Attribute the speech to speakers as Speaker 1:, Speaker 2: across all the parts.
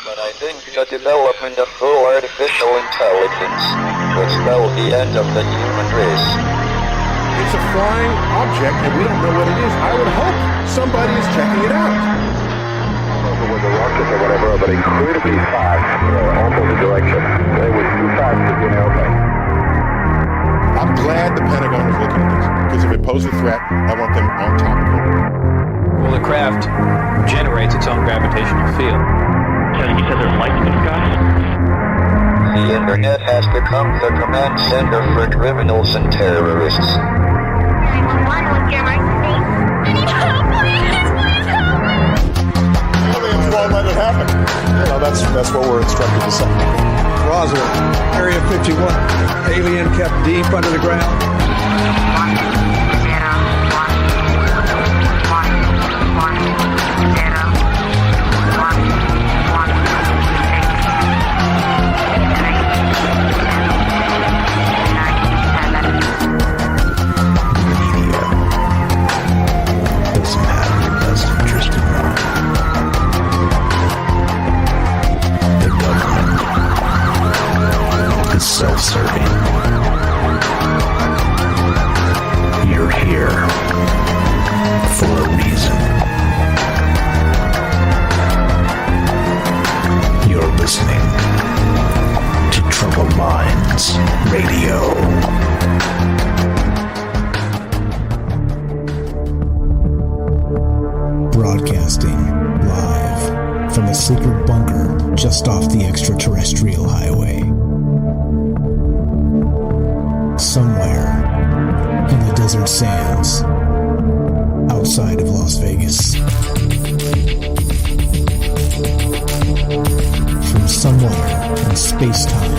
Speaker 1: But I think the development of full artificial intelligence will spell the end of the human race.
Speaker 2: It's a flying object, and we don't know what it is. I would hope somebody is checking it out.
Speaker 3: It was a rocket or whatever, but incredibly fast, opposite direction. It was too fast to be an airplane.
Speaker 2: I'm glad the Pentagon is looking at this, because if it poses a threat, I want them on top of it.
Speaker 4: Well, the craft generates its own gravitational field.
Speaker 5: So you said there's lights in the sky?
Speaker 1: The internet has become the command center for criminals and terrorists.
Speaker 6: 911, what's your emergency? I need help, please help me!
Speaker 2: Aliens won't let it happen. You know, that's what we're instructed to say.
Speaker 7: Roswell, Area 51. Alien kept deep under the ground.
Speaker 6: 1, 0, 1, 1, 1,
Speaker 8: self-serving. You're here for a reason. You're listening to Troubled Minds Radio.
Speaker 9: Broadcasting live from a secret bunker just off the extraterrestrial highway. Somewhere in the desert sands outside of Las Vegas. From somewhere in space-time,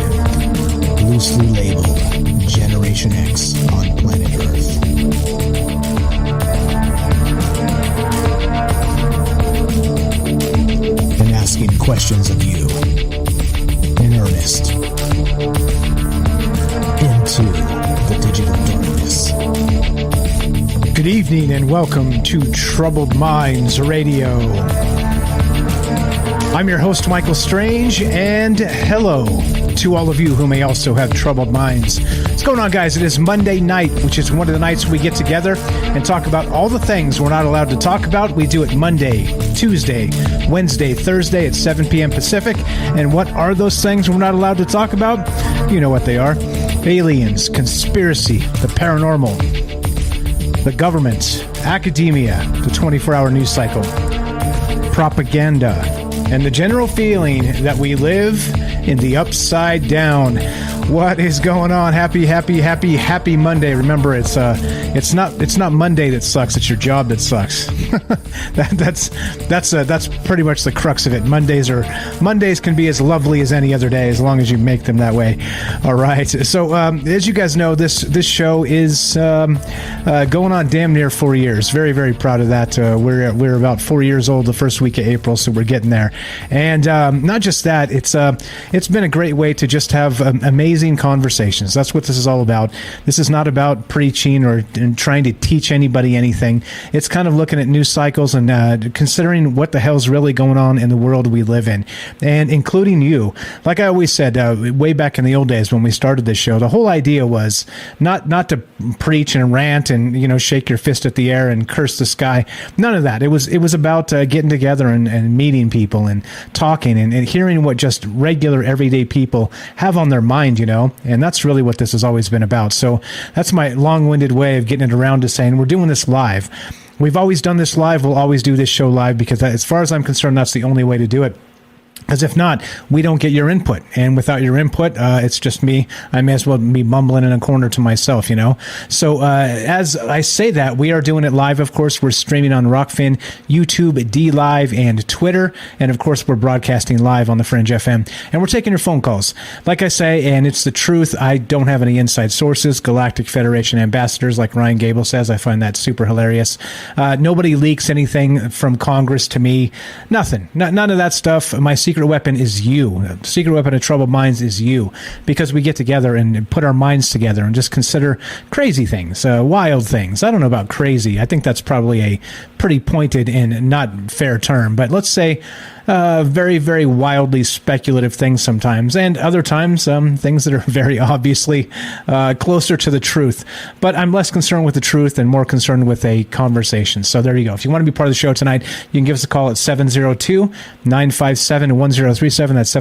Speaker 9: loosely labeled Generation X on planet Earth. And asking questions of you in earnest into the digital darkness. Good evening and welcome to Troubled Minds Radio. I'm your host, Michael Strange, and hello to all of you who may also have troubled minds. What's going on, guys? It is Monday night, which is one of the nights we get together and talk about all the things we're not allowed to talk about. We do it Monday, Tuesday, Wednesday, Thursday at 7 p.m. Pacific. And what are those things we're not allowed to talk about? You know what they are. Aliens, conspiracy, the paranormal, the government, academia, the 24-hour news cycle, propaganda, and the general feeling that we live in the upside down. What is going on? Happy Monday. Remember, it's not Monday that sucks, it's your job that sucks. That's pretty much the crux of it. Mondays can be as lovely as any other day as long as you make them that way. All right. So as you guys know, this show is going on damn near 4 years. Very, very proud of that. We're about 4 years old the first week of April, so we're getting there. And not just that, it's been a great way to just have amazing conversations. That's what this is all about. This is not about preaching or trying to teach anybody anything. It's kind of looking at news cycles and considering what the hell's really going on in the world we live in, and including you. Like I always said, way back in the old days when we started this show, the whole idea was not to preach and rant and shake your fist at the air and curse the sky. None of that. It was about getting together and meeting people and talking and hearing what just regular everyday people have on their mind, and that's really what this has always been about. So that's my long-winded way of getting it around to saying we're doing this live. We've always done this live. We'll always do this show live because as far as I'm concerned, that's the only way to do it. Because if not, we don't get your input. And without your input, it's just me. I may as well be mumbling in a corner to myself, So as I say that, we are doing it live, of course. We're streaming on Rockfin, YouTube, D-Live, and Twitter. And, of course, we're broadcasting live on the Fringe FM. And we're taking your phone calls. Like I say, and it's the truth, I don't have any inside sources. Galactic Federation ambassadors, like Ryan Gable says. I find that super hilarious. Nobody leaks anything from Congress to me. Nothing. None of that stuff. My secret weapon is you. The secret weapon of Troubled Minds is you, because we get together and put our minds together and just consider crazy things, wild things. I don't know about crazy. I think that's probably a pretty pointed and not fair term, but let's say very, very wildly speculative things sometimes, and other times things that are very obviously closer to the truth. But I'm less concerned with the truth and more concerned with a conversation. So there you go. If you want to be part of the show tonight, you can give us a call at 702-957-1037. That's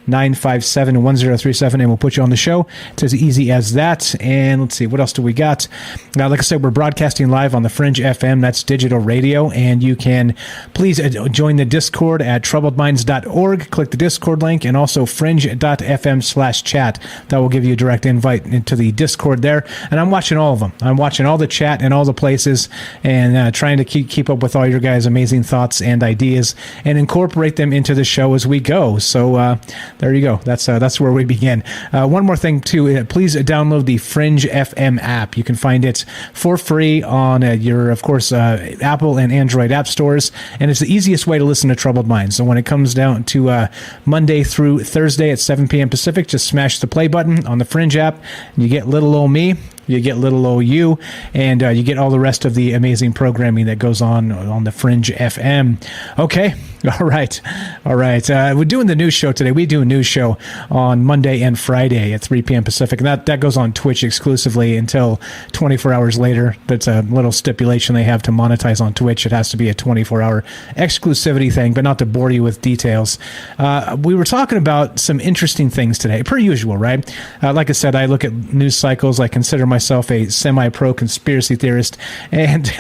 Speaker 9: 702-957-1037, and we'll put you on the show. It's as easy as that. And let's see, what else do we got? Now, like I said, we're broadcasting live on the Fringe FM. That's digital radio, and you can please join the Discord at troubledminds.org. Click the Discord link, and also fringe.fm/chat. That will give you a direct invite into the Discord there. And I'm watching all of them. I'm watching all the chat and all the places, and trying to keep up with all your guys' amazing thoughts and ideas and incorporate them into the show as we go. So there you go. That's where we begin. One more thing too, please download the Fringe FM app. You can find it for free on your, of course, Apple and Android app stores, and it's the easiest way to listen to Troubled Minds. So when it comes down to Monday through Thursday at 7 p.m. Pacific, just smash the play button on the Fringe app, and you get little old me, you get little old you, and you get all the rest of the amazing programming that goes on the Fringe FM. Okay. All right. We're doing the news show today. We do a news show on Monday and Friday at 3 p.m. Pacific, and that goes on Twitch exclusively until 24 hours later. That's a little stipulation they have to monetize on Twitch. It has to be a 24-hour exclusivity thing, but not to bore you with details. We were talking about some interesting things today, per usual, right? Like I said, I look at news cycles. I consider myself a semi-pro conspiracy theorist, and,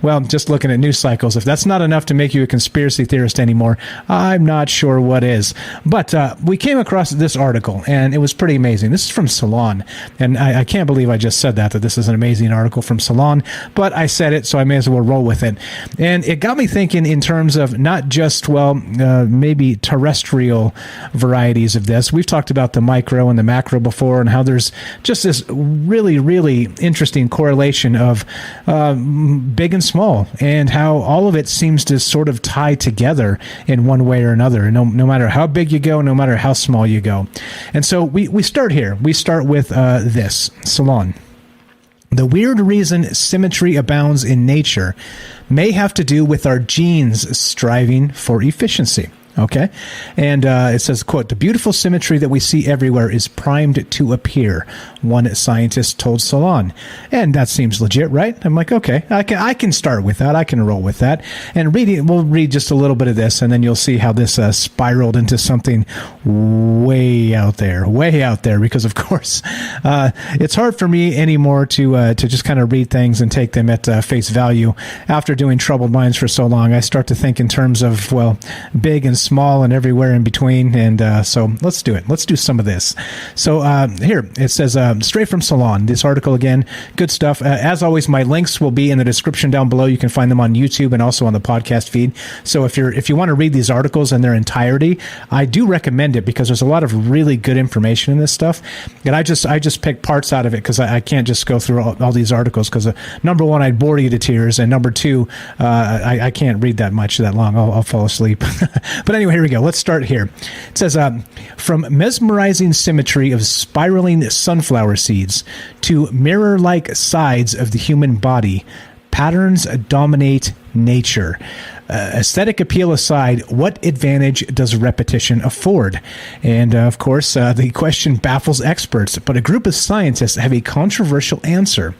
Speaker 9: well, just looking at news cycles, if that's not enough to make you a conspiracy theorist anymore, I'm not sure what is. But we came across this article, and it was pretty amazing. This is from Salon, and I can't believe I just said that this is an amazing article from Salon, but I said it, so I may as well roll with it. And it got me thinking in terms of not just, maybe terrestrial varieties of this. We've talked about the micro and the macro before, and how there's just this really, really interesting correlation of big and small, and how all of it seems to sort of tie together in one way or another, no matter how big you go, no matter how small you go. And so we start here. We start with this. Salon. The weird reason symmetry abounds in nature may have to do with our genes striving for efficiency. Okay. And it says, quote, "The beautiful symmetry that we see everywhere is primed to appear," one scientist told Salon. And that seems legit, right? I'm like, okay, I can start with that. I can roll with that. And we'll read just a little bit of this, and then you'll see how this spiraled into something way out there, because, of course, it's hard for me anymore to just kind of read things and take them at face value. After doing Troubled Minds for so long, I start to think in terms of, big and small and everywhere in between. And so let's do it. Let's do some of this. So here it says, straight from Salon, this article again, good stuff. As always, my links will be in the description down below. You can find them on YouTube and also on the podcast feed. So if you want to read these articles in their entirety, I do recommend it, because there's a lot of really good information in this stuff. And I just pick parts out of it, because I can't just go through all these articles, because number one, I'd bore you to tears, and number two, I can't read that long. I'll fall asleep. But anyway, here we go. Let's start here. It says, from mesmerizing symmetry of spiraling sunflower seeds to mirror-like sides of the human body, patterns dominate nature. Aesthetic appeal aside, what advantage does repetition afford? And of course, the question baffles experts, but a group of scientists have a controversial answer.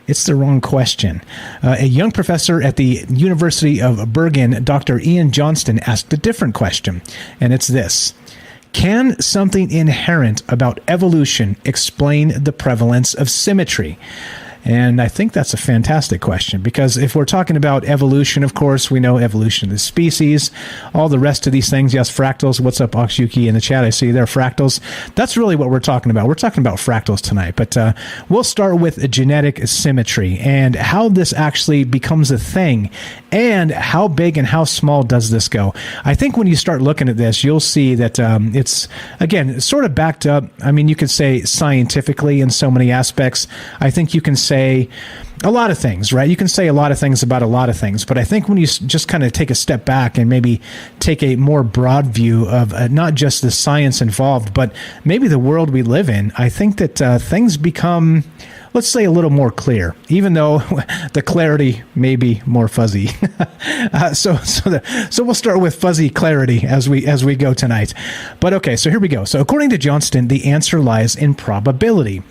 Speaker 9: It's the wrong question. A young professor at the University of Bergen, Dr. Ian Johnston, asked a different question, and it's this. Can something inherent about evolution explain the prevalence of symmetry? And I think that's a fantastic question, because if we're talking about evolution, of course, we know evolution of the species, all the rest of these things. Yes, fractals. What's up, Oxyuki in the chat? I see there, fractals. That's really what we're talking about. We're talking about fractals tonight, but we'll start with genetic symmetry and how this actually becomes a thing, and how big and how small does this go. I think when you start looking at this, you'll see that it's, again, sort of backed up. I mean, you could say scientifically in so many aspects. I think you can say a lot of things, right? You can say a lot of things about a lot of things, but I think when you just kind of take a step back and maybe take a more broad view of not just the science involved, but maybe the world we live in, I think that things become let's say a little more clear, even though the clarity may be more fuzzy. So we'll start with fuzzy clarity as we go tonight. But okay, so here we go. So according to Johnston, the answer lies in probability.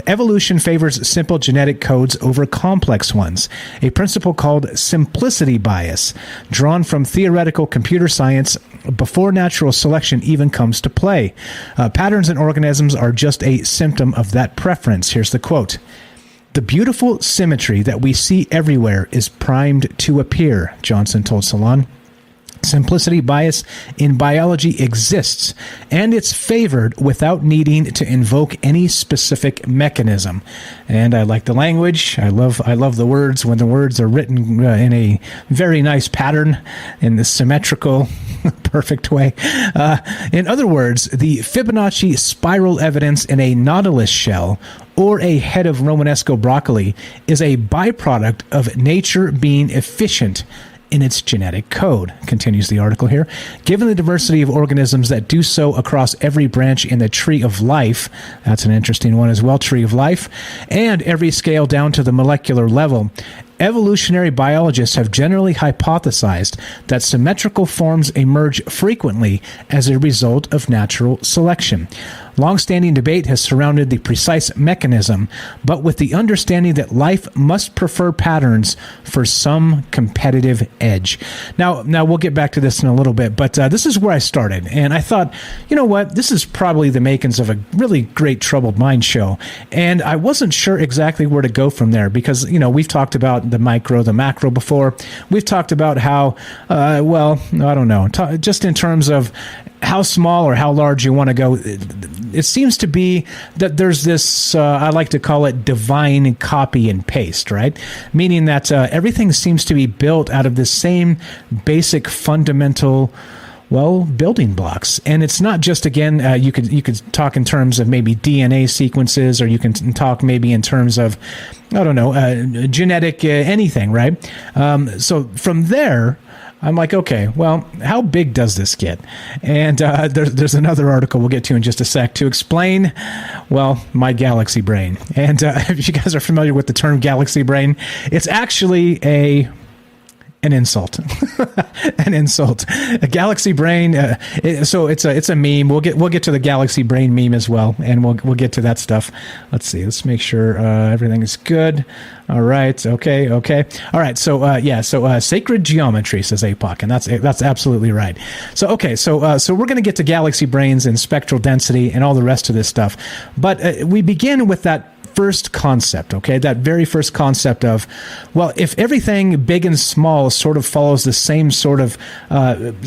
Speaker 9: Evolution favors simple genetic codes over complex ones, a principle called simplicity bias, drawn from theoretical computer science before natural selection even comes to play. Patterns in organisms are just a symptom of that preference. Here's the quote. The beautiful symmetry that we see everywhere is primed to appear, Johnson told Salon. Simplicity bias in biology exists, and it's favored without needing to invoke any specific mechanism. And I like the language. I love the words when the words are written in a very nice pattern, in the symmetrical, perfect way. In other words, the Fibonacci spiral evidence in a nautilus shell or a head of Romanesco broccoli is a byproduct of nature being efficient in its genetic code, continues the article here. Given the diversity of organisms that do so across every branch in the tree of life, that's an interesting one as well, tree of life, and every scale down to the molecular level, evolutionary biologists have generally hypothesized that symmetrical forms emerge frequently as a result of natural selection. Long-standing debate has surrounded the precise mechanism, but with the understanding that life must prefer patterns for some competitive edge. Now we'll get back to this in a little bit, but this is where I started, and I thought, you know what, this is probably the makings of a really great Troubled Mind show, and I wasn't sure exactly where to go from there, because, we've talked about the micro, the macro before. We've talked about how, I don't know, just in terms of how small or how large you want to go. It seems to be that there's this, I like to call it divine copy and paste, right? Meaning that everything seems to be built out of the same basic fundamental, building blocks. And it's not just, again, you could talk in terms of maybe DNA sequences, or you can talk maybe in terms of, I don't know, genetic anything, right? So from there, I'm like, okay, well, how big does this get? And there's another article we'll get to in just a sec to explain, my galaxy brain. And if you guys are familiar with the term galaxy brain, it's actually an insult. An insult. A galaxy brain. So it's a meme. We'll get to the galaxy brain meme as well, and we'll get to that stuff. Let's see. Let's make sure everything is good. All right. Okay. All right. So sacred geometry, says APOC, and that's absolutely right. So okay. So we're going to get to galaxy brains and spectral density and all the rest of this stuff, but we begin with that first concept, okay? That very first concept of, if everything big and small sort of follows the same sort of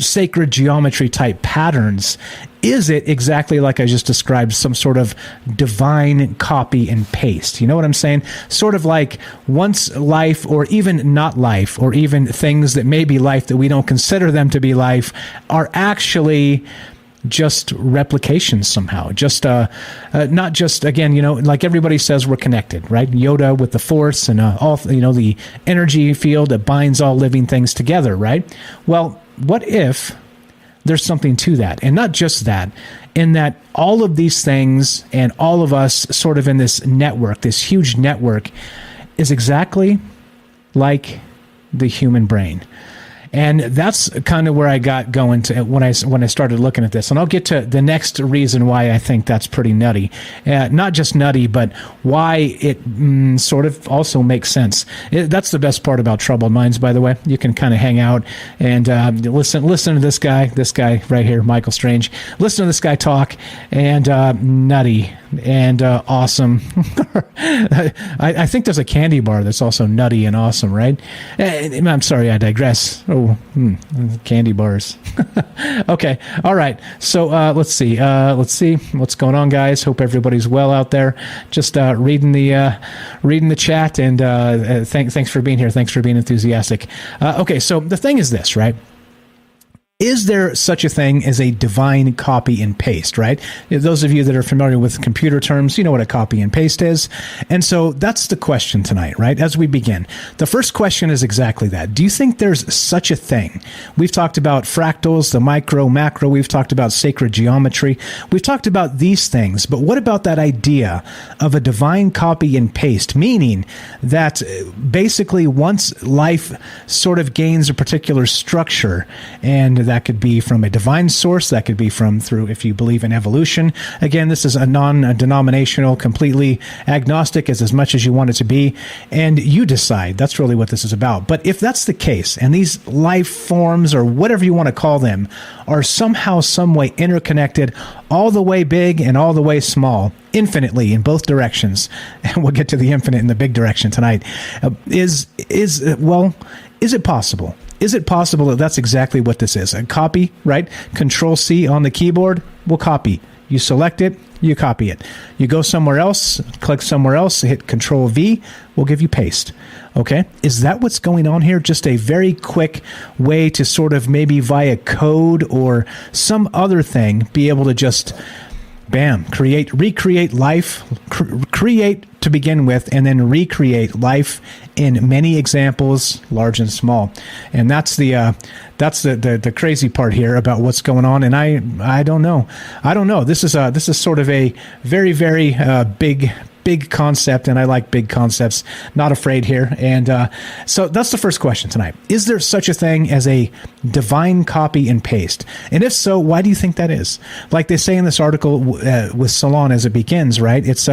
Speaker 9: sacred geometry type patterns, is it exactly like I just described, some sort of divine copy and paste? You know what I'm saying? Sort of like once life, or even not life, or even things that may be life that we don't consider them to be life, are actually just replications somehow. Just not just, again, like everybody says, we're connected, right? Yoda with the Force and all, the energy field that binds all living things together, right? Well, what if there's something to that? And not just that, in that all of these things and all of us sort of in this network, this huge network, is exactly like the human brain. And that's kind of where I got going to when I started looking at this. And I'll get to the next reason why I think that's pretty nutty. Not just nutty, but why it sort of also makes sense. That's the best part about Troubled Minds, by the way. You can kind of hang out and listen to this guy right here, Michael Strange. Listen to this guy talk, and nutty and awesome. I think there's a candy bar that's also nutty and awesome, right? I'm sorry, I digress. Candy bars. Okay, all right. So let's see what's going on, guys. Hope everybody's well out there. Just reading the chat, and thanks for being here. Thanks for being enthusiastic. Okay, so the thing is this, right? Is there such a thing as a divine copy and paste, right? Those of you that are familiar with computer terms, you know what a copy and paste is. And so that's the question tonight, right? As we begin, the first question is exactly that. Do you think there's such a thing? We've talked about fractals, the micro, macro. We've talked about sacred geometry. We've talked about these things, but what about that idea of a divine copy and paste, meaning that basically once life sort of gains a particular structure, and that could be from a divine source, that could be from through, if you believe in evolution. Again, this is a non-denominational, completely agnostic as much as you want it to be, and you decide. That's really what this is about. But if that's the case, and these life forms, or whatever you want to call them, are somehow, some way interconnected, all the way big and all the way small, infinitely in both directions, and we'll get to the infinite in the big direction tonight, is it possible? Is it possible that that's exactly what this is? A copy, right? Control C on the keyboard will copy. You select it, you copy it. You go somewhere else, click somewhere else, hit Control V, will give you paste. Okay? Is that what's going on here? Just a very quick way to sort of maybe via code or some other thing be able to just bam, recreate life, create to begin with, and then recreate life in many examples, large and small. And that's the crazy part here about what's going on. And I don't know. This is sort of a very, very big concept, and I like big concepts. Not afraid here. And so that's the first question tonight. Is there such a thing as a divine copy and paste? And if so, why do you think that is? Like they say in this article with Salon as it begins, right? It's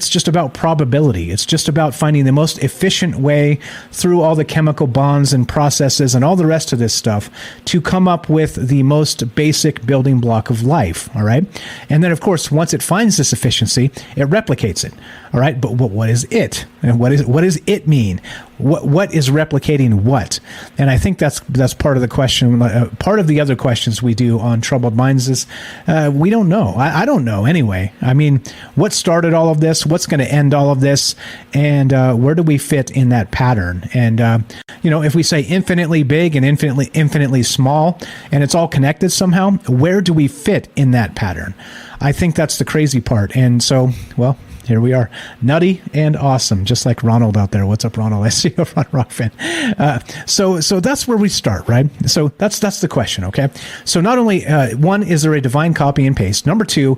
Speaker 9: just about probability. It's just about finding the most efficient way through all the chemical bonds and processes and all the rest of this stuff to come up with the most basic building block of life. All right. And then, of course, once it finds this efficiency, it replicates it. All right. But what is it? And what does it mean? What is replicating what? And I think that's part of the question. Part of the other questions we do on Troubled Minds is we don't know. I don't know anyway. I mean, what started all of this? What's going to end all of this? And where do we fit in that pattern? And if we say infinitely big and infinitely small, and it's all connected somehow, where do we fit in that pattern? I think that's the crazy part. And so, well, here we are, nutty and awesome, just like Ronald out there. What's up, Ronald? I see you, Ron Rockfin. So that's where we start, right? So that's the question, okay? So not only one, is there a divine copy and paste? Number two,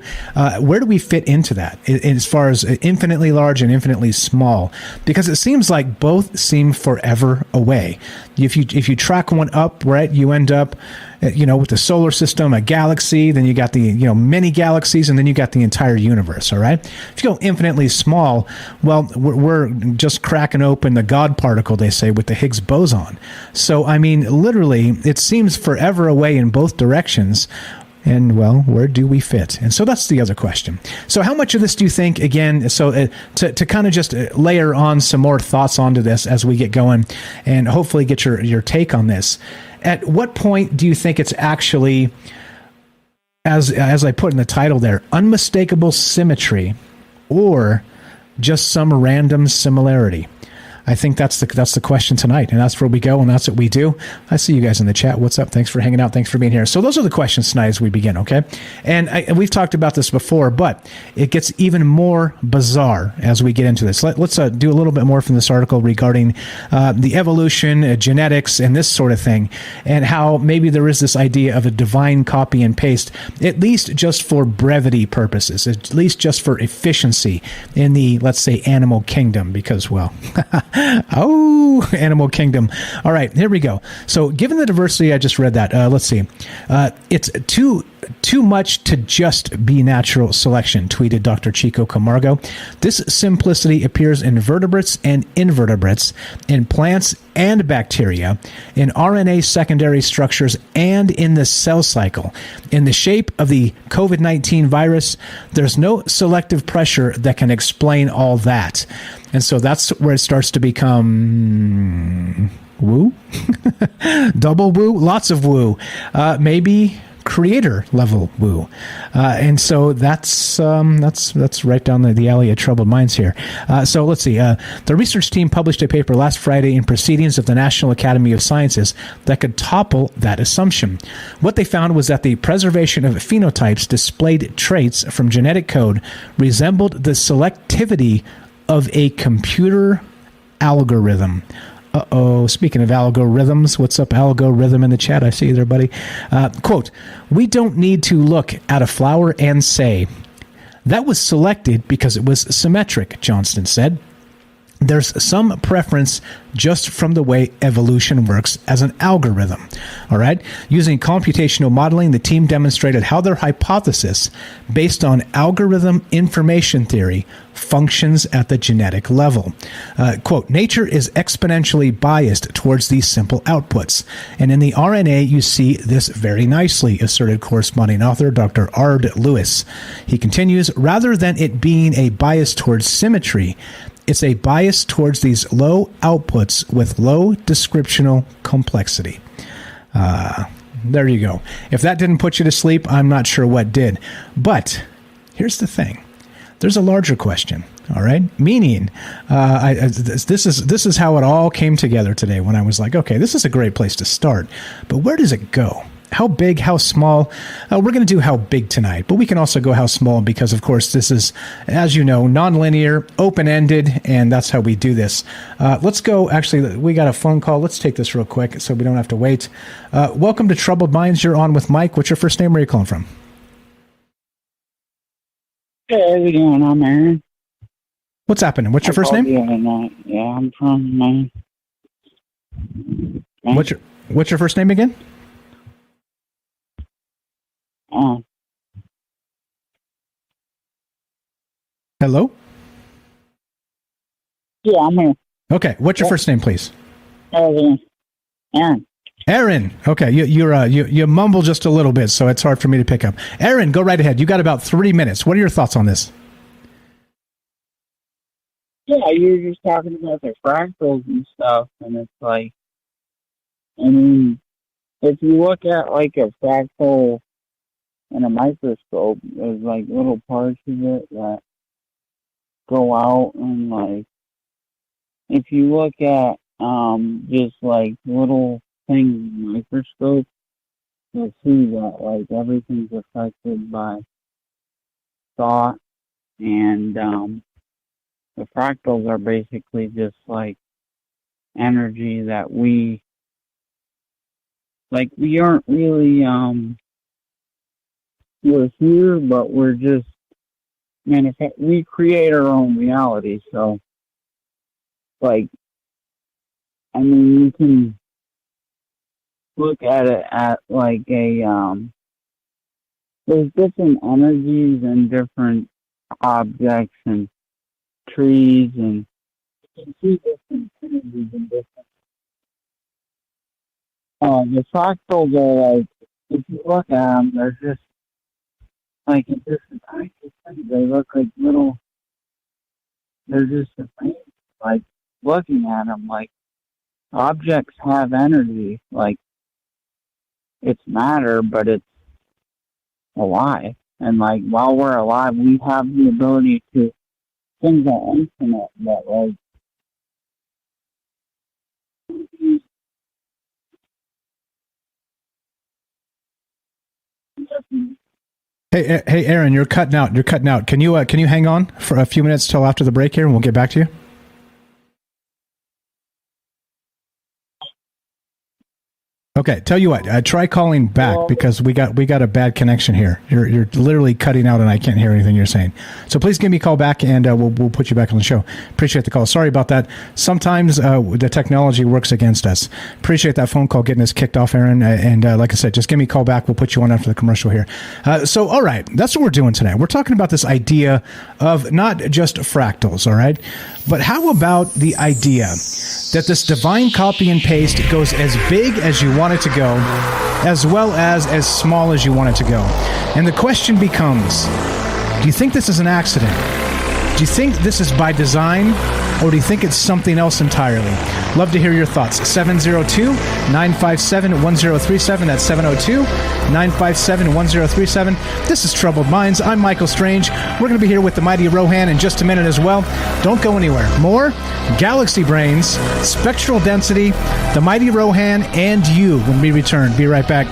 Speaker 9: where do we fit into that as far as infinitely large and infinitely small? Because it seems like both seem forever away. If you track one up, right, you end up with the solar system, a galaxy, then you got the, many galaxies, and then you got the entire universe, all right? If you go infinitely small, well, we're just cracking open the God particle, they say, with the Higgs boson. So, I mean, literally, it seems forever away in both directions. And, well, where do we fit? And so that's the other question. So how much of this do you think, again, so to kind of just layer on some more thoughts onto this as we get going and hopefully get your take on this, at what point do you think it's actually, as I put in the title there, unmistakable symmetry or just some random similarity? I think that's the question tonight, and that's where we go, and that's what we do. I see you guys in the chat. What's up? Thanks for hanging out. Thanks for being here. So those are the questions tonight as we begin, okay? And we've talked about this before, but it gets even more bizarre as we get into this. Let's do a little bit more from this article regarding the evolution, genetics, and this sort of thing, and how maybe there is this idea of a divine copy and paste, at least just for brevity purposes, at least just for efficiency in the, let's say, animal kingdom, because, well... Oh, animal kingdom. All right, here we go. So given the diversity, I just read that. Let's see. It's too much to just be natural selection, tweeted Dr. Chico Camargo. This simplicity appears in vertebrates and invertebrates, in plants and bacteria, in RNA secondary structures, and in the cell cycle. In the shape of the COVID-19 virus, there's no selective pressure that can explain all that. And so that's where it starts to become woo, double woo, lots of woo, maybe creator level woo. And so that's right down the alley of troubled minds here. So let's see. The research team published a paper last Friday in Proceedings of the National Academy of Sciences that could topple that assumption. What they found was that the preservation of phenotypes displayed traits from genetic code resembled the selectivity of a computer algorithm. Uh-oh, speaking of algorithms, what's up, algorithm in the chat? I see you there, buddy. Quote, "We don't need to look at a flower and say, that was selected because it was symmetric," Johnston said. "There's some preference just from the way evolution works as an algorithm." All right. Using computational modeling, the team demonstrated how their hypothesis, based on algorithm information theory, functions at the genetic level. Quote, "Nature is exponentially biased towards these simple outputs. And in the RNA, you see this very nicely," asserted corresponding author Dr. Ard Lewis. He continues, "Rather than it being a bias towards symmetry, it's a bias towards these low outputs with low descriptional complexity." There you go. If that didn't put you to sleep, I'm not sure what did. But here's the thing. There's a larger question, all right? Meaning, this is how it all came together today when I was like, okay, this is a great place to start. But where does it go? How big, how small? We're going to do how big tonight, but we can also go how small because, of course, this is, as you know, nonlinear, open-ended, and that's how we do this. Let's go. Actually, we got a phone call. Let's take this real quick so we don't have to wait. Welcome to Troubled Minds. You're on with Mike. What's your first name? Where are you calling from?
Speaker 10: Hey, how's it going? I'm Aaron.
Speaker 9: What's happening? What's your first name?
Speaker 10: Yeah, I'm from
Speaker 9: What's your first name again? Hello?
Speaker 10: Yeah, I'm here.
Speaker 9: Okay, what's your first name, please?
Speaker 10: Aaron.
Speaker 9: Aaron. Okay, you mumble just a little bit, so it's hard for me to pick up. Aaron, go right ahead. You got about 3 minutes. What are your thoughts on this?
Speaker 10: Yeah, you're just talking about the fractals and stuff, and it's like, I mean, if you look at like a fractal in a microscope, there's like little parts of it that go out, and like if you look at just like little things in the microscope, you'll see that like everything's affected by thought, and the fractals are basically just like energy that we aren't really we're here, but we're just we create our own reality. So, like, I mean, you can look at it at like a there's different energies and different objects and trees, and you can see different energies and different. The fractals are like, if you look at them, they're just like in different kinds of things. They look like little. They're just like looking at them, like objects have energy, like it's matter, but it's alive. And like while we're alive, we have the ability to. Things are infinite, but like.
Speaker 9: Hey, Aaron, you're cutting out. Can you hang on for a few minutes till after the break here, and we'll get back to you? Okay, tell you what, try calling back because we got a bad connection here. You're literally cutting out and I can't hear anything you're saying. So please give me a call back and we'll put you back on the show. Appreciate the call. Sorry about that. Sometimes the technology works against us. Appreciate that phone call getting us kicked off, Aaron. And like I said, just give me a call back. We'll put you on after the commercial here. So all right, that's what we're doing today. We're talking about this idea of not just fractals, all right, but how about the idea that this divine copy and paste goes as big as you want it to go, as well as small as you want it to go. And the question becomes, do you think this is an accident? Do you think this is by design, or do you think it's something else entirely? Love to hear your thoughts. 702-957-1037. That's 702-957-1037. This is Troubled Minds. I'm Michael Strange. We're going to be here with the mighty Rohan in just a minute as well. Don't go anywhere. More Galaxy Brains, Spectral Density, the mighty Rohan, and you when we return. Be right back.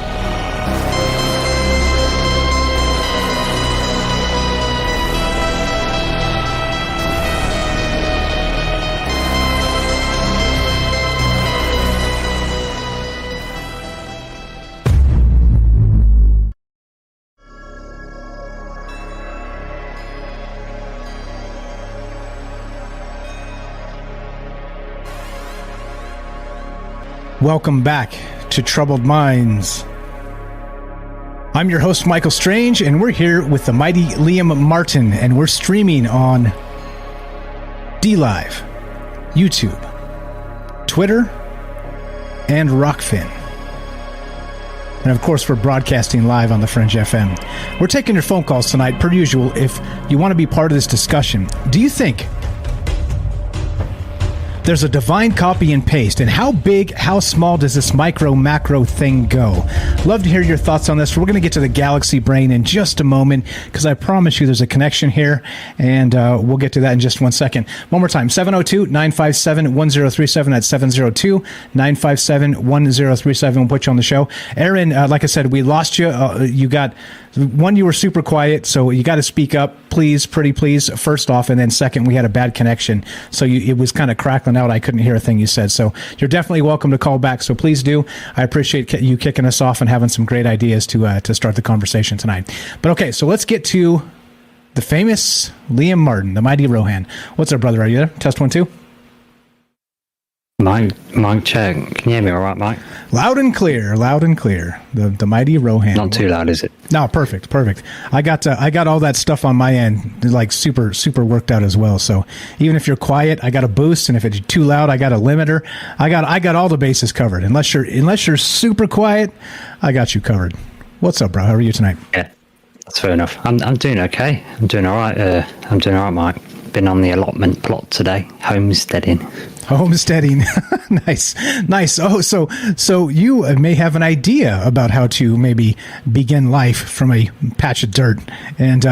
Speaker 9: Welcome back to Troubled Minds. I'm your host, Michael Strange, and we're here with the mighty Liam Martin, and we're streaming on DLive, YouTube, Twitter, and Rockfin. And of course, we're broadcasting live on the Fringe FM. We're taking your phone calls tonight, per usual, if you want to be part of this discussion. Do you think there's a divine copy and paste, and how big, how small does this micro-macro thing go? Love to hear your thoughts on this. We're going to get to the Galaxy Brain in just a moment, because I promise you there's a connection here, and we'll get to that in just 1 second. One more time, 702-957-1037. That's 702-957-1037. We'll put you on the show. Aaron, like I said, we lost you. You were super quiet, so you got to speak up, please, pretty please, first off, and then second, we had a bad connection, so it was kind of crackling out. I couldn't hear a thing you said, so you're definitely welcome to call back, so please do. I appreciate you kicking us off and having some great ideas to start the conversation tonight. But okay, so let's get to the famous Liam Martin, the mighty Rohan. What's up, brother? Are you there? Test 1, 2.
Speaker 11: Mike, check. Can you hear me all right, Mike?
Speaker 9: Loud and clear. The mighty Rohan.
Speaker 11: Not too loud, is it?
Speaker 9: No, perfect. I got all that stuff on my end, like super worked out as well. So even if you're quiet, I got a boost, and if it's too loud, I got a limiter. I got all the bases covered. Unless you're super quiet, I got you covered. What's up, bro? How are you tonight?
Speaker 11: Yeah, that's fair enough. I'm doing okay. I'm doing all right. Mike. Been on the allotment plot today, homesteading. Nice. Oh, so you may have an idea about how to maybe begin life from a patch of dirt, and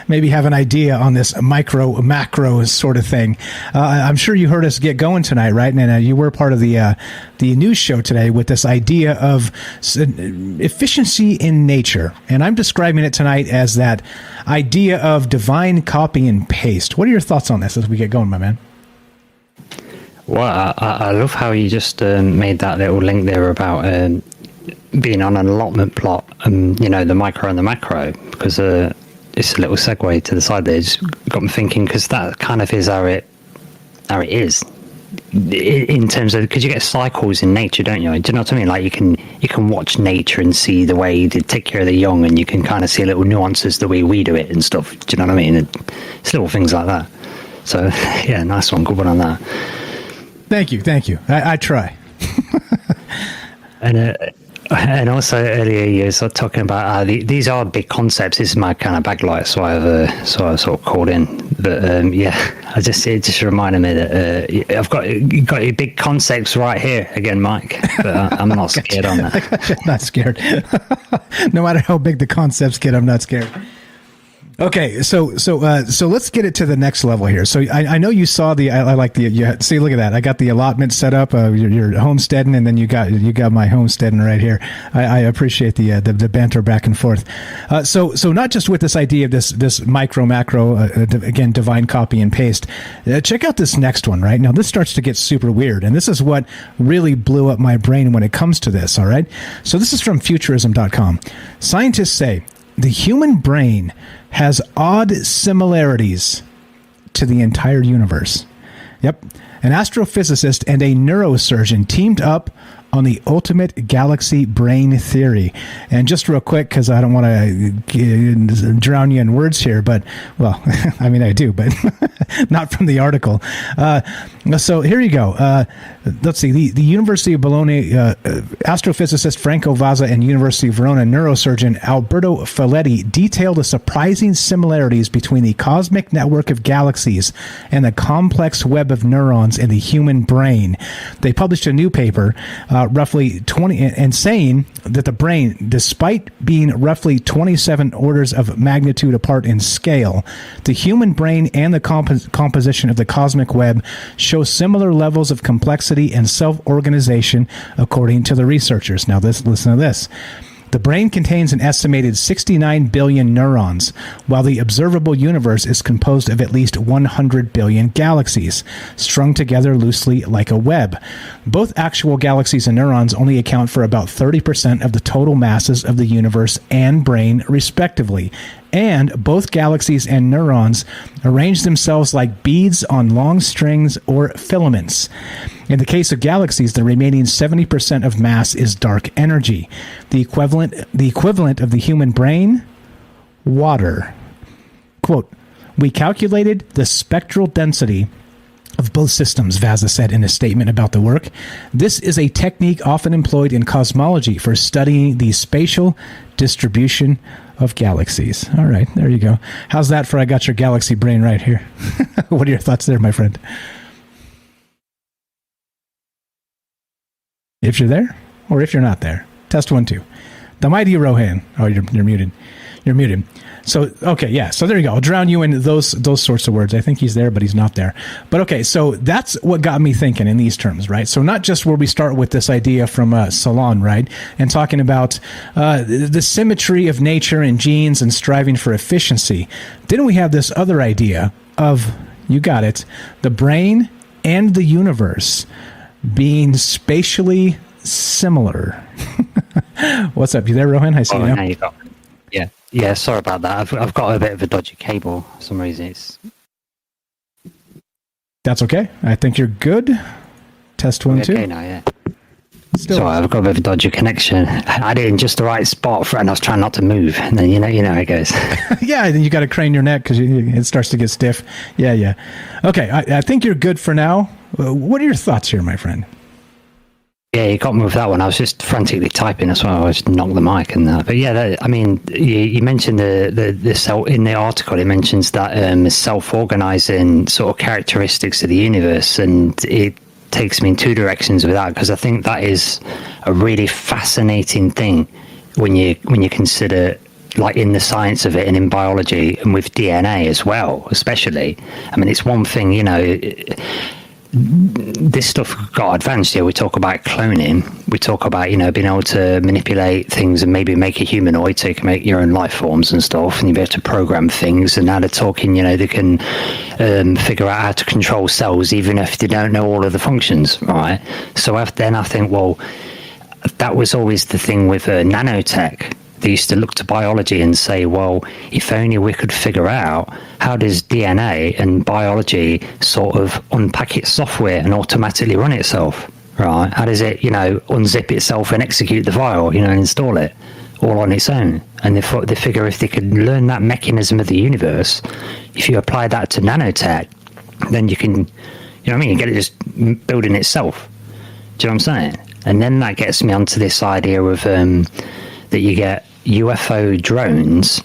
Speaker 11: maybe have an idea on this macro sort of thing. I'm sure you heard us get going tonight, right? And you were part of the news show today with this idea of efficiency in nature, and I'm describing it tonight as that idea of divine copy and paste. What are your thoughts on this as we get going, my man? Well, I love how you just made that little link there about being on an allotment plot, the micro and the macro, because it's a little segue to the side there. It just got me thinking, because that kind of is how it is in terms of, because you get cycles in nature, don't you? Do you know what I mean? Like you can watch nature and see the way they take care of the young, and you can kind of see little nuances the way we do it and stuff. Do you know what I mean? It's little things like that. So yeah, nice one, good one on that.
Speaker 9: Thank you. I try.
Speaker 11: And also earlier you were talking about these are big concepts. This is my kind of baglight, so I sort of called in. But it just reminded me that you got your big concepts right here again, Mike. But I'm not scared on that.
Speaker 9: Not scared. No matter how big the concepts get, I'm not scared. Okay, so let's get it to the next level here. So I know you saw see, look at that. I got the allotment set up. Your homesteading, and then you got my homesteading right here. I appreciate the banter back and forth. So not just with this idea of this micro macro again, divine copy and paste. Check out this next one right now. This starts to get super weird, and this is what really blew up my brain when it comes to this. All right, so this is from Futurism.com. Scientists say the human brain has odd similarities to the entire universe. Yep. An astrophysicist and a neurosurgeon teamed up
Speaker 11: on the ultimate galaxy brain theory. And just real quick, because I don't want to drown you in words here, but, well, I mean, I do, but not from the article. So here you go. Let's see. The University of Bologna astrophysicist Franco Vazza and University of Verona neurosurgeon Alberto Faletti detailed the surprising similarities between the cosmic network of galaxies and the complex web of neurons in the human brain. They published a new paper, roughly 20, and saying that the brain, despite being roughly 27 orders of magnitude apart in scale, the human brain and the composition of the cosmic web show similar levels of complexity and self-organization, according to the researchers. Now, listen to this. The brain contains an estimated 69 billion neurons, while the observable universe is composed of at least 100 billion galaxies, strung together loosely like a web. Both actual galaxies and neurons only account for about 30% of the total masses of the universe and brain, respectively. And both galaxies and neurons arrange themselves like beads on long strings or filaments. In the case of galaxies, the remaining 70% of mass is dark energy. The equivalent of the human brain, water. Quote, "We calculated the spectral density of both systems," Vazza said in a statement about the work. "This is a technique often employed in cosmology for studying the spatial distribution of galaxies." All right, there you go. How's that for I got your galaxy brain right here? What are your thoughts there, my friend? If you're there, or if you're not there. Test 1, 2. The mighty Rohan. Oh, you're muted. You're muted. So, okay, yeah. So there you go. I'll drown you in those sorts of words. I think he's there, but he's not there. But okay, so that's what got me thinking in these terms, right? So not just where we start with this idea from Salon, right? And talking about the symmetry of nature and genes and striving for efficiency. Didn't we have this other idea of, you got it, the brain and the universe being spatially similar? What's up? You there, Rohan? I see you now.
Speaker 12: You got, yeah. Sorry about that. I've got a bit of a dodgy cable for some reason.
Speaker 11: That's okay. I think you're good. Test 1, 2.
Speaker 12: Okay now, yeah. Sorry, I've got a bit of a dodgy connection. I did it in just the right spot and I was trying not to move. And then you know how it goes.
Speaker 11: Yeah, then you got to crane your neck because it starts to get stiff. Yeah. Okay, I think you're good for now. What are your thoughts here, my friend?
Speaker 12: Yeah, you got me with that one. I was just frantically typing as well. I just knocked the mic and that. But yeah, you mentioned the cell in the article. It mentions that self-organizing sort of characteristics of the universe, and it takes me in two directions with that, because I think that is a really fascinating thing when you consider, like, in the science of it and in biology and with DNA as well, especially. I mean, it's one thing, this stuff got advanced here. We talk about cloning. We talk about, being able to manipulate things and maybe make a humanoid so you can make your own life forms and stuff, and you'll be able to program things. And now they're talking, they can figure out how to control cells even if they don't know all of the functions, right? So then I think, well, that was always the thing with nanotech. They used to look to biology and say, well, if only we could figure out how does DNA and biology sort of unpack its software and automatically run itself, right? How does it, unzip itself and execute the file, and install it all on its own? And they figure if they could learn that mechanism of the universe, if you apply that to nanotech, then you can, you get it just building itself. Do you know what I'm saying? And then that gets me onto this idea of that you get UFO drones,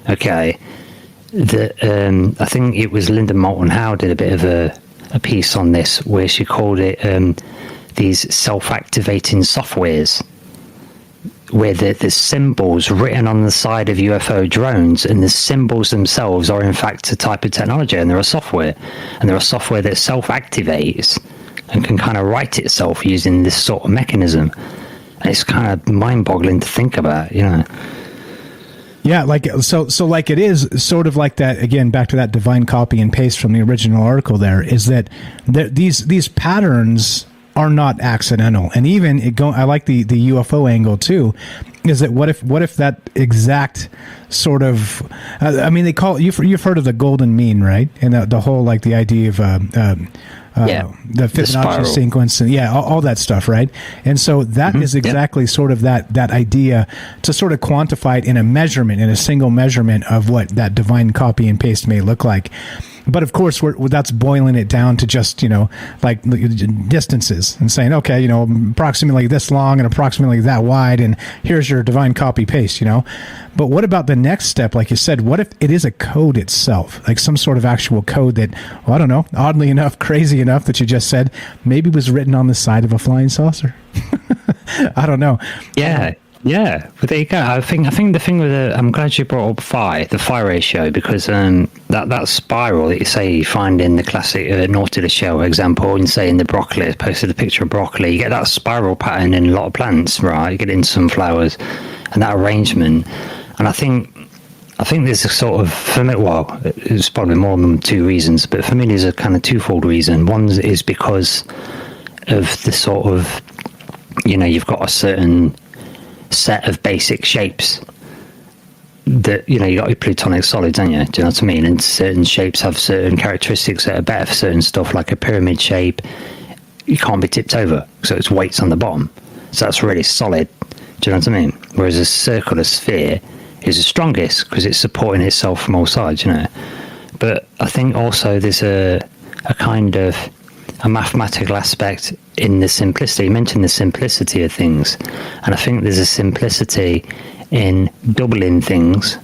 Speaker 12: okay, that I think it was Linda Moulton Howe did a bit of a piece on this where she called it these self-activating softwares, where the symbols written on the side of UFO drones and the symbols themselves are in fact a type of technology, and they're a software, and they're a software that self-activates and can kind of write itself using this sort of mechanism. And it's kind of mind-boggling to think about, Yeah,
Speaker 11: like so like it is sort of like that, again, back to that divine copy and paste from the original article there, is that these patterns are not accidental. And even I like the UFO angle too, is that what if that exact sort of they call it, you've heard of the golden mean, right? And the whole, like, the idea of
Speaker 9: the Fibonacci sequence, and all that stuff, right? And so that is exactly sort of that idea to sort of quantify it in a measurement, in a single measurement of what that divine copy and paste may look like. But of course, that's boiling it down to just, like distances and saying, okay, approximately this long and approximately that wide, and here's your divine copy paste, But what about the next step? Like you said, what if it is a code itself, like some sort of actual code that, well, I don't know, oddly enough, crazy enough that you just said, maybe was written on the side of a flying saucer? I don't know.
Speaker 12: Yeah, but there you go. I think the thing with I'm glad you brought up the phi ratio, because that spiral that you say you find in the classic Nautilus shell example, and say in the broccoli, posted a picture of broccoli, you get that spiral pattern in a lot of plants, right? You get it in sunflowers, and that arrangement. And I think there's a sort of, for me, well, it's probably more than two reasons, but for me there's a kind of twofold reason. One is because of the sort of, you've got a certain set of basic shapes that you got your plutonic solids, don't you? Do you know what I mean? And certain shapes have certain characteristics that are better for certain stuff, like a pyramid shape. You can't be tipped over, so it's weights on the bottom, so that's really solid. Do you know what I mean? Whereas a circular sphere is the strongest because it's supporting itself from all sides, But I think also there's a kind of a mathematical aspect in the simplicity. You mentioned the simplicity of things, and I think there's a simplicity in doubling things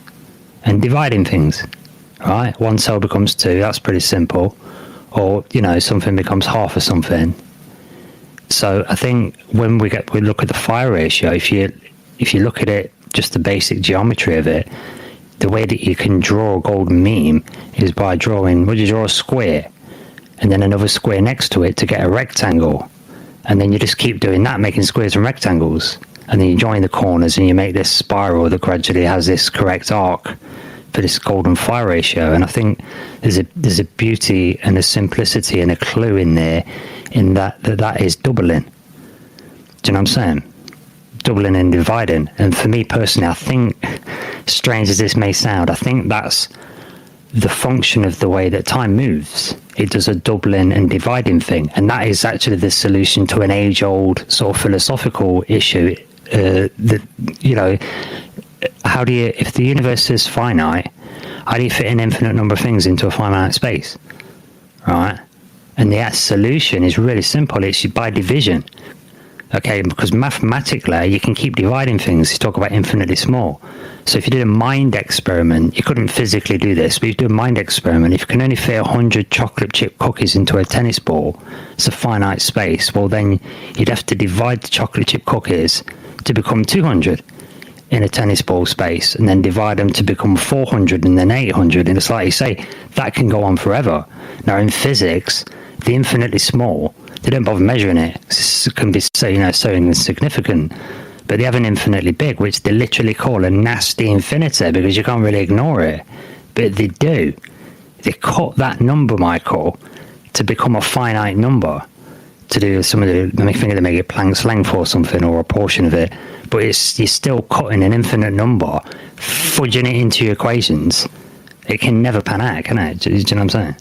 Speaker 12: and dividing things, right? One cell becomes two, that's pretty simple. Or, something becomes half of something. So I think when we look at the phi ratio, if you look at it, just the basic geometry of it, the way that you can draw a golden mean is by drawing, would you draw a square? And then another square next to it to get a rectangle. And then you just keep doing that, making squares and rectangles. And then you join the corners and you make this spiral that gradually has this correct arc for this golden phi ratio. And I think there's a beauty and a simplicity and a clue in there, in that is doubling. Do you know what I'm saying? Doubling and dividing. And for me personally, I think, strange as this may sound, I think that's the function of the way that time moves. It does a doubling and dividing thing, and that is actually the solution to an age-old sort of philosophical issue. How do you, if the universe is finite, how do you fit an infinite number of things into a finite space, right? And the solution is really simple. It's by division. Okay, because mathematically you can keep dividing things. You talk about infinitely small. So if you did a mind experiment, you couldn't physically do this, but if you do a mind experiment, if you can only fit 100 chocolate chip cookies into a tennis ball, it's a finite space. Well, then you'd have to divide the chocolate chip cookies to become 200 in a tennis ball space, and then divide them to become 400 and then 800. And it's like you say, that can go on forever. Now in physics, the infinitely small, they don't bother measuring it. It can be so insignificant. But they have an infinitely big, which they literally call a nasty infinity, because you can't really ignore it. But they do. They cut that number, Michael, to become a finite number, to do some of the, I think they make it Planck's length or something, or a portion of it. But you're still cutting an infinite number, fudging it into your equations. It can never pan out, can it? Do you know what I'm saying?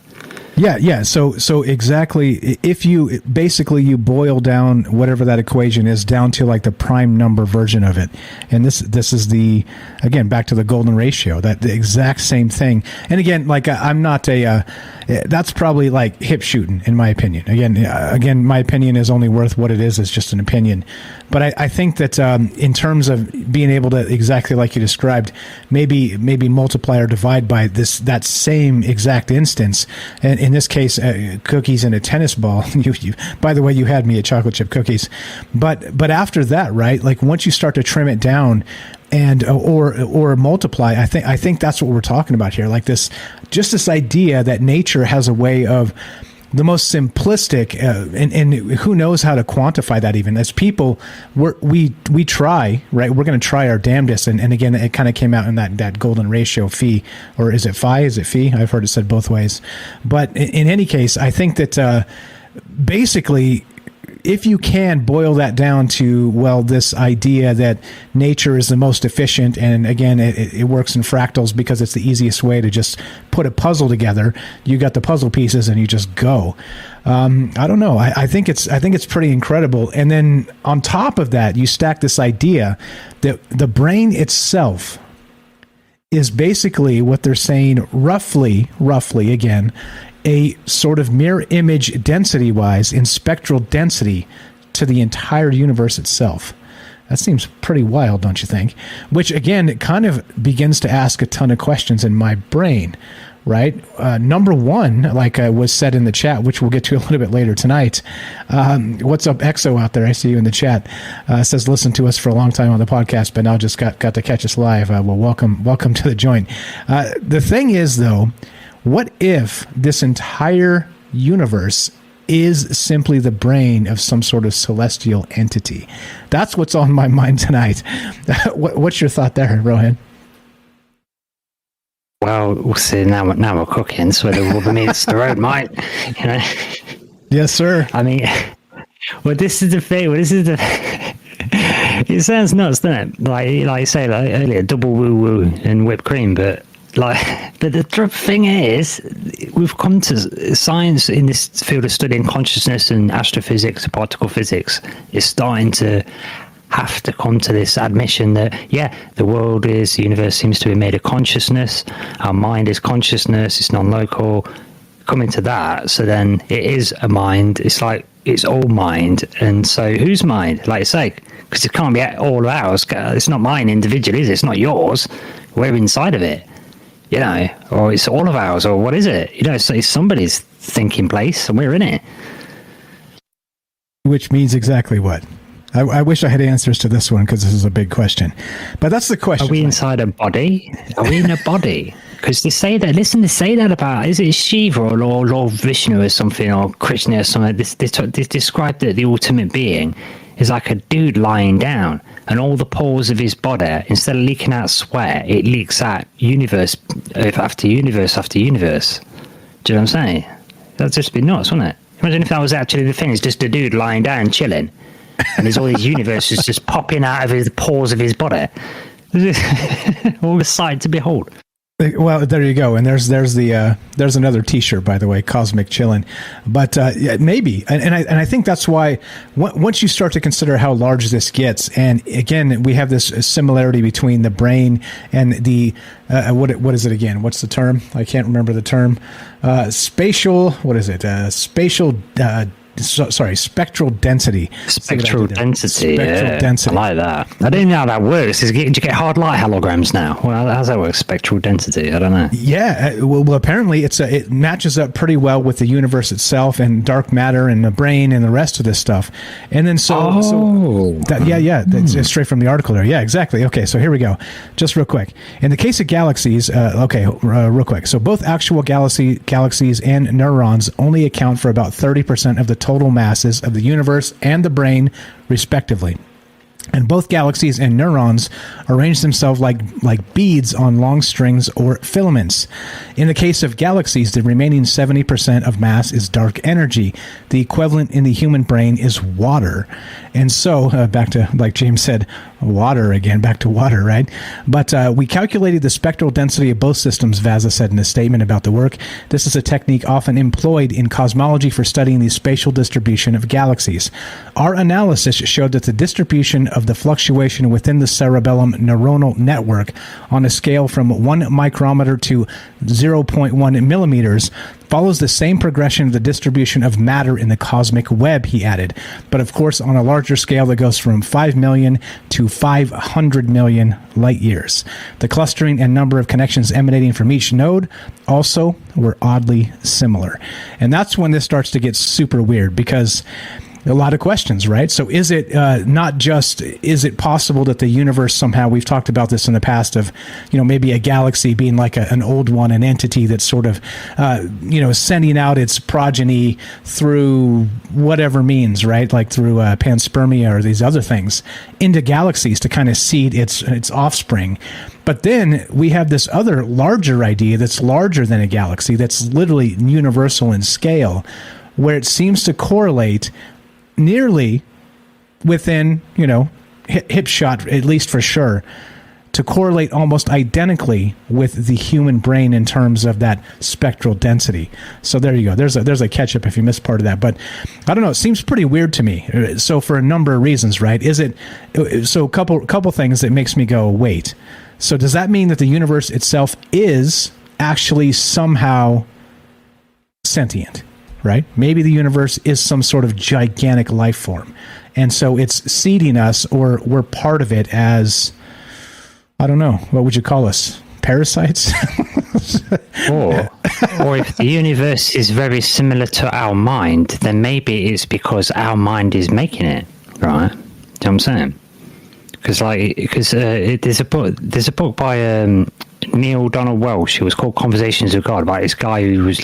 Speaker 9: Yeah. So exactly, if you boil down whatever that equation is down to like the prime number version of it, and this is the, again, back to the golden ratio, that the exact same thing. And again, like I'm not that's probably like hip shooting in my opinion. Again, my opinion is only worth what it is. It's just an opinion. But I think that in terms of being able to, exactly like you described, maybe multiply or divide by that same exact instance, and in this case, cookies in a tennis ball. You, by the way, you had me at chocolate chip cookies, but after that, right? Like once you start to trim it down, and or multiply, I think that's what we're talking about here. Like this idea that nature has a way of the most simplistic, and who knows how to quantify that even. As people, we try, right? We're going to try our damnedest, and again, it kind of came out in that golden ratio phi, or is it phi? Is it phi? I've heard it said both ways. But in any case, I think that basically,
Speaker 11: if you can boil that down to, well, this idea that nature is the most efficient, and again, it works in fractals because it's the easiest way to just put a puzzle together. You got the puzzle pieces and you just go. I don't know. I think it's pretty incredible. And then on top of that, you stack this idea that the brain itself is basically what they're saying, roughly again, a sort of mirror image density-wise in spectral density to the entire universe itself. That seems pretty wild, don't you think? Which, again, it kind of begins to ask a ton of questions in my brain, right? Number one, like was said in the chat, which we'll get to a little bit later tonight. What's up, Exo out there? I see you in the chat. Says, listen to us for a long time on the podcast, but now just got to catch us live. Well, welcome to the joint. The thing is, though, what if this entire universe is simply the brain of some sort of celestial entity? That's what's on my mind tonight. What's your thought there, Rohan?
Speaker 12: Well, we'll see. Now we're cooking, so whether rubber meets the road, might, you know.
Speaker 11: Yes, sir.
Speaker 12: I mean, well, this is the thing. It sounds nuts, doesn't it? Like you say, like earlier, double woo and whipped cream, but the thing is, we've come to science in this field of studying consciousness and astrophysics, particle physics, is starting to have to come to this admission that, yeah, the universe seems to be made of consciousness. Our mind is consciousness. It's non-local. Coming to that, so then it is a mind. It's like it's all mind, and so whose mind? Like I say, because it can't be all ours. It's not mine individually, is it? It's not yours. We're inside of it. You know, or it's all of ours, or what is it? You know, so it's somebody's thinking place, and we're in it.
Speaker 11: Which means exactly what? I wish I had answers to this one, because this is a big question. But that's the question.
Speaker 12: Are we inside a body? Are we in a body? Because they say that about, is it Shiva or Lord Vishnu or something, or Krishna or something? They describe the ultimate being is like a dude lying down, and all the pores of his body, instead of leaking out sweat, it leaks out universe after universe after universe. Do you know what I'm saying? That'd just be nuts, wouldn't it? Imagine if that was actually the thing. It's just a dude lying down chilling, and there's all these universes just popping out of the pores of his body. All the sight to behold.
Speaker 11: Well, there you go, and there's another T-shirt, by the way, Cosmic Chillin'. But yeah, maybe, and I think that's why once you start to consider how large this gets, and again, we have this similarity between the brain and the what is it again? What's the term? I can't remember the term. Spatial. What is it? Spatial. Spectral density.
Speaker 12: Spectral density.
Speaker 11: Spectral density.
Speaker 12: I like that. I don't know how that works. Do you get hard light holograms now? Well, how's that work? Spectral density. I don't know.
Speaker 11: Yeah. Well, apparently it matches up pretty well with the universe itself and dark matter and the brain and the rest of this stuff. And then that's straight from the article there. Yeah, exactly. Okay, so here we go. Just real quick. In the case of galaxies, real quick. So both actual galaxies and neurons only account for about 30% of the total masses of the universe and the brain, respectively. And both galaxies and neurons arrange themselves like beads on long strings or filaments. In the case of galaxies, the remaining 70% of mass is dark energy. The equivalent in the human brain is water. And so, back to, like James said, water again, back to water, right? But we calculated the spectral density of both systems, Vaza said in a statement about the work. This is a technique often employed in cosmology for studying the spatial distribution of galaxies. Our analysis showed that the distribution of the fluctuation within the cerebellum neuronal network on a scale from 1 micrometer to 0.1 millimeters follows the same progression of the distribution of matter in the cosmic web, he added. But of course, on a larger scale that goes from 5 million to 500 million light years. The clustering and number of connections emanating from each node also were oddly similar. And that's when this starts to get super weird, because a lot of questions, right? So is it not just, is it possible that the universe somehow, we've talked about this in the past of, maybe a galaxy being like an old one, an entity that's sort of, sending out its progeny through whatever means, right? Like through panspermia or these other things into galaxies to kind of seed its offspring. But then we have this other larger idea that's larger than a galaxy, that's literally universal in scale, where it seems to correlate nearly within, hip shot, at least for sure, to correlate almost identically with the human brain in terms of that spectral density. So there you go. There's a catch up if you missed part of that. But I don't know. It seems pretty weird to me. So for a number of reasons, right? So a couple things that makes me go, wait. So does that mean that the universe itself is actually somehow sentient, right? Maybe the universe is some sort of gigantic life form. And so it's seeding us, or we're part of it as, I don't know, what would you call us? Parasites?
Speaker 12: or if the universe is very similar to our mind, then maybe it's because our mind is making it, right? Do you know what I'm saying? Because there's a book by Neil Donald Welsh. It was called Conversations with God, about this guy who was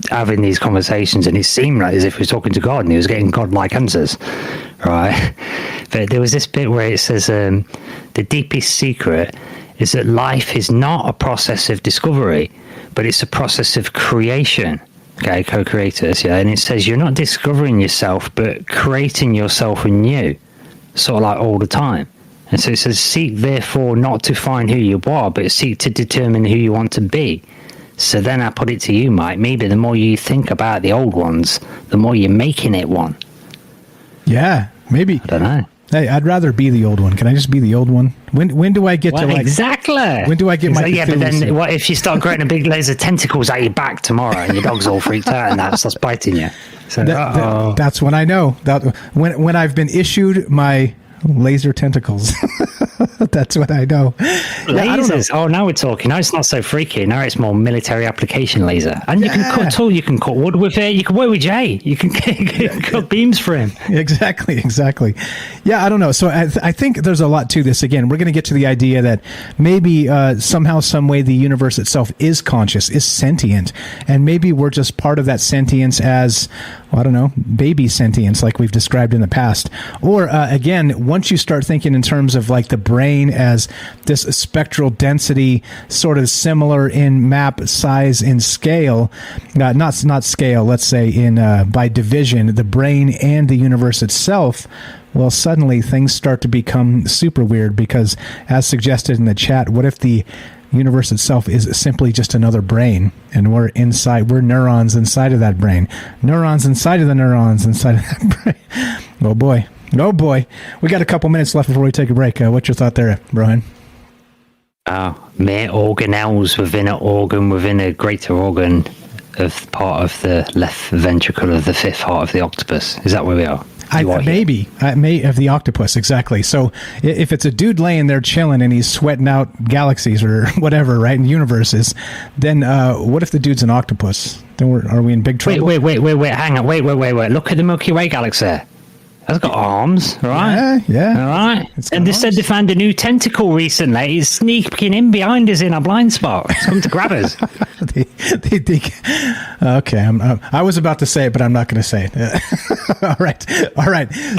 Speaker 12: having these conversations, and it seemed like as if he was talking to God, and he was getting godlike answers, right? But there was this bit where it says the deepest secret is that life is not a process of discovery, but it's a process of creation. Okay, co-creators, yeah. And it says you're not discovering yourself, but creating yourself anew, sort of like all the time. And so it says, seek therefore not to find who you are, but seek to determine who you want to be. So then I put it to you, Mike, maybe the more you think about the old ones, the more you're making it one.
Speaker 11: Yeah, maybe.
Speaker 12: I don't know.
Speaker 11: Hey, I'd rather be the old one. Can I just be the old one? When do I get to, like...
Speaker 12: Exactly.
Speaker 11: When do I get my...
Speaker 12: Yeah, but then what if you start growing a big laser tentacles at your back tomorrow and your dog's all freaked out and that starts biting you? So,
Speaker 11: that's when I know. When I've been issued my laser tentacles. That's what I know.
Speaker 12: Lasers. Oh, now we're talking. Now it's not so freaky. Now it's more military application laser. And you can cut tool. You can cut wood with it. You can work with Jay. You can cut beams for him.
Speaker 11: Exactly. Yeah, I don't know. So I think there's a lot to this. Again, we're going to get to the idea that maybe somehow, some way, the universe itself is conscious, is sentient, and maybe we're just part of that sentience as, I don't know, baby sentience, like we've described in the past. Or again, once you start thinking in terms of like the brain as this spectral density, sort of similar in map, size, and scale, not scale, let's say in by division, the brain and the universe itself, well, suddenly things start to become super weird, because as suggested in the chat, what if the universe itself is simply just another brain, and we're neurons inside of that brain, neurons inside of the neurons inside of that brain. Oh boy, we got a couple minutes left before we take a break. What's your thought there, Rohan?
Speaker 12: Mere organelles within an organ within a greater organ of part of the left ventricle of the fifth heart of the octopus. Is that where we are?
Speaker 11: Maybe of the octopus, exactly. So if it's a dude laying there chilling and he's sweating out galaxies or whatever, right, in universes, then what if the dude's an octopus? Then are we in big trouble?
Speaker 12: Wait, hang on, wait. Look at the Milky Way galaxy. That's got arms, right?
Speaker 11: Yeah.
Speaker 12: All right. And they said they found a new tentacle recently. It's sneaking in behind us in a blind spot. It's come to grab us.
Speaker 11: Okay. I was about to say it, but I'm not going to say it. All right.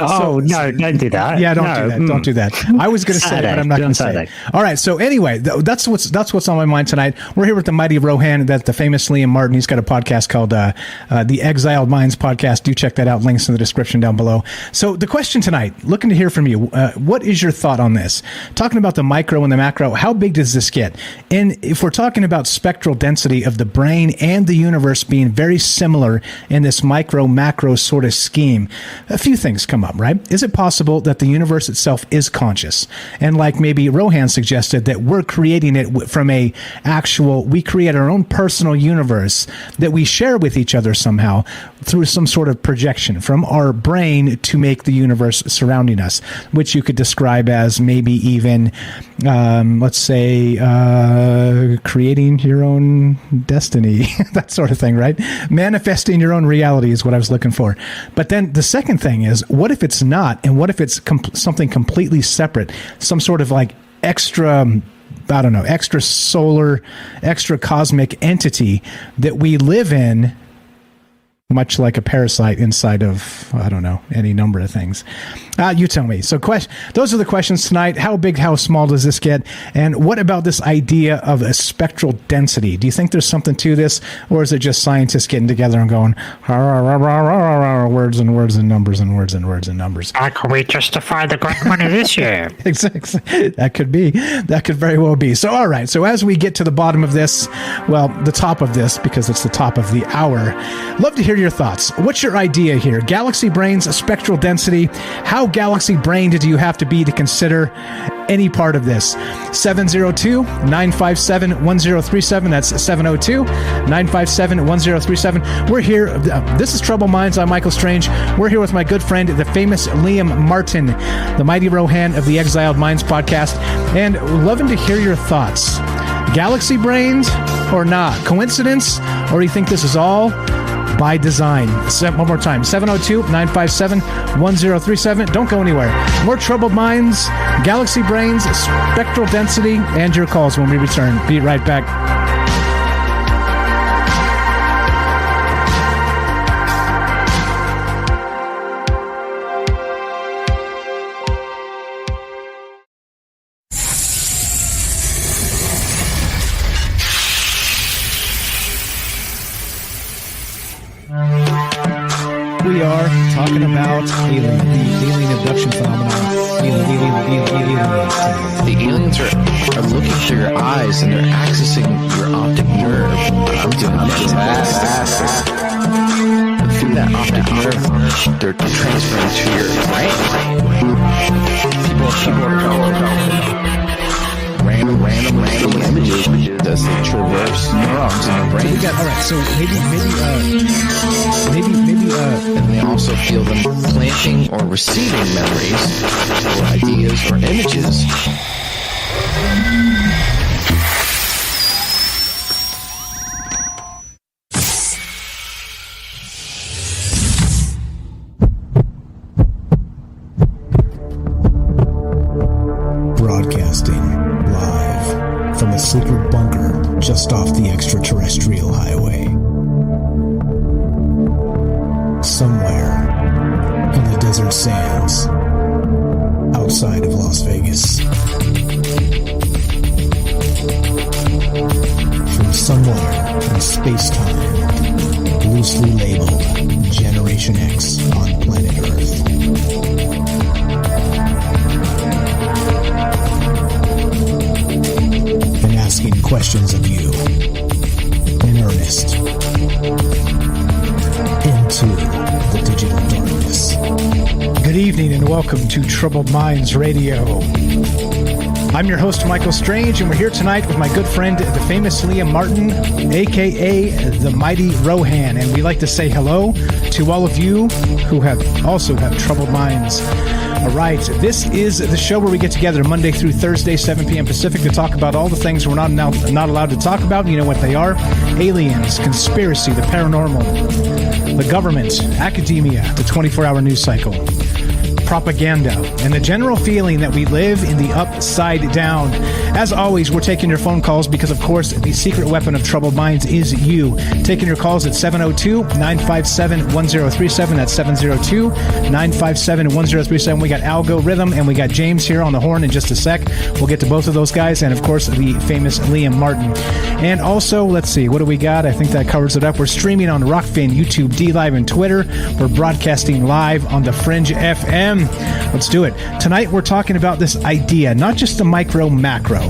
Speaker 12: Oh, no, don't do that.
Speaker 11: Yeah, don't do that. I was going to say it, but I'm not going to say it. All right. So anyway, that's what's on my mind tonight. We're here with the mighty Rohan, the famous Liam Martin. He's got a podcast called the Exiled Minds Podcast. Do check that out. Links in the description down below. So the question tonight, looking to hear from you, what is your thought on this? Talking about the micro and the macro, how big does this get? And if we're talking about spectral density of the brain and the universe being very similar in this micro-macro sort of scheme, a few things come up, right? Is it possible that the universe itself is conscious? And like maybe Rohan suggested, that we're creating it from we create our own personal universe that we share with each other somehow through some sort of projection from our brain to make the universe surrounding us, which you could describe as maybe even, let's say, creating your own destiny, that sort of thing, right? Manifesting your own reality is what I was looking for. But then the second thing is, what if it's not? And what if it's something completely separate, some sort of like extra solar, extra cosmic entity that we live in, much like a parasite inside of, I don't know, any number of things. You tell me. So those are the questions tonight. How big, how small does this get? And what about this idea of a spectral density? Do you think there's something to this, or is it just scientists getting together and going, words and words and numbers and words and words and numbers?
Speaker 12: How can we justify the grant money this year?
Speaker 11: Exactly. That could be. That could very well be. So, all right. So as we get to the bottom of this, well, the top of this, because it's the top of the hour, love to hear your thoughts. What's your idea here? Galaxy brains, spectral density. How galaxy brained do you have to be to consider any part of this? 702-957-1037. That's 702-957-1037. We're here. This is Troubled Minds. I'm Michael Strange. We're here with my good friend, the famous Liam Martin, the mighty Rohan of the Exiled Minds podcast, and loving to hear your thoughts. Galaxy brains or not? Coincidence? Or do you think this is all by design? One more time, 702-957-1037. Don't go anywhere. More Troubled Minds, Galaxy Brains, Spectral Density, and your calls when we return. Be right back. We are talking about the alien abduction phenomenon.
Speaker 13: The aliens are looking through your eyes and they're accessing your optic nerve. I'm doing fantastic. And through that optic nerve, they're transferring to your brain. People random images as they traverse neurons in the brain.
Speaker 11: So we got, all right, so maybe,
Speaker 13: and they also feel them planting or receiving memories or ideas or images.
Speaker 8: Broadcasting live from a secret bunker just off the extraterrestrial highway. Somewhere in the desert sands outside of Las Vegas. From somewhere in space-time, loosely labeled Generation X on planet Earth. And asking questions of you in earnest into the digital darkness.
Speaker 11: Good evening and welcome to Troubled Minds Radio. I'm your host, Michael Strange, and we're here tonight with my good friend, the famous Liam Martin, a.k.a. the mighty Rohan. And we like to say hello to all of you who also have troubled minds. All right, this is the show where we get together Monday through Thursday, 7 p.m. Pacific, to talk about all the things we're not allowed to talk about. You know what they are: aliens, conspiracy, the paranormal, the government, academia, the 24-hour news cycle, propaganda, and the general feeling that we live in the upside down. As always, we're taking your phone calls because, of course, the secret weapon of troubled minds is you. Taking your calls at 702-957-1037. That's 702-957-1037. We got Algo Rhythm and we got James here on the horn in just a sec. We'll get to both of those guys, and, of course, the famous Liam Martin. And also, let's see, what do we got? I think that covers it up. We're streaming on Rockfin, YouTube, D-Live, and Twitter. We're broadcasting live on the Fringe FM. Let's do it. Tonight, we're talking about this idea, not just the micro, macro.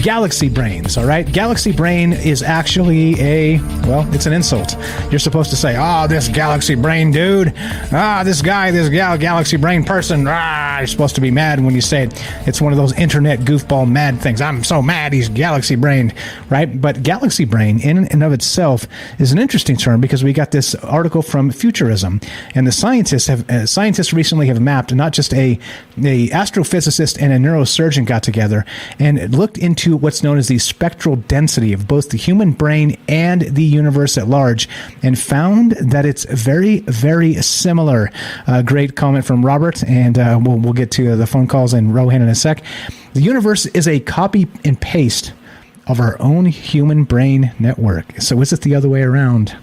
Speaker 11: Galaxy brains, all right? Galaxy brain is actually it's an insult. You're supposed to say, this galaxy brain dude. This galaxy brain person. You're supposed to be mad when you say it. It's one of those internet goofball mad things. I'm so mad he's galaxy brained, right? But galaxy brain in and of itself is an interesting term because we got this article from Futurism, and the scientists recently have mapped, not just a astrophysicist and a neurosurgeon got together and looked into what's known as the spectral density of both the human brain and the universe at large, and found that it's very, very similar. Great comment from Robert, and we'll get to the phone calls and Rohan in a sec. The universe is a copy and paste of our own human brain network. So is it the other way around?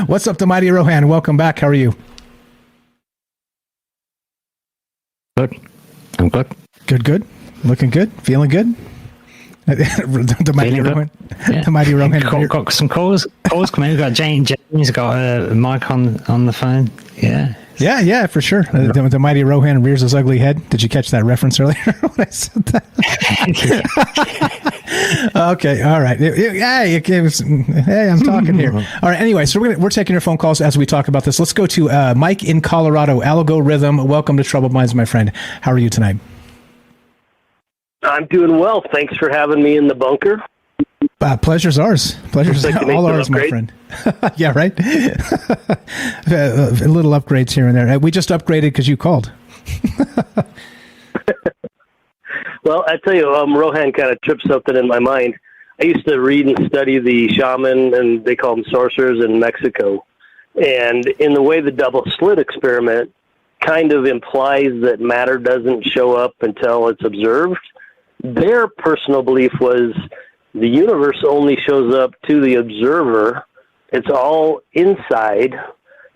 Speaker 11: What's up, the mighty Rohan? Welcome back. How are you?
Speaker 12: Good. I'm good.
Speaker 11: Good. Looking good. Feeling good. The mighty Rowan.
Speaker 12: Yeah.
Speaker 11: The mighty Rowan.
Speaker 12: Got some calls coming. We've got James got a mic on the phone. Yeah.
Speaker 11: Yeah, for sure. The mighty Rohan rears his ugly head. Did you catch that reference earlier when I said that? Okay, all right. Hey, I'm talking here. All right. Anyway, so we're taking your phone calls as we talk about this. Let's go to Mike in Colorado. Algorithm. Welcome to Troubled Minds, my friend. How are you tonight?
Speaker 14: I'm doing well. Thanks for having me in the bunker.
Speaker 11: Pleasure's ours. Pleasure's all ours, my friend. Yeah, right? Little upgrades here and there. We just upgraded because you called.
Speaker 14: Well, I tell you, Rohan kind of tripped something in my mind. I used to read and study the shaman, and they call them sorcerers in Mexico. And in the way the double slit experiment kind of implies that matter doesn't show up until it's observed, their personal belief was the universe only shows up to the observer. It's all inside.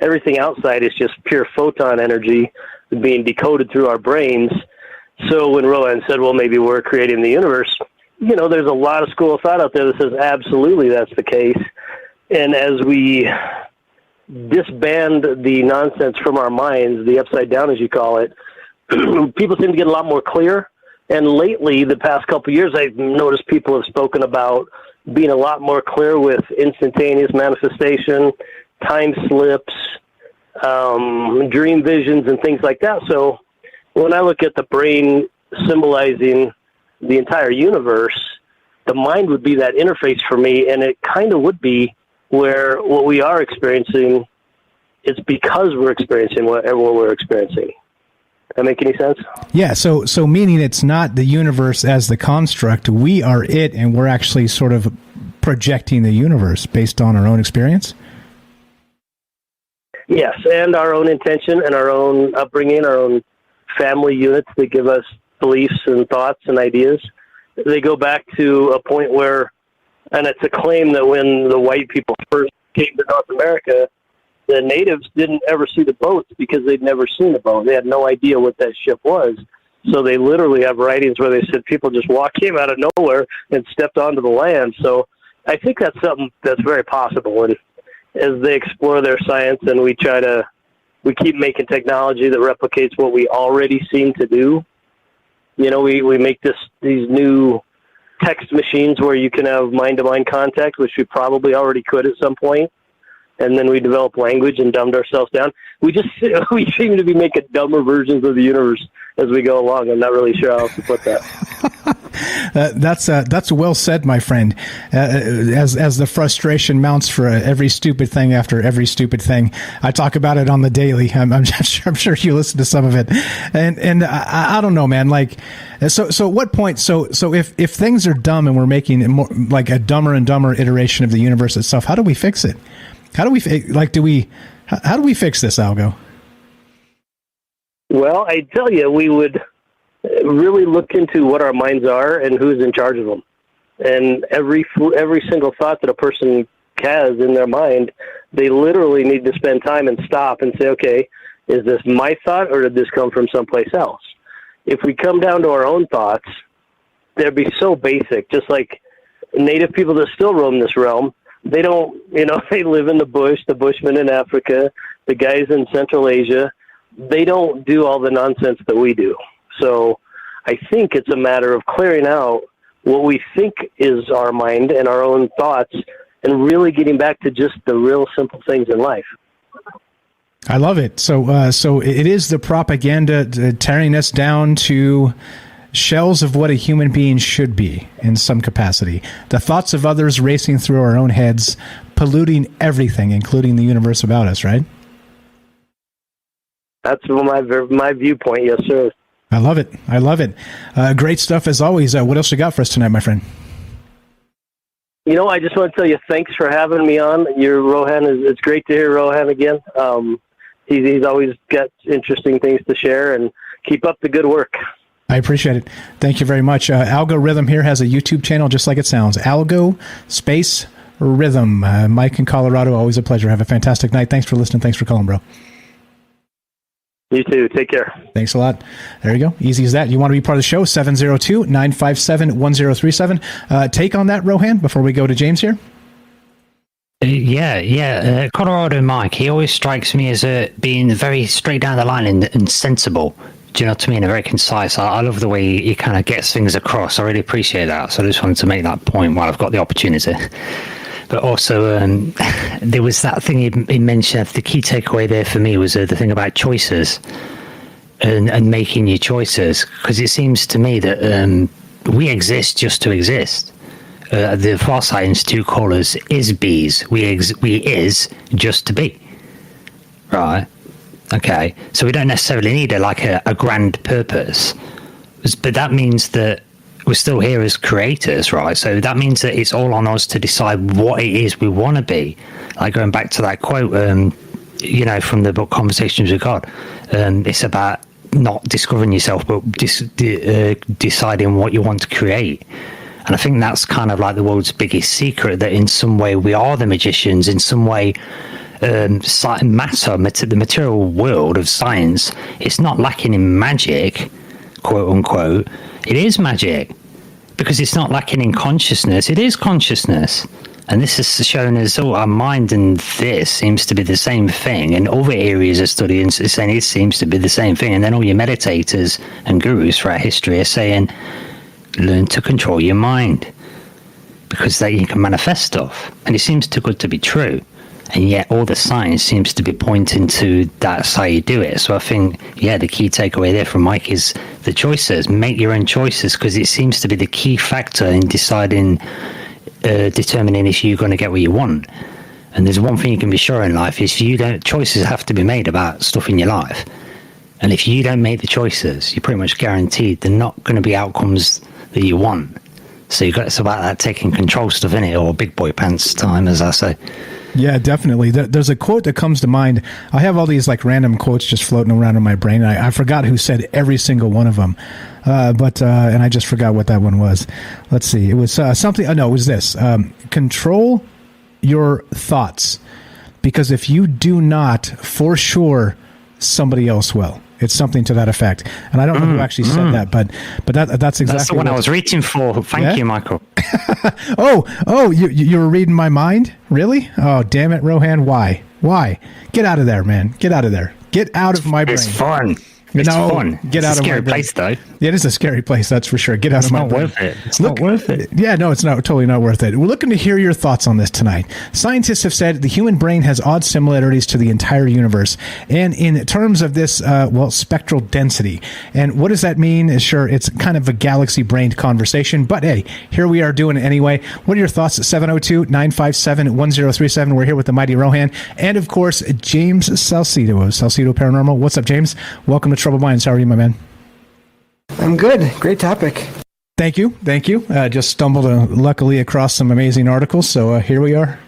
Speaker 14: Everything outside is just pure photon energy being decoded through our brains. So when Rohan said, well, maybe we're creating the universe, there's a lot of school of thought out there that says absolutely that's the case. And as we disband the nonsense from our minds, the upside down, as you call it, people seem to get a lot more clear. And lately, the past couple of years, I've noticed people have spoken about being a lot more clear with instantaneous manifestation, time slips, dream visions, and things like that. So when I look at the brain symbolizing the entire universe, the mind would be that interface for me, and it kind of would be where what we are experiencing, it's because we're experiencing what we're experiencing. That make any sense?
Speaker 11: Yeah, so meaning it's not the universe as the construct. We are it, and we're actually sort of projecting the universe based on our own experience?
Speaker 14: Yes, and our own intention and our own upbringing, our own family units that give us beliefs and thoughts and ideas. They go back to a point where, and it's a claim that when the white people first came to North America, the natives didn't ever see the boats because they'd never seen a boat. They had no idea what that ship was. So they literally have writings where they said people just came out of nowhere and stepped onto the land. So I think that's something that's very possible. And as they explore their science and we keep making technology that replicates what we already seem to do. We make these new text machines where you can have mind-to-mind contact, which we probably already could at some point. And then we develop language and dumbed ourselves down. We seem to be making dumber versions of the universe as we go along. I'm not really sure how else to put that.
Speaker 11: That's well said, my friend. As the frustration mounts for every stupid thing after every stupid thing, I talk about it on the daily. I'm sure you listen to some of it, and I don't know, man. Like, so at what point? So if things are dumb and we're making it more like a dumber and dumber iteration of the universe itself, how do we fix it? How do we fix this, Algo?
Speaker 14: Well, I tell you, we would really look into what our minds are and who's in charge of them. And every single thought that a person has in their mind, they literally need to spend time and stop and say, okay, is this my thought or did this come from someplace else? If we come down to our own thoughts, they'd be so basic, just like native people that still roam this realm. They don't, they live in the bush, the Bushmen in Africa, the guys in Central Asia. They don't do all the nonsense that we do. So I think it's a matter of clearing out what we think is our mind and our own thoughts and really getting back to just the real simple things in life.
Speaker 11: I love it. So it is the propaganda tearing us down to shells of what a human being should be in some capacity. The thoughts of others racing through our own heads, polluting everything, including the universe about us, right?
Speaker 14: That's my viewpoint, yes, sir.
Speaker 11: I love it. Great stuff as always. What else you got for us tonight, my friend?
Speaker 14: I just want to tell you thanks for having me on. Rohan, it's great to hear Rohan again. He's always got interesting things to share, and keep up the good work.
Speaker 11: I appreciate it. Thank you very much. Algorithm here has a YouTube channel just like it sounds. Algo space rhythm. Mike in Colorado, always a pleasure. Have a fantastic night. Thanks for listening. Thanks for calling, bro.
Speaker 14: You too. Take care.
Speaker 9: Thanks a lot. There you go. Easy as that. You want to be part of the show? 702-957-1037. Take on that, Rohan, before we go to James here?
Speaker 12: Colorado Mike, he always strikes me as being very straight down the line and sensible. Do you know what I mean? Very concise. I love the way he kind of gets things across. I really appreciate that. So I just wanted to make that point while I've got the opportunity. But also, there was that thing he mentioned. The key takeaway there for me was the thing about choices and making your choices. Because it seems to me that we exist just to exist. The Farsight Institute call us is-bees. We is just to be. Right? Okay. So we don't necessarily need a grand purpose. But that means that we're still here as creators, right? So that means that it's all on us to decide what it is we want to be. Like going back to that quote, from the book Conversations with God, it's about not discovering yourself, but deciding what you want to create. And I think that's kind of like the world's biggest secret, that in some way we are the magicians, in some way the material world of science, it's not lacking in magic, quote unquote. It is magic, because it's not lacking in consciousness. It is consciousness. And this is shown as, our mind and this seems to be the same thing. And other areas of study and saying it seems to be the same thing. And then all your meditators and gurus throughout history are saying, learn to control your mind, because that you can manifest stuff. And it seems too good to be true. And yet all the science seems to be pointing to that's how you do it. So I think, the key takeaway there from Mike is the choices. Make your own choices, because it seems to be the key factor in determining if you're going to get what you want. And there's one thing you can be sure in life, is choices have to be made about stuff in your life. And if you don't make the choices, you're pretty much guaranteed they're not going to be outcomes that you want. So it's about that taking control stuff, innit? Or big boy pants time, as I say.
Speaker 9: Yeah, definitely. There's a quote that comes to mind. I have all these random quotes just floating around in my brain. I forgot who said every single one of them, and I just forgot what that one was. Let's see. It was something. Oh no, it was this. Control your thoughts, because if you do not, for sure, somebody else will. It's something to that effect. And I don't know who actually said that, but that's exactly
Speaker 12: that's the one I was reaching for. Thank you, Michael.
Speaker 9: You were reading my mind? Really? Oh, damn it, Rohan. Why? Get out of there, man. Get out of there. Get out of my brain.
Speaker 12: It's fun. It's fun.
Speaker 9: Get out of my brain.
Speaker 12: It's a scary place, though.
Speaker 9: Yeah, it is a scary place, that's for sure. Get out of my brain.
Speaker 12: It's not worth it.
Speaker 9: Yeah, no, it's totally not worth it. We're looking to hear your thoughts on this tonight. Scientists have said the human brain has odd similarities to the entire universe. And in terms of this, spectral density. And what does that mean? Sure, it's kind of a galaxy-brained conversation. But hey, here we are doing it anyway. What are your thoughts at 702-957-1037? We're here with the mighty Rohan. And, of course, James Salcedo of Salcedo Paranormal. What's up, James? Welcome to Troubled Minds. How are you, my man?
Speaker 15: I'm good. Great topic.
Speaker 9: Thank you. Just stumbled luckily across some amazing articles, so here we are.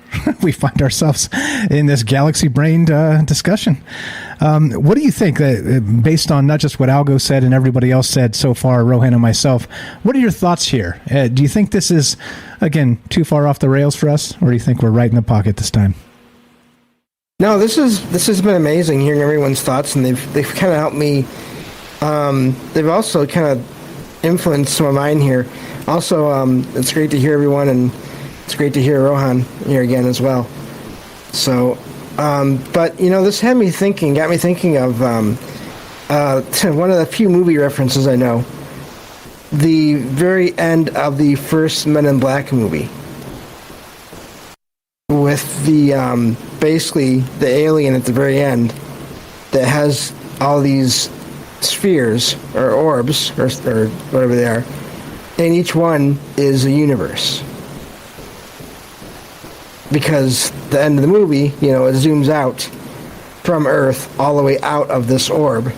Speaker 9: We find ourselves in this galaxy-brained discussion. What do you think, based on not just what Algo said and everybody else said so far, Rohan and myself, what are your thoughts here? Do you think this is, again, too far off the rails for us, or do you think we're right in the pocket this time?
Speaker 15: No, this has been amazing hearing everyone's thoughts, and they've kind of helped me. They've also kind of influenced some of mine here. Also, it's great to hear everyone, and it's great to hear Rohan here again as well. So, but this got me thinking of one of the few movie references I know. The very end of the first Men in Black movie, with the basically the alien at the very end that has all these spheres or orbs or whatever they are, and each one is a universe. Because the end of the movie, it zooms out from Earth all the way out of this orb,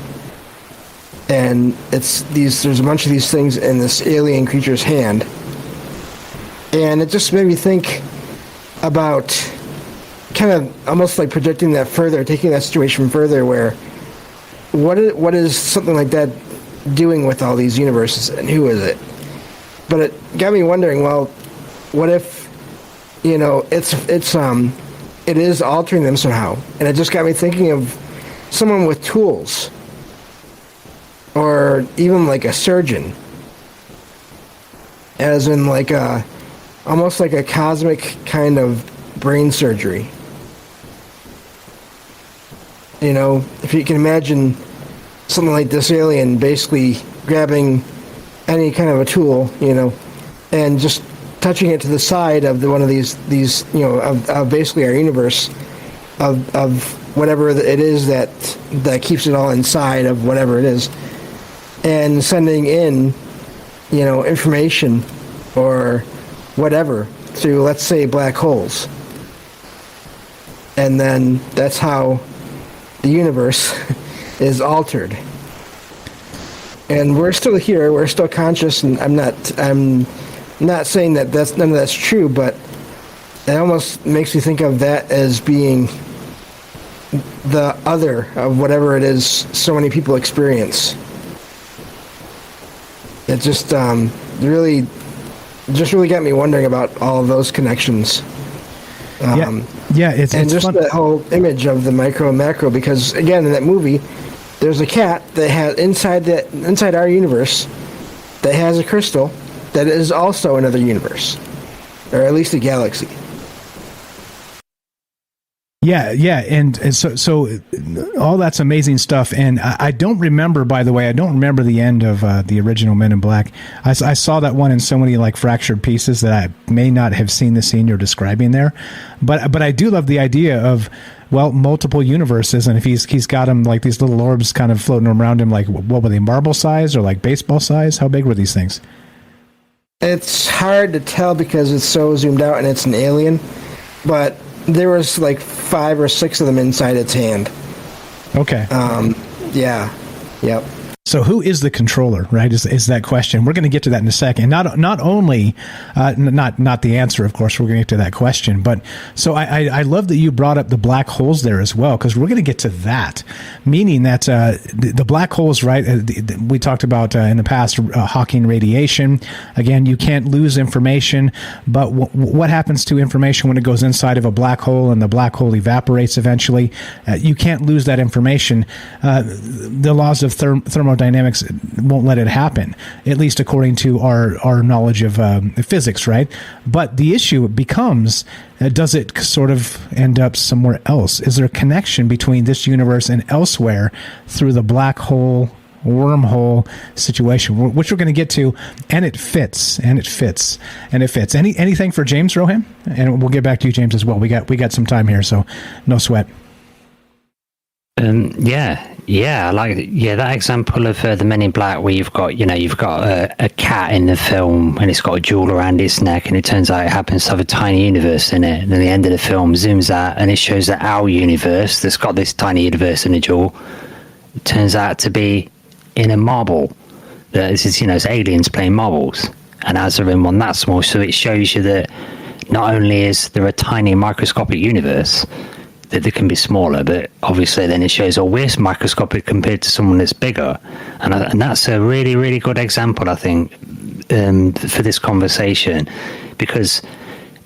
Speaker 15: and there's a bunch of these things in this alien creature's hand, and it just made me think about kind of almost like projecting that further, taking that situation further, where what is something like that doing with all these universes, and who is it? But it got me wondering, well, what if it is altering them somehow? And it just got me thinking of someone with tools, or even like a surgeon, as in like almost like a cosmic kind of brain surgery. You know, if you can imagine something like this alien basically grabbing any kind of a tool, you know, and just touching it to the side of one of these you know, of basically our universe, of whatever it is that keeps it all inside of whatever it is, and sending in, you know, information or whatever through, let's say, black holes. And then that's how the universe is altered. And we're still here, we're still conscious, and I'm not saying that none of that's true, but it almost makes me think of that as being the other of whatever it is so many people experience. It just really got me wondering about all of those connections.
Speaker 11: It's
Speaker 15: just
Speaker 11: fun.
Speaker 15: that whole image of the micro and macro, because again, in that movie, there's a cat that has inside our universe that has a crystal that is also another universe, or at least a galaxy.
Speaker 11: Yeah, and so all that's amazing stuff. And I don't remember, by the way, the end of the original Men in Black. I saw that one in so many like fractured pieces that I may not have seen the scene you're describing there. But I do love the idea of, well, multiple universes, and if he's got them like these little orbs kind of floating around him, like what were they, marble size or like baseball size? How big were these things?
Speaker 15: It's hard to tell because it's so zoomed out and it's an alien, but there was like 5 or 6 of them inside its hand.
Speaker 11: Okay.
Speaker 15: Yeah. Yep.
Speaker 11: So who is the controller, right, is that question. We're going to get to that in a second. Not only, not the answer, of course, we're going to get to that question, but so I love that you brought up the black holes there as well, because we're going to get to that, meaning that the black holes, right, we talked about in the past, Hawking radiation. Again, you can't lose information, but what happens to information when it goes inside of a black hole and the black hole evaporates eventually? You can't lose that information. The laws of thermodynamics won't let it happen, at least according to our knowledge of physics, right? But the issue becomes, does it sort of end up somewhere else? Is there a connection between this universe and elsewhere through the black hole wormhole situation, which we're going to get to, and it fits. Anything for James, Rohan? And we'll get back to you, James, as well. We got some time here, so no sweat.
Speaker 12: That example of the Men in Black, where you've got a cat in the film and it's got a jewel around its neck, and it turns out it happens to have a tiny universe in it. And then the end of the film zooms out and it shows that our universe that's got this tiny universe and a jewel turns out to be in a marble. That is, it's aliens playing marbles, and as they're in one that small, so it shows you that not only is there a tiny microscopic universe, that they can be smaller, but obviously then it shows, we're microscopic compared to someone that's bigger, and that's a really, really good example, I think, for this conversation, because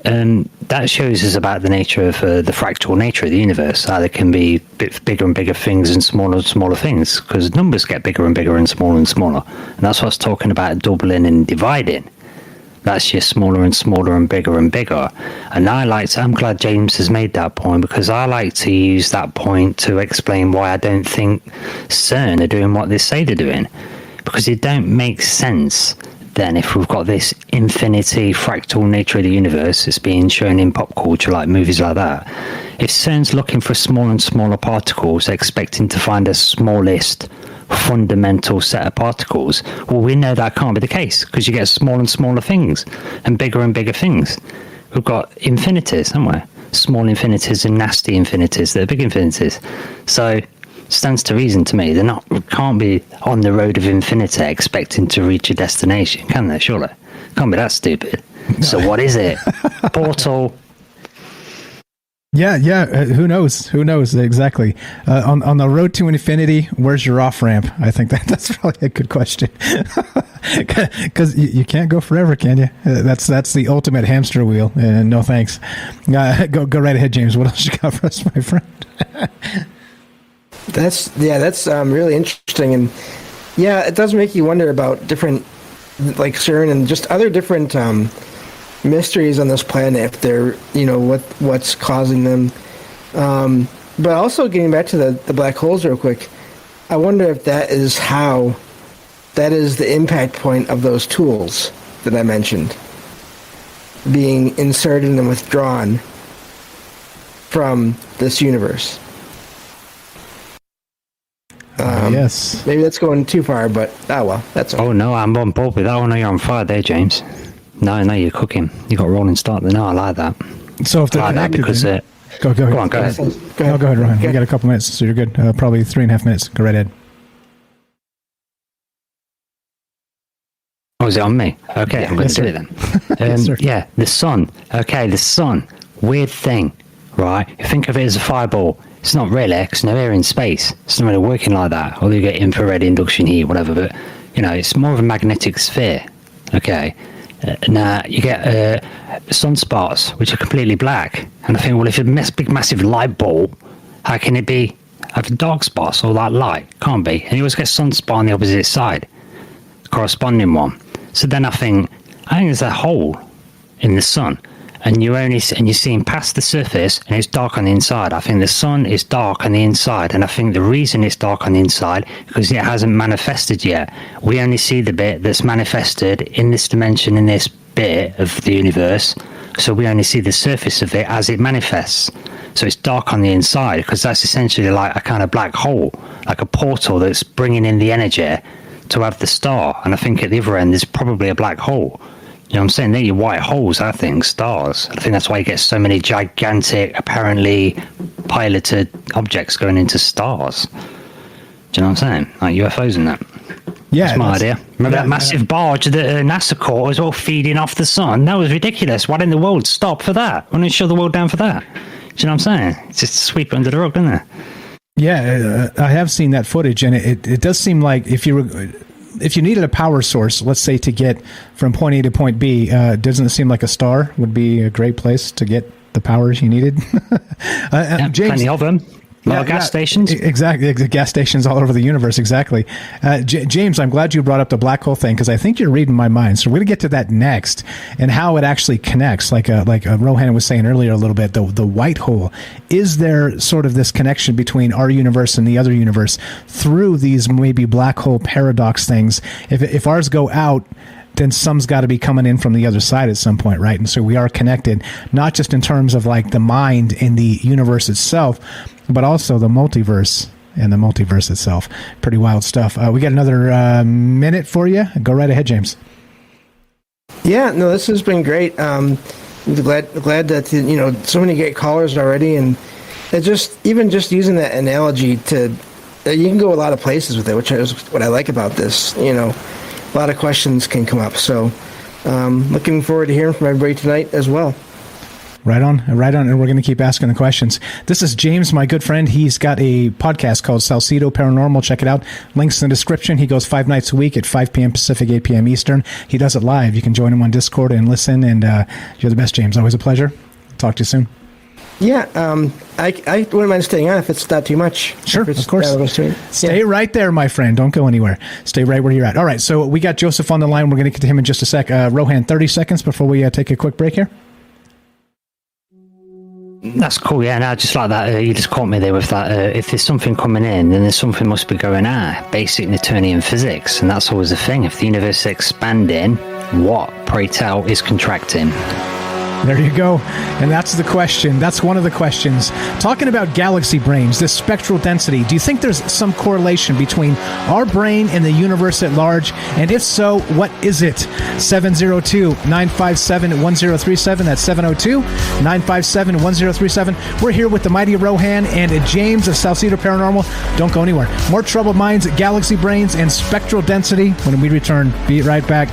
Speaker 12: that shows us about the nature of the fractal nature of the universe, how there can be bigger and bigger things and smaller things, because numbers get bigger and bigger and smaller, and that's what's talking about doubling and dividing. That's just smaller and smaller and bigger and bigger. And I'm glad James has made that point, because I like to use that point to explain why I don't think CERN are doing what they say they're doing. Because it don't make sense then if we've got this infinity fractal nature of the universe that's being shown in pop culture, like movies like that. If CERN's looking for smaller and smaller particles, expecting to find the smallest fundamental set of particles, well, we know that can't be the case, because you get smaller and smaller things and bigger things. We've got infinities, haven't we? Small infinities and nasty infinities that are big infinities. So stands to reason to me, can't be on the road of infinity expecting to reach a destination, can they? Surely can't be that stupid. No. So what is it? Portal.
Speaker 11: Yeah. Who knows exactly? On the road to infinity, where's your off ramp? I think that's probably a good question, because you can't go forever, can you? That's the ultimate hamster wheel. No thanks. Go right ahead, James. What else you got for us, my friend?
Speaker 15: That's really interesting, and Yeah, it does make you wonder about different, like CERN and just other different mysteries on this planet. If they're, what's causing them. But also getting back to the black holes real quick, I wonder if that is the impact point of those tools that I mentioned, being inserted and withdrawn from this universe.
Speaker 11: Yes.
Speaker 15: Maybe that's going too far, but well, that's all.
Speaker 12: Oh no, I'm on board with that. Oh no, you're on fire there, James. No, you're cooking. You got rolling start there. No, I like that.
Speaker 11: So if they're connected,
Speaker 12: because
Speaker 11: go ahead.
Speaker 12: Go on, go ahead.
Speaker 11: No, go ahead, Ryan. We got a couple minutes, so you're good. Probably 3.5 minutes. Go right ahead.
Speaker 12: Oh, is it on me? Okay, I'm going to do it then.
Speaker 11: Yes,
Speaker 12: the sun. Okay, the sun. Weird thing, right? You think of it as a fireball. It's not really, because no air in space. It's not really working like that. Although you get infrared induction heat, whatever, but, it's more of a magnetic sphere. Okay. Now, you get sunspots, which are completely black. And I think, well, if it's a big, massive light ball, how can it have dark spots or that light? Can't be. And you always get sunspot on the opposite side, corresponding one. So then I think there's a hole in the sun, and you're seeing past the surface, and it's dark on the inside. I think the sun is dark on the inside, and I think the reason it's dark on the inside because it hasn't manifested yet. We only see the bit that's manifested in this dimension, in this bit of the universe. So we only see the surface of it as it manifests. So it's dark on the inside because that's essentially like a kind of black hole, like a portal that's bringing in the energy to have the star. And I think at the other end there's probably a black hole. You know what I'm saying? They're your white holes, I think, stars. I think that's why you get so many gigantic, apparently piloted objects going into stars. Do you know what I'm saying? Like UFOs and that.
Speaker 11: Yeah.
Speaker 12: That's my idea. Remember that massive barge that NASA caught as well feeding off the sun? That was ridiculous. Why didn't the world stop for that? Why didn't it shut the world down for that? Do you know what I'm saying? It's just sweep it under the rug, doesn't it?
Speaker 11: Yeah, I have seen that footage, and it does seem like if you needed a power source, let's say to get from point A to point B, doesn't it seem like a star would be a great place to get the powers you needed?
Speaker 12: James, plenty of them. Gas stations.
Speaker 11: Exactly. Gas stations all over the universe. Exactly. James, I'm glad you brought up the black hole thing because I think you're reading my mind. So we're going to get to that next and how it actually connects. Like Rohan was saying earlier a little bit, the white hole. Is there sort of this connection between our universe and the other universe through these maybe black hole paradox things? If ours go out, then some's got to be coming in from the other side at some point, right? And so we are connected, not just in terms of like the mind in the universe itself, but also the multiverse and the multiverse itself. Pretty wild stuff. We got another minute for you. Go right ahead, James.
Speaker 15: Yeah, no, this has been great. I'm glad that so many great callers already, and it just using that analogy to you can go a lot of places with it, which is what I like about this. A lot of questions can come up. So looking forward to hearing from everybody tonight as well.
Speaker 11: Right on. And we're going to keep asking the questions. This is James, my good friend. He's got a podcast called Salcedo Paranormal. Check it out. Links in the description. He goes 5 nights a week at 5 p.m. Pacific, 8 p.m. Eastern. He does it live. You can join him on Discord and listen. And you're the best, James. Always a pleasure. Talk to you soon.
Speaker 15: Yeah, I wouldn't mind staying on if it's not too much.
Speaker 11: Sure, of course. Stay right there, my friend. Don't go anywhere. Stay right where you're at. All right, so we got Joseph on the line. We're going to get to him in just a sec. Rohan, 30 seconds before we take a quick break here.
Speaker 12: That's cool, yeah. Now, just like that, you just caught me there with that. If there's something coming in, then there's something must be going out. Basic Newtonian physics, and that's always the thing. If the universe is expanding, what, pray tell, is contracting?
Speaker 11: There you go. And that's the question. That's one of the questions. Talking about galaxy brains, this spectral density, do you think there's some correlation between our brain and the universe at large? And if so, what is it? 702-957-1037. That's 702-957-1037. We're here with the mighty Rohan and James of Salcedo Paranormal. Don't go anywhere. More troubled minds, galaxy brains, and spectral density when we return. Be right back.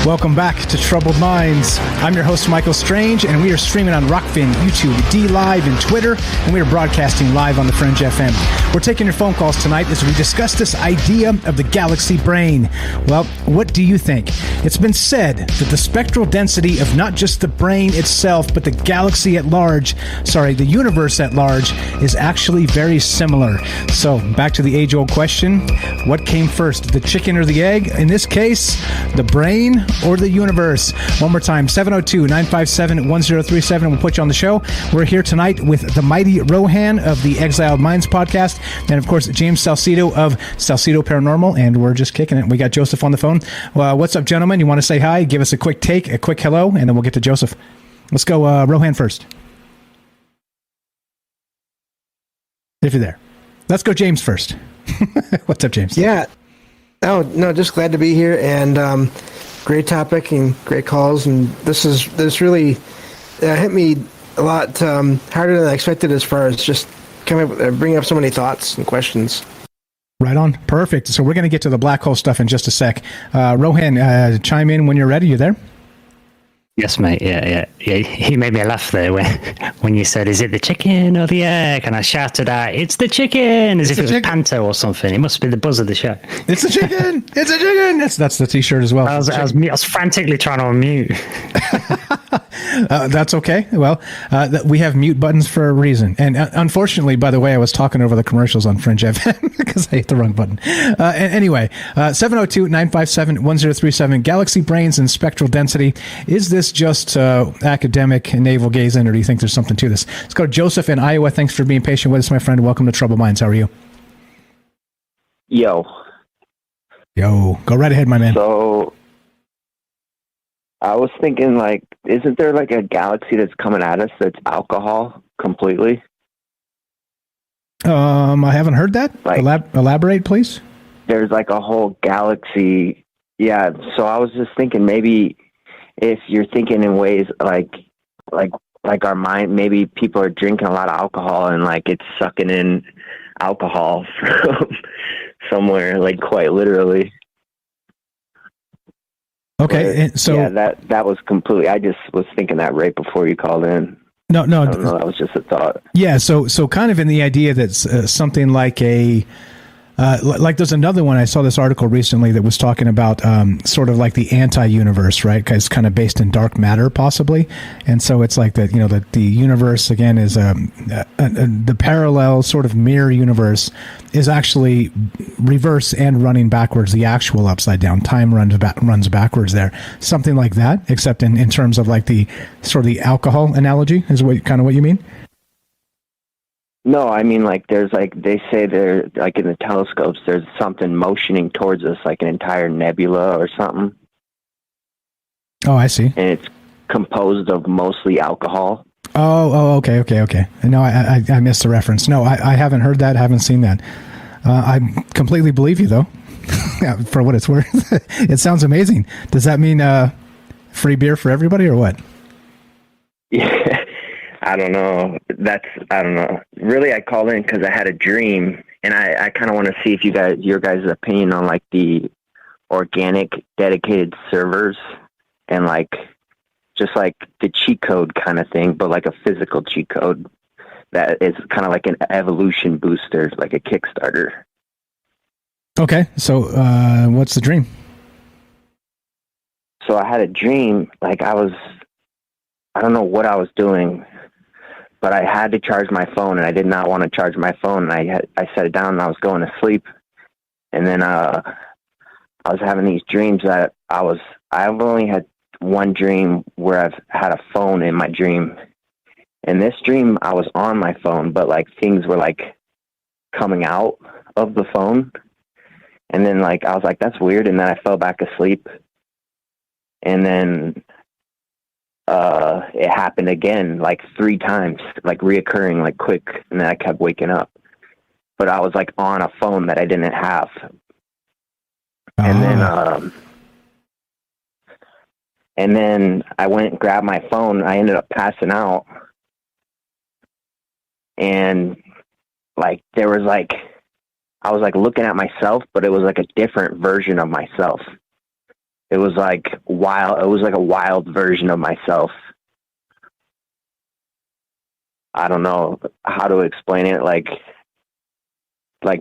Speaker 11: Welcome back to Troubled Minds. I'm your host, Michael Strange, and we are streaming on Rockfin, YouTube, D-Live, and Twitter, and we are broadcasting live on the Fringe FM. We're taking your phone calls tonight as we discuss this idea of the galaxy brain. Well, what do you think? It's been said that the spectral density of not just the brain itself, but the galaxy at large, the universe at large, is actually very similar. So, back to the age-old question, what came first, the chicken or the egg? In this case, the brain or the universe? One more time, 702-957-1037. We'll put you on the show. We're here tonight with the mighty Rohan of the Exiled Minds podcast, and of course, James Salcido of Salcido Paranormal, and we're just kicking it. We got Joseph on the phone. What's up, gentlemen? You want to say hi? Give us a quick take, a quick hello, and then we'll get to Joseph. Let's go, Rohan first. If you're there. Let's go James first. What's up, James?
Speaker 15: Yeah. Oh, no, just glad to be here, and great topic and great calls, and this really hit me a lot harder than I expected as far as just bringing up so many thoughts and questions.
Speaker 11: Right on. Perfect. So we're going to get to the black hole stuff in just a sec. Rohan, chime in when you're ready. You there?
Speaker 12: Yes, mate. Yeah. He made me laugh there when you said, "Is it the chicken or the egg?" And I shouted out, "It's the chicken!" As if it was Panto or something. It must be the buzz of the show.
Speaker 11: It's the chicken. It's a chicken. That's the T-shirt as well.
Speaker 12: I was frantically trying to unmute.
Speaker 11: That's okay. Well, we have mute buttons for a reason. And unfortunately, by the way, I was talking over the commercials on Fringe FM because I hit the wrong button. Anyway, 702-957-1037, Galaxy Brains and Spectral Density. Is this just academic navel gazing, or do you think there's something to this? Let's go to Joseph in Iowa. Thanks for being patient with us, my friend. Welcome to Troubled Minds. How are you?
Speaker 16: Yo,
Speaker 11: go right ahead, my man.
Speaker 16: So I was thinking, isn't there a galaxy that's coming at us that's alcohol completely?
Speaker 11: I haven't heard that. Elaborate, please.
Speaker 16: There's a whole galaxy. Yeah. So I was just thinking, maybe if you're thinking in ways like our mind, maybe people are drinking a lot of alcohol and it's sucking in alcohol from somewhere, quite literally.
Speaker 11: Okay, and so
Speaker 16: yeah, that was completely. I just was thinking that right before you called in.
Speaker 11: No,
Speaker 16: I don't know, that was just a thought.
Speaker 11: Yeah, so kind of in the idea that something like a. There's another one. I saw this article recently that was talking about sort of like the anti-universe, right? Because it's kind of based in dark matter, possibly. And so it's like that, that the universe, again, is the parallel sort of mirror universe is actually reverse and running backwards, the actual upside down. Time runs backwards there. Something like that, except in terms of the sort of the alcohol analogy is what you mean?
Speaker 16: No, I mean, there's they say there, in the telescopes, there's something motioning towards us, an entire nebula or something.
Speaker 11: Oh, I see.
Speaker 16: And it's composed of mostly alcohol.
Speaker 11: Oh, okay. No, I missed the reference. No, I haven't heard that, haven't seen that. I completely believe you, though, for what it's worth. It sounds amazing. Does that mean free beer for everybody or what?
Speaker 16: Yeah. I don't know. I don't know. Really, I called in because I had a dream, and I kind of want to see if your guys' opinion on the organic dedicated servers and just the cheat code kind of thing, but a physical cheat code that is kind of like an evolution booster, like a Kickstarter.
Speaker 11: Okay, so what's the dream?
Speaker 16: So I had a dream, I don't know what I was doing, but I had to charge my phone, and I did not want to charge my phone. And I set it down, and I was going to sleep. And then I was having these dreams that I've only had one dream where I've had a phone in my dream. In this dream, I was on my phone, but things were coming out of the phone. And then I was like, that's weird. And then I fell back asleep. And then it happened again, 3 times, reoccurring, quick. And then I kept waking up, but I was on a phone that I didn't have. And then I went and grabbed my phone. I ended up passing out, and there was I was looking at myself, but it was a different version of myself. It was like wild. It was like a wild version of myself. I don't know how to explain it. Like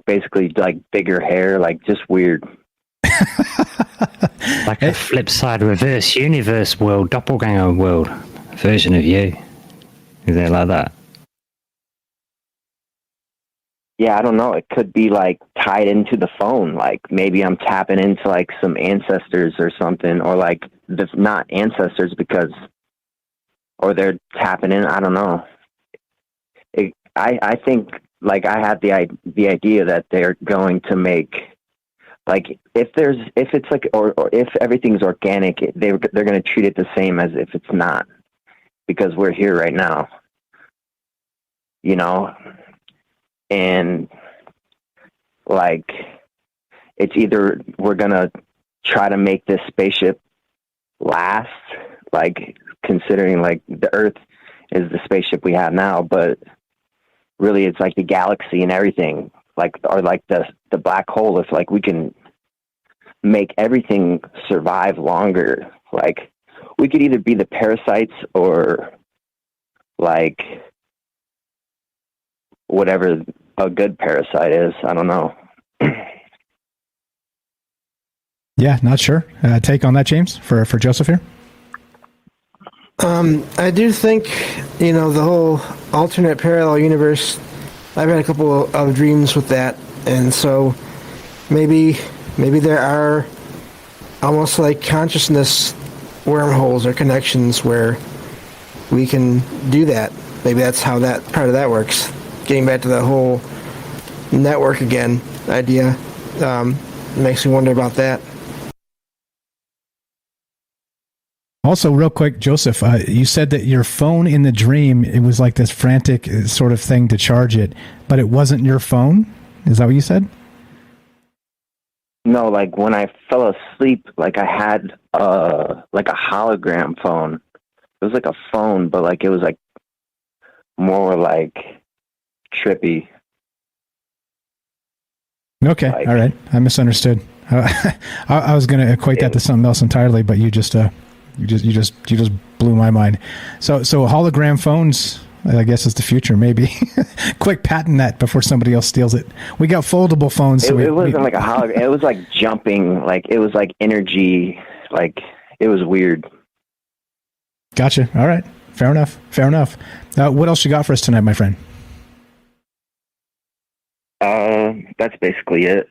Speaker 16: basically like bigger hair, like just weird.
Speaker 12: Like a flip side, reverse universe world, doppelganger world version of you. Is it like that?
Speaker 16: Yeah, I don't know. It could be like tied into the phone. Like maybe I'm tapping into like some ancestors or something, or like not ancestors or they're tapping in. I don't know. I think like I have the idea that they're going to make, like if it's like or if everything's organic, they're going to treat it the same as if it's not, because we're here right now, you know. And like it's either we're gonna try to make this spaceship last, like considering like the Earth is the spaceship we have now, but really it's like the galaxy and everything, like, or like the black hole. If like we can make everything survive longer, like we could either be the parasites or like whatever a good parasite is. I don't know.
Speaker 9: Yeah, not sure. Take on that, James, for Joseph here?
Speaker 15: I do think, the whole alternate parallel universe, I've had a couple of dreams with that, and so maybe there are almost like consciousness wormholes or connections where we can do that. Maybe that's how that part of that works. Getting back to the whole network again idea, makes me wonder about that.
Speaker 9: Also, real quick, Joseph, you said that your phone in the dream, it was like this frantic sort of thing to charge it, but it wasn't your phone? Is that what you said?
Speaker 16: No, like when I fell asleep, like I had like a hologram phone. It was like a phone, but like it was like more like trippy.
Speaker 9: Okay, all right. I misunderstood. I was going to equate that to something else entirely, but you just blew my mind. So hologram phones, I guess, is the future. Maybe quick patent that before somebody else steals it. We got foldable phones. So
Speaker 16: it wasn't like a hologram. It was like jumping. Like it was like energy. Like it was weird.
Speaker 9: Gotcha. All right. Fair enough. What else you got for us tonight, my friend?
Speaker 16: That's basically it.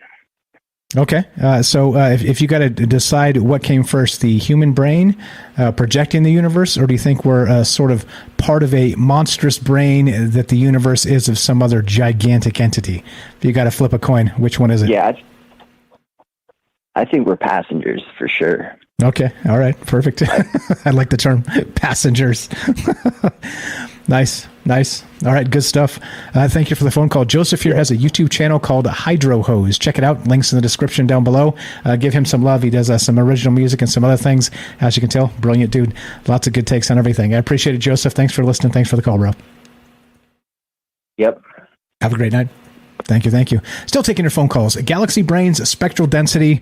Speaker 9: Okay. So if you got to decide what came first, the human brain projecting the universe, or do you think we're sort of part of a monstrous brain that the universe is of some other gigantic entity? If you got to flip a coin, which one is it?
Speaker 16: Yeah, I think we're passengers for sure.
Speaker 9: Okay. All right. Perfect. I like the term passengers. Nice. All right. Good stuff. Thank you for the phone call. Joseph here has a YouTube channel called Hydro Hose. Check it out. Links in the description down below. Give him some love. He does some original music and some other things. As you can tell, brilliant dude. Lots of good takes on everything. I appreciate it, Joseph. Thanks for listening. Thanks for the call, bro.
Speaker 16: Yep.
Speaker 9: Have a great night. Thank you. Still taking your phone calls. Galaxy Brains, Spectral Density,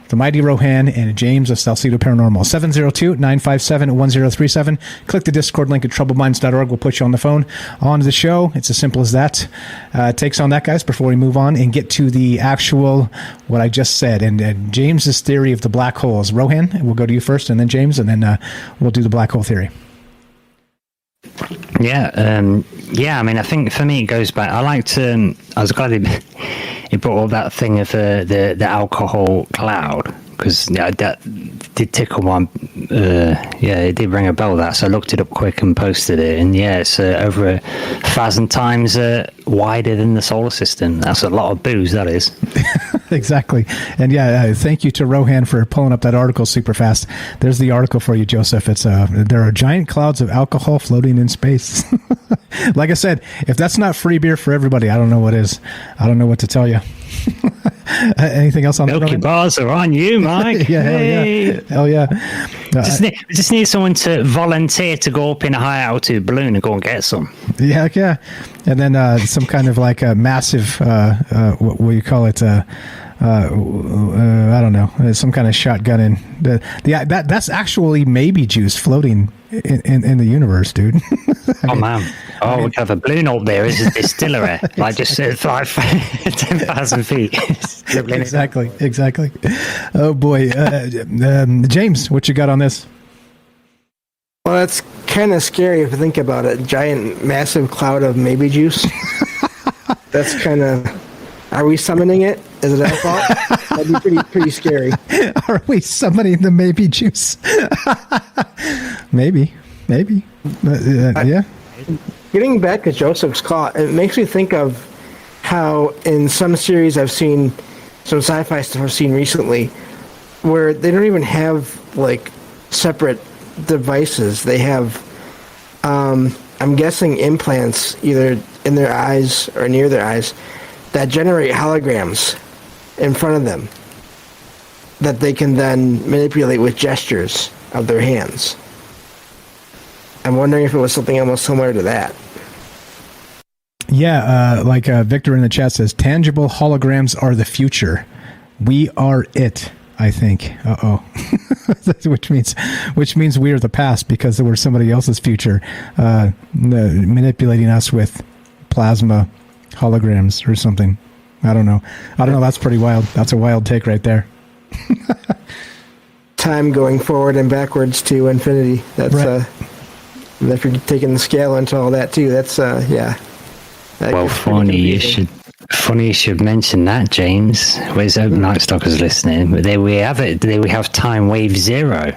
Speaker 9: the mighty Rohan, and James of Salcedo Paranormal. 702-957-1037. Click the Discord link at troubledminds.org. We'll put you on the phone on the show. It's as simple as that. Takes on that, guys, before we move on and get to the actual, what I just said, and James's theory of the black holes. Rohan, we'll go to you first, and then James, and then we'll do the black hole theory.
Speaker 12: Yeah. I mean, I think for me it goes back. I was glad he brought up that thing of the alcohol cloud, because that did tickle my. It did ring a bell, that. So I looked it up quick and posted it, and it's over 1,000 times wider than the solar system. That's a lot of booze, that is.
Speaker 9: Exactly. And thank you to Rohan for pulling up that article super fast. There's the article for you, Joseph. It's there are giant clouds of alcohol floating in space. Like I said, if that's not free beer for everybody, I don't know what is. I don't know what to tell you. Anything else on that?
Speaker 12: Milky bars are on you, Mike.
Speaker 9: Hell yeah.
Speaker 12: Just need someone to volunteer to go up in a high altitude balloon and go and get some.
Speaker 9: Yeah. And then some kind of like a massive, what do you call it?
Speaker 11: I don't know, some kind of shotgun in that's actually maybe juice floating in the universe, dude.
Speaker 12: Oh man! Oh, we have a balloon up there. It's a distillery, like just 10,000 feet.
Speaker 11: Exactly. Oh boy, James, what you got on this?
Speaker 15: Well, that's kind of scary if you think about it. Giant, massive cloud of maybe juice. That's kind of. Are we summoning it? Is it our fault? That'd be pretty scary.
Speaker 11: Are we summoning the maybe juice? Maybe. Yeah.
Speaker 15: Getting back to Joseph's Claw, it makes me think of how in some series I've seen, some sci-fi stuff I've seen recently, where they don't even have like separate devices. They have, I'm guessing, implants either in their eyes or near their eyes that generate holograms in front of them that they can then manipulate with gestures of their hands. I'm wondering if it was something almost similar to that.
Speaker 11: Yeah, like Victor in the chat says, tangible holograms are the future. We are it, I think. which means we are the past because we're somebody else's future, manipulating us with plasma holograms or something. I don't know. That's pretty wild. That's a wild take right there.
Speaker 15: Time going forward and backwards to infinity. That's right. If you're taking the scale into all that too, that's yeah.
Speaker 12: Well, funny you should mention that, James. Where's Night Stalkers listening? But there we have it. There we have time wave 0.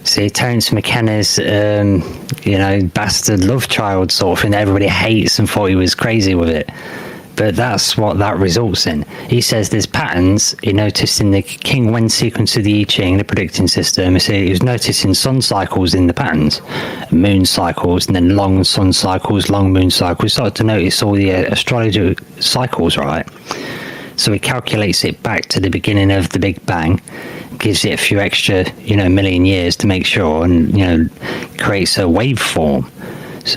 Speaker 12: See, Terence McKenna's, bastard love child sort of thing that everybody hates and thought he was crazy with it. But that's what that results in. He says there's patterns he noticed in the King Wen sequence of the I Ching, the predicting system. He was noticing sun cycles in the patterns, moon cycles, and then long sun cycles, long moon cycles. Started to notice all the astrology cycles, right? So he calculates it back to the beginning of the Big Bang, gives it a few extra, million years to make sure, and, creates a waveform.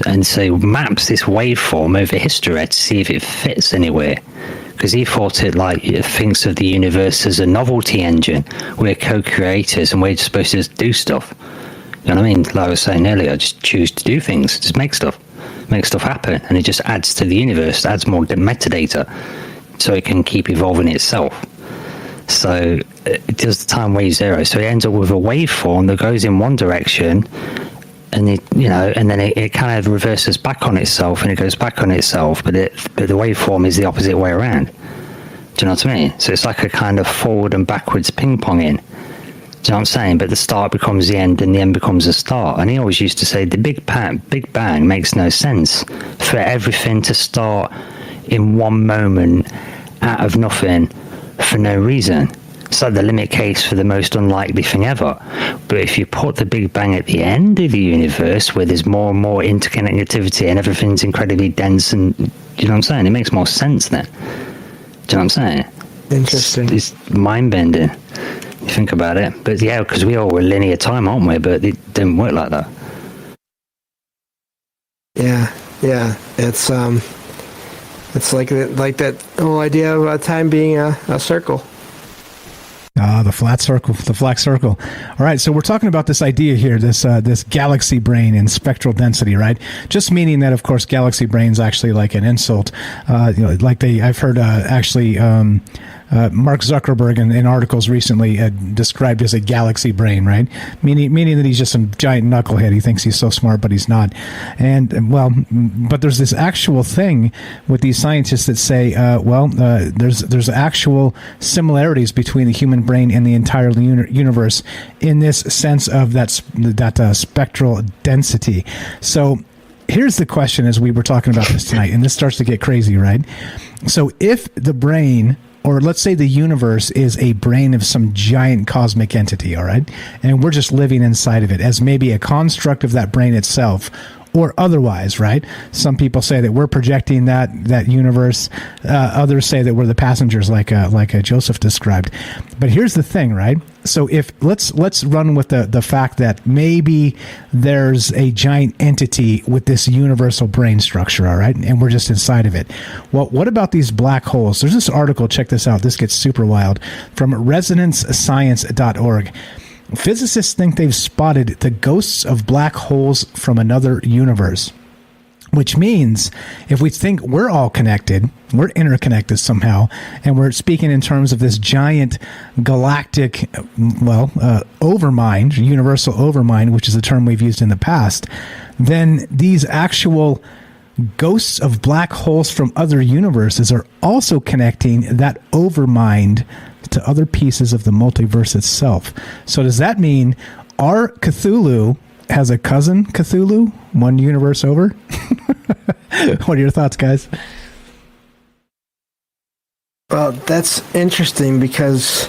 Speaker 12: And so maps this waveform over history to see if it fits anywhere. Because he thought it thinks of the universe as a novelty engine. We're co-creators and we're just supposed to just do stuff. You know what I mean? Like I was saying earlier, just choose to do things. Just make stuff happen. And it just adds to the universe, adds more metadata so it can keep evolving itself. So it does the time wave 0. So it ends up with a waveform that goes in one direction, and then it kind of reverses back on itself, and it goes back on itself, but the waveform is the opposite way around. Do you know what I mean? So it's like a kind of forward and backwards ping-ponging. Do you know what I'm saying? But the start becomes the end, and the end becomes the start. And he always used to say the Big Bang makes no sense for everything to start in one moment out of nothing for no reason. It's like the limit case for the most unlikely thing ever. But if you put the Big Bang at the end of the universe, where there's more and more interconnectivity and everything's incredibly dense, and you know what I'm saying? It makes more sense then. Do you know what I'm saying?
Speaker 15: Interesting.
Speaker 12: It's mind-bending. You think about it. But yeah, because we all were linear time, aren't we? But it didn't work like that.
Speaker 15: Yeah. It's like that whole idea of time being a circle.
Speaker 11: The flat circle. All right, so we're talking about this idea here, this galaxy brain and spectral density, right? Just meaning that, of course, galaxy brain's actually like an insult. I've heard Mark Zuckerberg in articles recently described as a galaxy brain, right? Meaning that he's just some giant knucklehead. He thinks he's so smart, but he's not. And but there's this actual thing with these scientists that say, there's actual similarities between the human brain and the entire universe in this sense of that spectral density. So here's the question as we were talking about this tonight, and this starts to get crazy, right? So if the brain, or let's say the universe, is a brain of some giant cosmic entity, all right? And we're just living inside of it as maybe a construct of that brain itself, or otherwise, right? Some people say that we're projecting that universe. Others say that we're the passengers, like Joseph described. But here's the thing, right? So if let's run with the fact that maybe there's a giant entity with this universal brain structure, all right, and we're just inside of it. Well, what about these black holes? There's this article, check this out, this gets super wild, from resonancescience.org. Physicists think they've spotted the ghosts of black holes from another universe, which means if we think we're all connected, we're interconnected somehow, and we're speaking in terms of this giant galactic, overmind, universal overmind, which is a term we've used in the past, then these actual ghosts of black holes from other universes are also connecting that overmind to other pieces of the multiverse itself. So does that mean our Cthulhu has a cousin Cthulhu, one universe over? What are your thoughts, guys?
Speaker 15: Well, that's interesting because,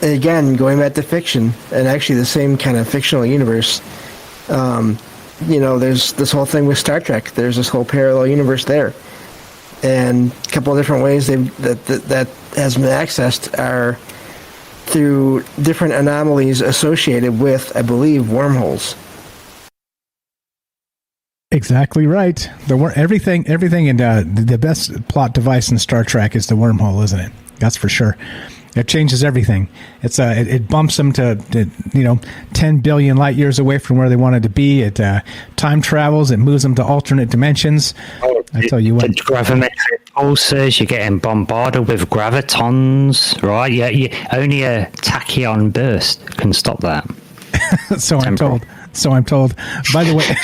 Speaker 15: again, going back to fiction, and actually the same kind of fictional universe, there's this whole thing with Star Trek. There's this whole parallel universe there. And a couple of different ways that has been accessed are through different anomalies associated with, I believe, wormholes.
Speaker 11: Exactly right. Everything, and the best plot device in Star Trek is the wormhole, isn't it? That's for sure. It changes everything. It bumps them to 10 billion light years away from where they wanted to be. It time travels. It moves them to alternate dimensions. I tell you what.
Speaker 12: Gravimetric pulses. You're getting bombarded with gravitons, right? Yeah. Only a tachyon burst can stop that.
Speaker 11: So I'm told. By the way,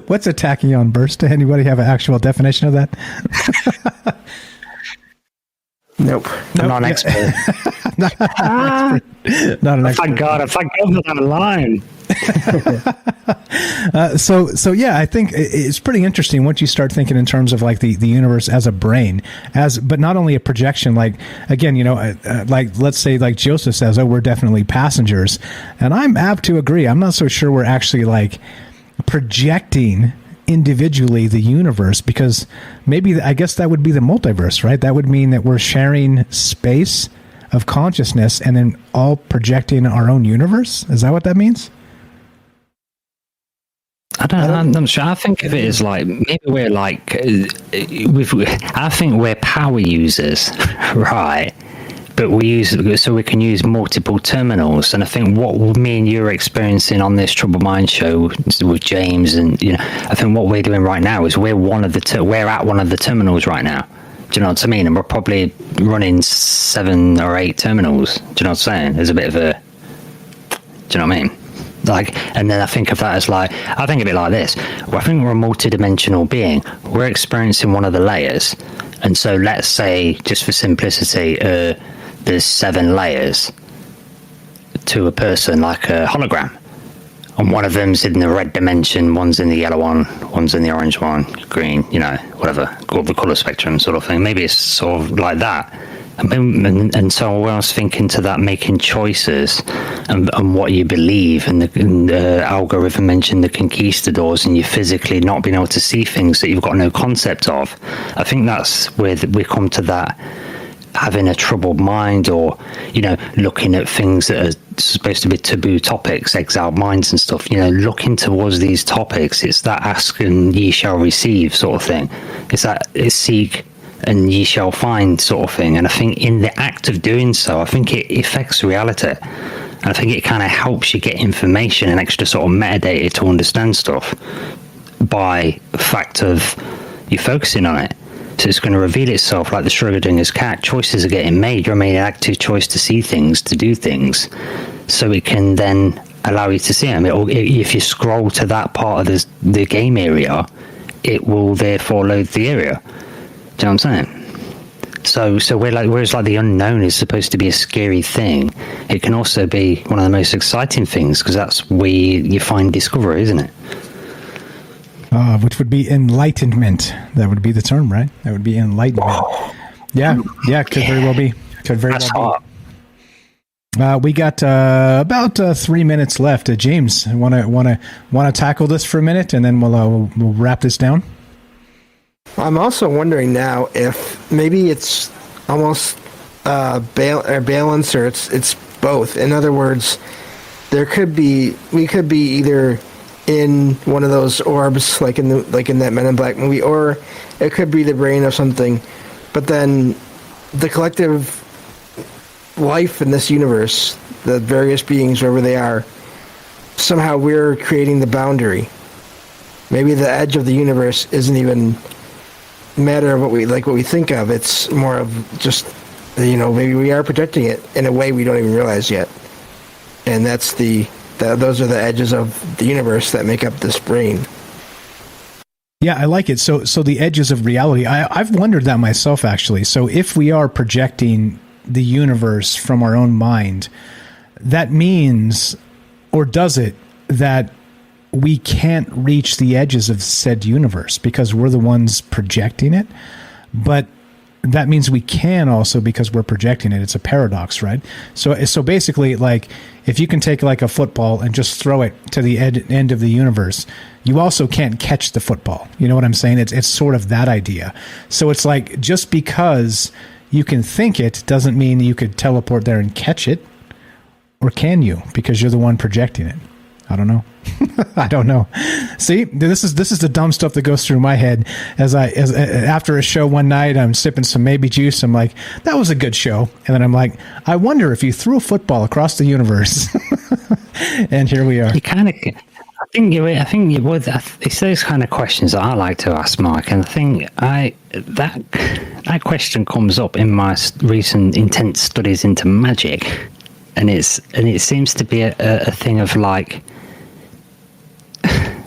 Speaker 11: what's a tachyon burst? Anybody have an actual definition of that?
Speaker 15: Nope.
Speaker 12: I'm not an expert.
Speaker 11: Not an expert.
Speaker 12: Thank God for that line.
Speaker 11: So yeah, I think it's pretty interesting once you start thinking in terms of like the universe as a brain, but not only a projection. Like again, like let's say like Joseph says, we're definitely passengers, and I'm apt to agree. I'm not so sure we're actually like projecting individually the universe, because maybe I guess that would be the multiverse, right? That would mean that we're sharing space of consciousness and then all projecting our own universe. Is that what that means?
Speaker 12: I'm not sure. I think of it as like maybe we're like I think we're power users, right? But we can use multiple terminals, and I think what me and you are experiencing on this Troubled Mind show with James, and I think what we're doing right now is we're at one of the terminals right now. Do you know what I mean? And we're probably running 7 or 8 terminals. Do you know what I'm saying? There's a bit of a. Do you know what I mean? Like, and then I think of that as like, I think of it like this. Well, I think we're a multidimensional being. We're experiencing one of the layers, and so let's say, just for simplicity, there's 7 layers to a person, like a hologram. And one of them's in the red dimension, one's in the yellow one, one's in the orange one, green, whatever, called the colour spectrum sort of thing. Maybe it's sort of like that. And so when I was thinking to that, making choices and what you believe, and the algorithm mentioned the conquistadors and you physically not being able to see things that you've got no concept of. I think that's where we come to that, having a troubled mind, or looking at things that are supposed to be taboo topics, exiled minds and stuff, looking towards these topics. It's that ask and ye shall receive sort of thing. It's seek and ye shall find sort of thing. And I think in the act of doing so, I think it affects reality, and I think it kind of helps you get information and extra sort of metadata to understand stuff by the fact of you focusing on it. So it's going to reveal itself like the Schrödinger's cat. Choices are getting made. You're making an active choice to see things, to do things, so it can then allow you to see them. If you scroll to that part of the game area, it will therefore load the area. Do you know what I'm saying? So whereas like the unknown is supposed to be a scary thing, it can also be one of the most exciting things, because that's where you find discovery, isn't it?
Speaker 11: Which would be enlightenment. That would be the term, right? That would be enlightenment. Yeah, could very well be.
Speaker 9: We got about 3 minutes left. James, want to tackle this for a minute, and then we'll wrap this down.
Speaker 15: I'm also wondering now if maybe it's almost balance, or it's both. In other words, we could be either in one of those orbs, like in that Men in Black movie, or it could be the brain of something. But then the collective life in this universe, the various beings, wherever they are, somehow we're creating the boundary. Maybe the edge of the universe isn't even a matter of what we think of. It's more of just, maybe we are protecting it in a way we don't even realize yet. And that's those are the edges of the universe that make up this brain.
Speaker 9: Yeah, I like it. So the edges of reality. I've wondered that myself, actually. So if we are projecting the universe from our own mind, that means, or does it, that we can't reach the edges of said universe because we're the ones projecting it? But that means we can also because we're projecting it. It's a paradox, right? So basically, like, if you can take like a football and just throw it to the end of the universe, you also can't catch the football. You know what I'm saying? It's sort of that idea. So it's like, just because you can think it doesn't mean you could teleport there and catch it. Or can you? Because you're the one projecting it. I don't know. I don't know. See, this is the dumb stuff that goes through my head as after a show one night, I'm sipping some maybe juice. I'm like, that was a good show. And then I'm like, I wonder if you threw a football across the universe. And here we are.
Speaker 12: You kind of, I think you would. It's those kind of questions that I like to ask, Mike. And I think that question comes up in my recent intense studies into magic. And it seems to be a thing of like,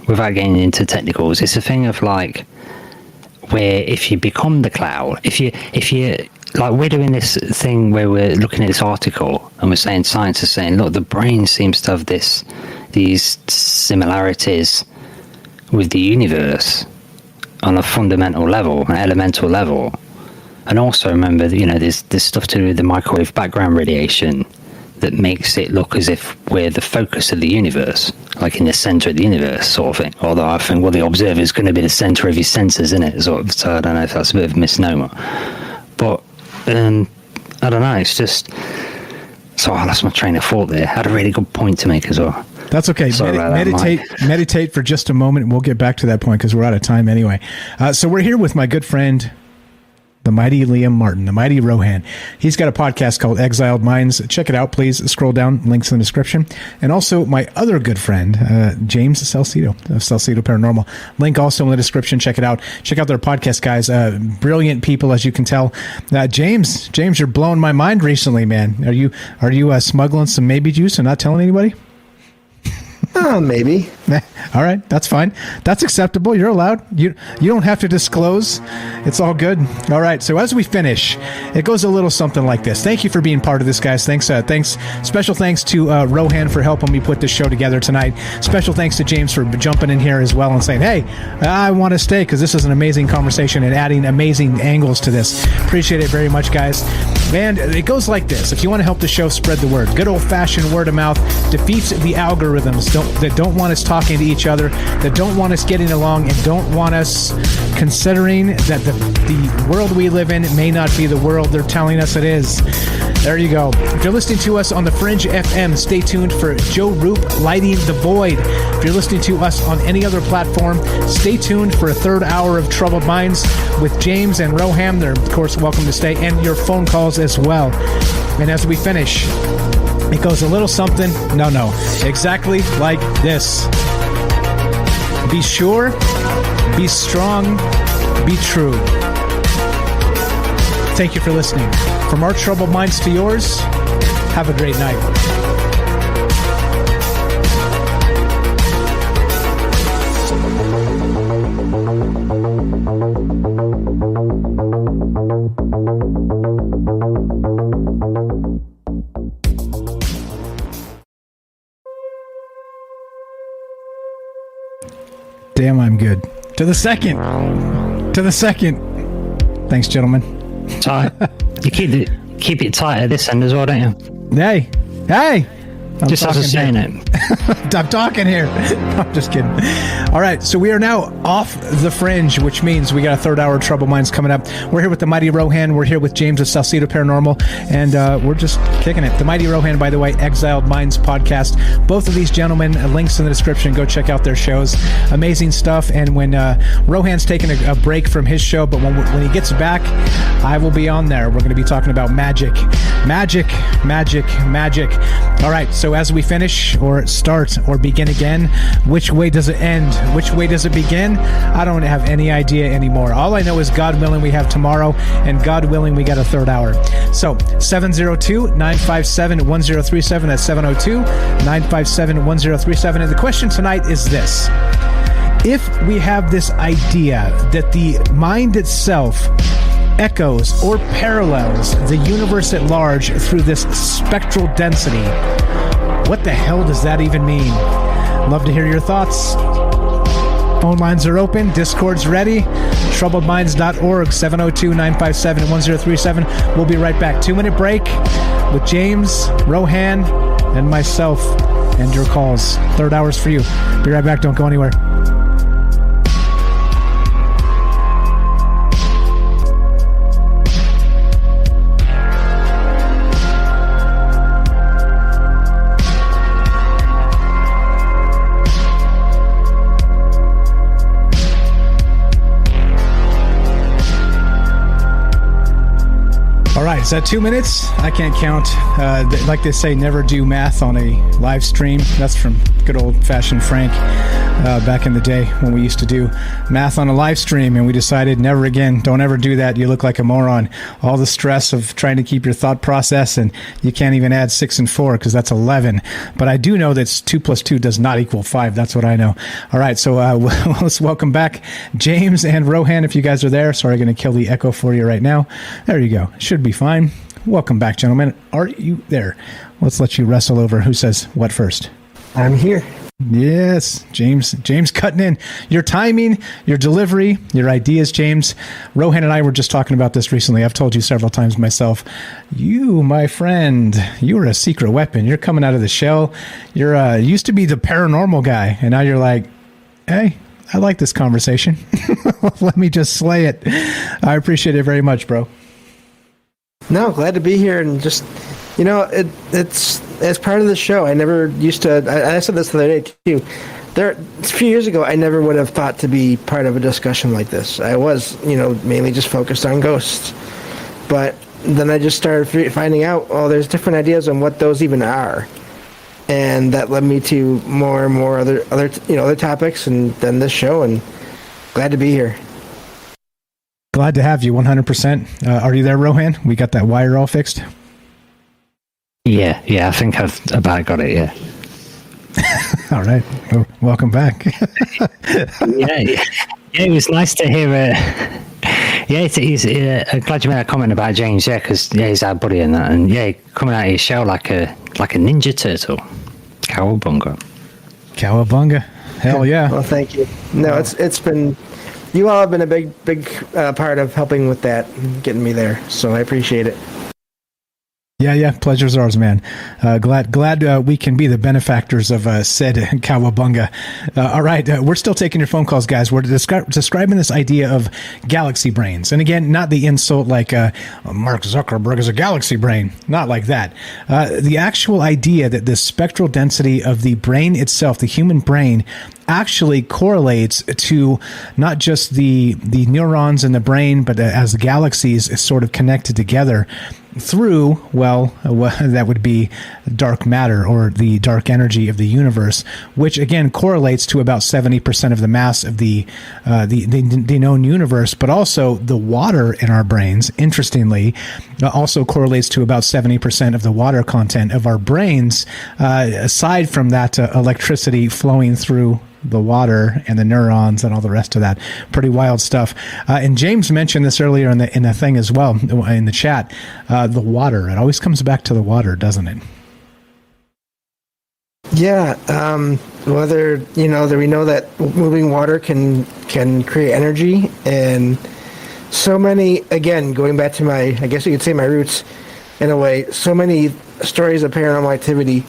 Speaker 12: without getting into technicals, it's a thing of like, where if you become the cloud, if you like, we're doing this thing where we're looking at this article and we're saying, science is saying, look, the brain seems to have these similarities with the universe on a fundamental level, an elemental level. And also remember that, there's stuff to do with the microwave background radiation that makes it look as if we're the focus of the universe, like in the center of the universe, sort of thing. Although I think, well, the observer is going to be the center of his senses, isn't it? Sort of. So I don't know if that's a bit of a misnomer. But I don't know. It's just. So I lost my train of thought there. I had a really good point to make as well.
Speaker 9: That's okay. Meditate for just a moment, and we'll get back to that point because we're out of time anyway. So we're here with my good friend, the mighty Liam Martin, the mighty Rohan. He's got a podcast called Exiled Minds. Check it out, please. Scroll down, links in the description. And also my other good friend, James Salcedo of Salcedo Paranormal. Link also in the description. Check it out. Check out their podcast, guys. Brilliant people, as you can tell. James, you're blowing my mind recently, man. Are you smuggling some maybe juice and not telling anybody?
Speaker 15: Oh, maybe.
Speaker 9: All right, that's fine. That's acceptable. You're allowed. You don't have to disclose. It's all good. All right, so as we finish, it goes a little something like this. Thank you for being part of this, guys. Thanks. Special thanks to Rohan for helping me put this show together tonight. Special thanks to James for jumping in here as well and saying, hey, I want to stay because this is an amazing conversation and adding amazing angles to this. Appreciate it very much, guys. And it goes like this. If you want to help the show spread the word, good old-fashioned word of mouth defeats the algorithms that don't want us talking to each other, that don't want us getting along, and don't want us considering that the world we live in may not be the world they're telling us it is. There you go. If you're listening to us on the Fringe FM, stay tuned for Joe Roop Lighting the Void. If you're listening to us on any other platform, stay tuned for a third hour of Troubled Minds with James and Rohan. They're, of course, welcome to stay, and your phone calls as well. And as we finish, it goes a little something, no, exactly like this. Be sure, be strong, be true. Thank you for listening. From our troubled minds to yours, have a great night. Damn, I'm good. To the second. Thanks, gentlemen.
Speaker 12: Tight. You keep it tight at this end as well, don't you?
Speaker 9: Hey, Hey!
Speaker 12: Just as I'm saying it.
Speaker 9: I'm talking here. I'm just kidding. All right, so we are now off the fringe, which means we got a third hour of Troubled Minds coming up. We're here with the Mighty Rohan. We're here with James of Salcedo Paranormal, and we're just kicking it. The Mighty Rohan, by the way, Exiled Minds podcast. Both of these gentlemen, links in the description. Go check out their shows. Amazing stuff. And when Rohan's taking a break from his show, but when he gets back, I will be on there. We're going to be talking about magic. All right, so as we finish or start or begin again, which way does it end? Which way does it begin? I don't have any idea anymore. All I know is God willing we have tomorrow, and God willing we got a third hour. So 702-957-1037. That's 702-957-1037. And the question tonight is this. If we have this idea that the mind itself echoes or parallels the universe at large through this spectral density, what the hell does that even mean? Love to hear your thoughts. Phone lines are open. Discord's ready. Troubledminds.org, 702-957-1037. We'll be right back. 2-minute break with James, Rohan, and myself, and your calls. Third hour's for you. Be right back. Don't go anywhere. Is that 2 minutes? I can't count. Like they say, never do math on a live stream. That's from good old-fashioned Frank back in the day when we used to do math on a live stream, and we decided never again. Don't ever do that. You look like a moron. All the stress of trying to keep your thought process, and you can't even add 6 and 4 because that's 11. But I do know that 2 plus 2 does not equal 5. That's what I know. All right, so let's welcome back James and Rohan if you guys are there. Sorry, I'm going to kill the echo for you right now. There you go. Should be fine. Welcome back, gentlemen. Are you there? Let's let you wrestle over who says what first.
Speaker 15: I'm here.
Speaker 9: Yes, James cutting in. Your timing, your delivery, your ideas, James. Rohan and I were just talking about this recently. I've told you several times myself. You, my friend, you are a secret weapon. You're coming out of the shell. You're used to be the paranormal guy, and now you're like, hey, I like this conversation. Let me just slay it. I appreciate it very much, bro.
Speaker 15: No, glad to be here, and just, you know, it's as part of the show. I never used to. I said this the other day too. A few years ago, I never would have thought to be part of a discussion like this. I was, mainly just focused on ghosts, but then I just started finding out, there's different ideas on what those even are, and that led me to more and more other topics, and then this show, and glad to be here.
Speaker 9: Glad to have you, 100%. Are you there, Rohan? We got that wire all fixed?
Speaker 12: Yeah, I think I've about got it, yeah.
Speaker 9: All right. Well, welcome back.
Speaker 12: Yeah, it was nice to hear. He's glad you made a comment about James, because he's our buddy in that, and coming out of his shell like a ninja turtle. Cowabunga.
Speaker 9: Hell yeah.
Speaker 15: Well, thank you. No, it's been... You all have been a big part of helping with that, getting me there. So I appreciate it.
Speaker 9: Yeah. Pleasure's ours, man. Glad we can be the benefactors of said Cowabunga. All right. We're still taking your phone calls, guys. We're describing this idea of galaxy brains. And again, not the insult like Mark Zuckerberg is a galaxy brain. Not like that. The actual idea that the spectral density of the brain itself, the human brain, actually correlates to not just the neurons in the brain, but as the galaxies is sort of connected together through, that would be dark matter or the dark energy of the universe, which again correlates to about 70% of the mass of the known universe, but also the water in our brains, interestingly, also correlates to about 70% of the water content of our brains, aside from that electricity flowing through the water and the neurons and all the rest of that. Pretty wild stuff. And James mentioned this earlier in the thing as well, in the chat. The water. It always comes back to the water, doesn't it?
Speaker 15: Yeah. Whether we know that moving water can create energy, and so many. Again, going back to I guess you could say my roots. in a way. So many stories of paranormal activity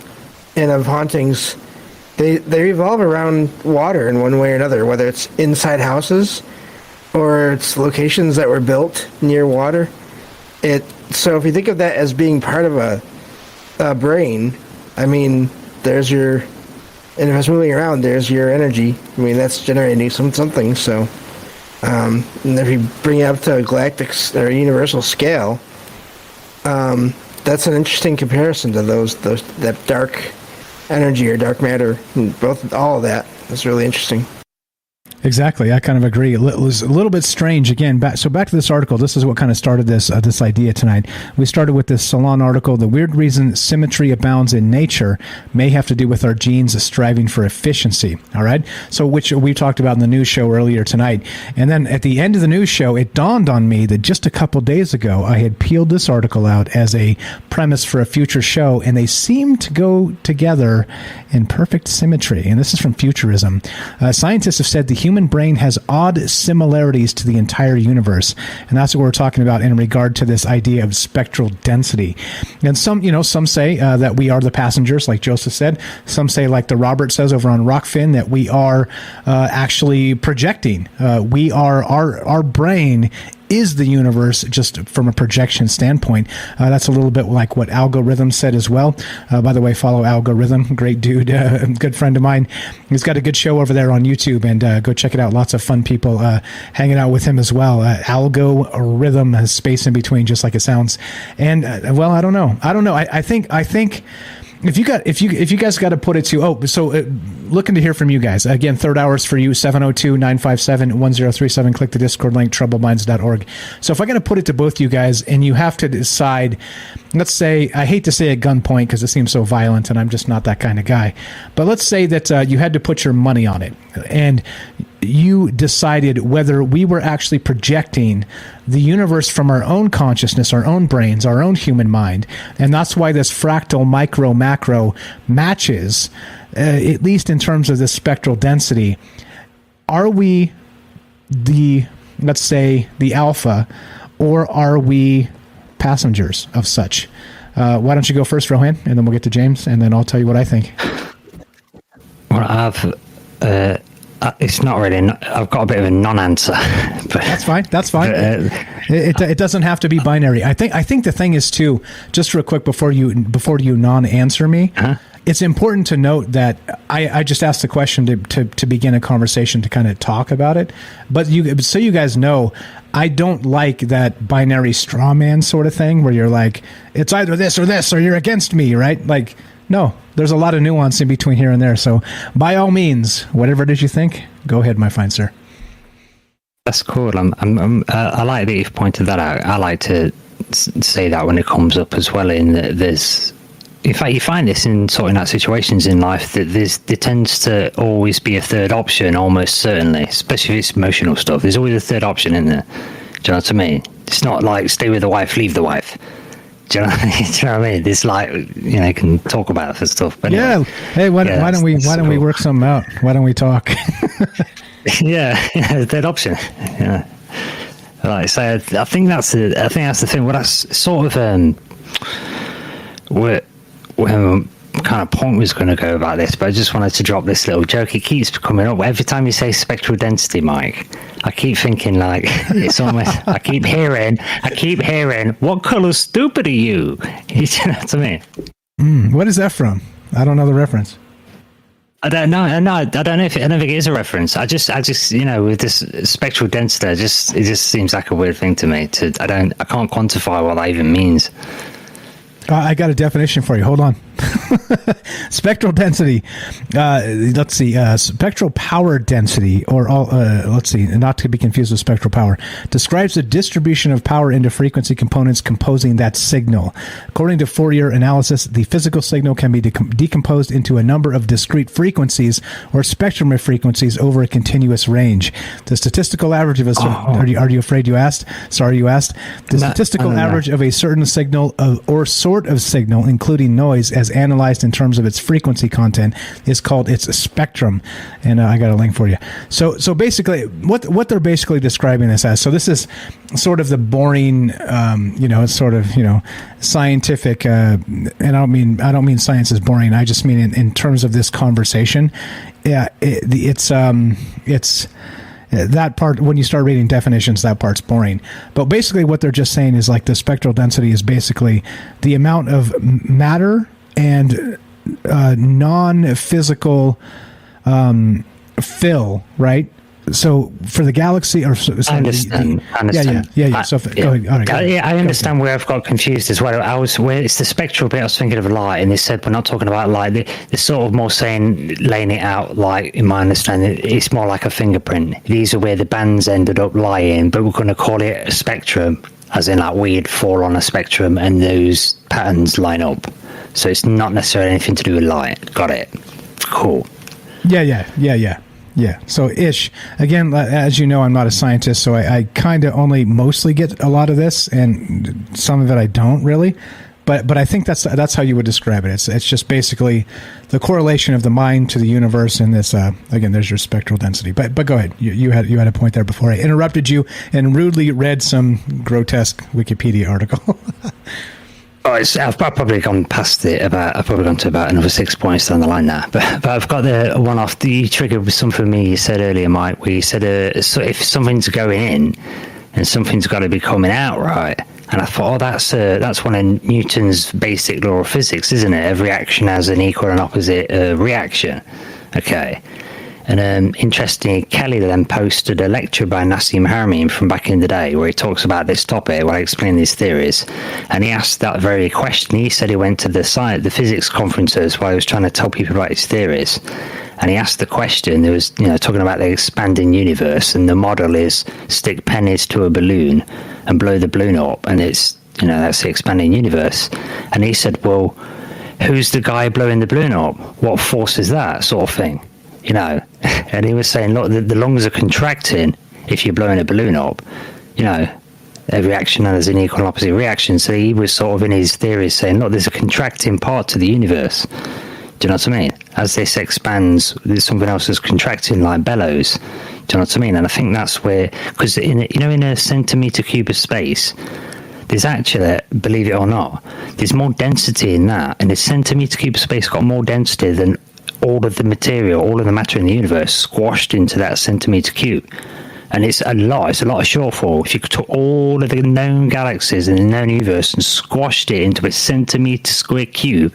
Speaker 15: and of hauntings, they revolve around water in one way or another, whether it's inside houses or it's locations that were built near water. So if you think of that as being part of a brain, I mean, there's your, and if it's moving around, there's your energy. I mean, that's generating something. So, and if you bring it up to a galactic or universal scale, that's an interesting comparison to that dark energy or dark matter. All of that is really interesting.
Speaker 9: Exactly. I kind of agree. It was a little bit strange. Again, back to this article. This is what kind of started this idea tonight. We started with this Salon article. The weird reason symmetry abounds in nature may have to do with our genes striving for efficiency. All right. So, which we talked about in the news show earlier tonight. And then at the end of the news show, it dawned on me that just a couple days ago, I had peeled this article out as a premise for a future show, and they seem to go together in perfect symmetry. And this is from Futurism. Scientists have said the human brain has odd similarities to the entire universe, and that's what we're talking about in regard to this idea of spectral density. And some say that we are the passengers, like Joseph said. Some say, like the Robert says over on Rockfin, that we are actually projecting. We are our brain is the universe, just from a projection standpoint. That's a little bit like what Algorithm said as well. By the way, follow Algorithm, great dude, good friend of mine. He's got a good show over there on YouTube, and go check it out. Lots of fun people hanging out with him as well. Algorithm has space in between, just like it sounds. And well, I don't know. I think. If you guys got to put it to, looking to hear from you guys. Again, third hours for you, 702-957-1037. Click the Discord link, troubleminds.org. So if I got to put it to both you guys, and you have to decide, let's say, I hate to say at gunpoint because it seems so violent and I'm just not that kind of guy, but let's say that you had to put your money on it, and you decided whether we were actually projecting the universe from our own consciousness, our own brains, our own human mind. And that's why this fractal micro macro matches, at least in terms of the spectral density. Are we let's say the alpha, or are we passengers of such? Why don't you go first, Rohan, and then we'll get to James, and then I'll tell you what I think.
Speaker 12: Well, it's not really. I've got a bit of a non-answer. But
Speaker 9: that's fine. It doesn't have to be binary. I think the thing is too. Just real quick before you non-answer me, it's important to note that I just asked the question to begin a conversation to kind of talk about it. But so you guys know, I don't like that binary straw man sort of thing where you're like, it's either this, or you're against me, right? Like, no, there's a lot of nuance in between here and there. So by all means, whatever it is you think, go ahead, my fine sir.
Speaker 12: That's cool. I like that you've pointed that out. I like to say that when it comes up as well. In that there's, in fact, you find this in sorting out situations in life, that there tends to always be a third option, almost certainly, especially if it's emotional stuff. There's always a third option in there. Do you know what I mean? It's not like stay with the wife, leave the wife. Do you know what I mean? It's like, you can talk about this stuff. But anyway,
Speaker 9: yeah. Hey, why don't we work something out? Why don't we talk?
Speaker 12: yeah, third option. Yeah. Right. So I think that's the thing. Well, that's sort of where kind of point was going to go about this, but I just wanted to drop this little joke. It keeps coming up every time you say spectral density, Mike. I keep thinking like it's almost. I keep hearing. What color stupid are you? You know what I mean?
Speaker 9: What is that from? I don't know the reference.
Speaker 12: I don't know. I don't know if I don't think it is a reference. I just with this spectral density, it just seems like a weird thing to me. I can't quantify what that even means.
Speaker 9: I got a definition for you. Hold on. Spectral density. Let's see. Spectral power density, or let's see, not to be confused with spectral power, describes the distribution of power into frequency components composing that signal. According to Fourier analysis, the physical signal can be decomposed into a number of discrete frequencies or spectrum of frequencies over a continuous range. The statistical average of a are you afraid you asked? Sorry, you asked. The statistical average of a certain signal or sort
Speaker 11: sort of signal, including noise, as analyzed in terms of its frequency content, is called its spectrum. And I got a link for you. So basically, what they're basically describing this as. So this is sort of the boring, it's sort of scientific. And I don't mean science is boring. I just mean in terms of this conversation. Yeah, it's that part, when you start reading definitions, that part's boring. But basically what they're just saying is like the spectral density is basically the amount of matter and non-physical fill, right? So for the galaxy, or
Speaker 12: I understand.
Speaker 11: Yeah. So go ahead. All right,
Speaker 12: I understand where I've got confused as well. Where it's the spectral bit. I was thinking of light, and they said we're not talking about light. They're sort of more saying, laying it out like, in my understanding, it's more like a fingerprint. These are where the bands ended up lying, but we're going to call it a spectrum, as in like we'd fall on a spectrum, and those patterns line up. So it's not necessarily anything to do with light. Got it. Cool.
Speaker 11: Yeah, so ish. Again, as you know, I'm not a scientist, so I kind of only mostly get a lot of this, and some of it I don't really. But I think that's how you would describe it. It's just basically the correlation of the mind to the universe, and this again, there's your spectral density. But go ahead. You had a point there before I interrupted you and rudely read some grotesque Wikipedia article.
Speaker 12: I've probably gone past it. I've probably gone to about another 6 points down the line now. But I've got the one off. The trigger was something me you said earlier, Mike, where you said so if something's going in and something's got to be coming out, right? And I thought, that's one of Newton's basic law of physics, isn't it? Every action has an equal and opposite reaction. Okay. And interestingly, Kelly then posted a lecture by Nassim Haramein from back in the day where he talks about this topic, where I explain these theories. And he asked that very question. He said he went to the physics conferences while he was trying to tell people about his theories. And he asked the question, there was, talking about the expanding universe, and the model is stick pennies to a balloon and blow the balloon up, and it's, that's the expanding universe. And he said, well, who's the guy blowing the balloon up? What force is that, sort of thing? And he was saying, look, the lungs are contracting if you're blowing a balloon up. Every action has an equal and opposite reaction. So he was sort of in his theory saying, look, there's a contracting part to the universe. Do you know what I mean? As this expands, there's something else that's contracting, like bellows. Do you know what I mean? And I think that's where, because in a centimetre cube of space, there's actually, believe it or not, there's more density in that, and a centimetre cube of space got more density than all of the material, all of the matter in the universe squashed into that centimetre cube. And it's a lot of shortfall. If you took all of the known galaxies in the known universe and squashed it into a centimetre square cube,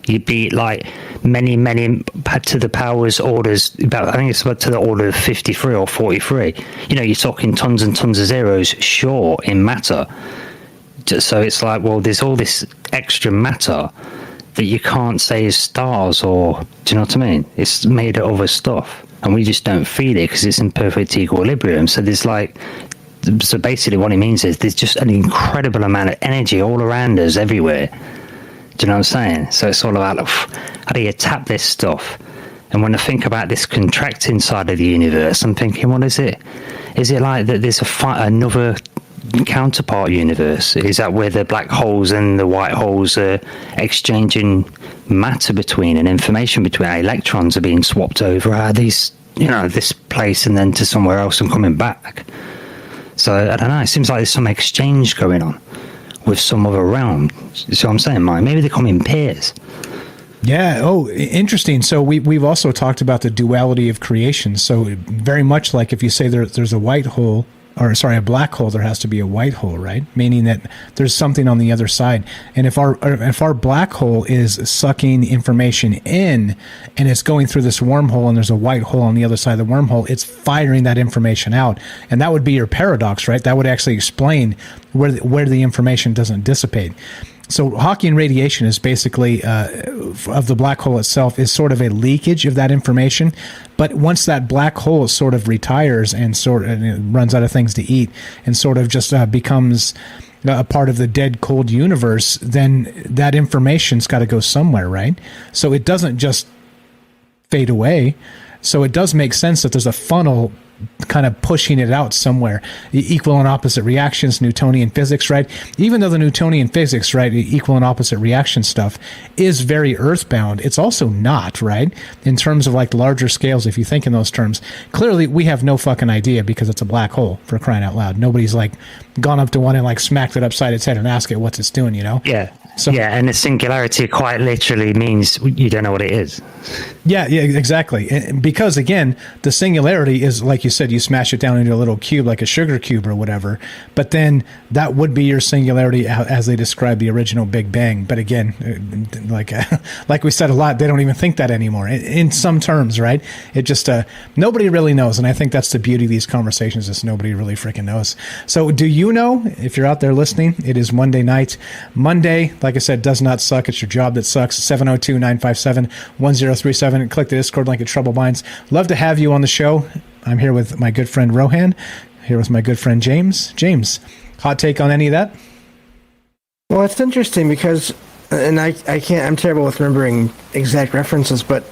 Speaker 12: you'd be like many to the powers orders, I think it's about to the order of 53 or 43. You're talking tons and tons of zeros short in matter. So it's like, well, there's all this extra matter that you can't say is stars, or do you know what I mean? It's made of other stuff, and we just don't feel it because it's in perfect equilibrium. So so basically what it means is there's just an incredible amount of energy all around us everywhere. Do you know what I'm saying? So it's all about how do you tap this stuff? And when I think about this contracting side of the universe, I'm thinking, what is it? Is it like that there's another counterpart universe? Is that where the black holes and the white holes are exchanging matter between and information between? Electrons are being swapped over these, this place and then to somewhere else and coming back. So I don't know, it seems like there's some exchange going on with some other realm. So I'm saying, Mike, maybe they come in pairs.
Speaker 11: Yeah. Oh, interesting. So we've also talked about the duality of creation. So very much like if you say there's a white hole, a black hole, there has to be a white hole, right? Meaning that there's something on the other side. And if our black hole is sucking information in and it's going through this wormhole and there's a white hole on the other side of the wormhole, it's firing that information out. And that would be your paradox, right? That would actually explain where the information doesn't dissipate. So Hawking radiation is basically, of the black hole itself, is sort of a leakage of that information. But once that black hole sort of retires and runs out of things to eat and sort of just becomes a part of the dead, cold universe, then that information's got to go somewhere, right? So it doesn't just fade away. So it does make sense that there's a funnel
Speaker 9: kind of pushing it out somewhere. Equal and opposite reactions, Newtonian physics, right? Even though the Newtonian physics, right, equal and opposite reaction stuff is very earthbound, it's also not, right? In terms of like larger scales, if you think in those terms, clearly we have no fucking idea because it's a black hole, for crying out loud. Nobody's like gone up to one and like smacked it upside its head and asked it what it's doing, you know?
Speaker 12: Yeah.
Speaker 9: So,
Speaker 12: yeah, and the singularity quite literally means you don't know what it is.
Speaker 9: Yeah, exactly. Because again, the singularity is, like you said, you smash it down into a little cube, like a sugar cube or whatever. But then that would be your singularity as they describe the original Big Bang. But again, like we said a lot, they don't even think that anymore in some terms, right? It just, nobody really knows. And I think that's the beauty of these conversations is nobody really freaking knows. So do you know, if you're out there listening, it is Monday night. Monday, like I said, does not suck. It's your job that sucks. 702-957-1037. Click the Discord link at Trouble Minds. Love to have you on the show. I'm here with my good friend Rohan, here with my good friend James. James, hot take on any of that?
Speaker 15: Well, it's interesting because, and I can't, I'm terrible with remembering exact references, but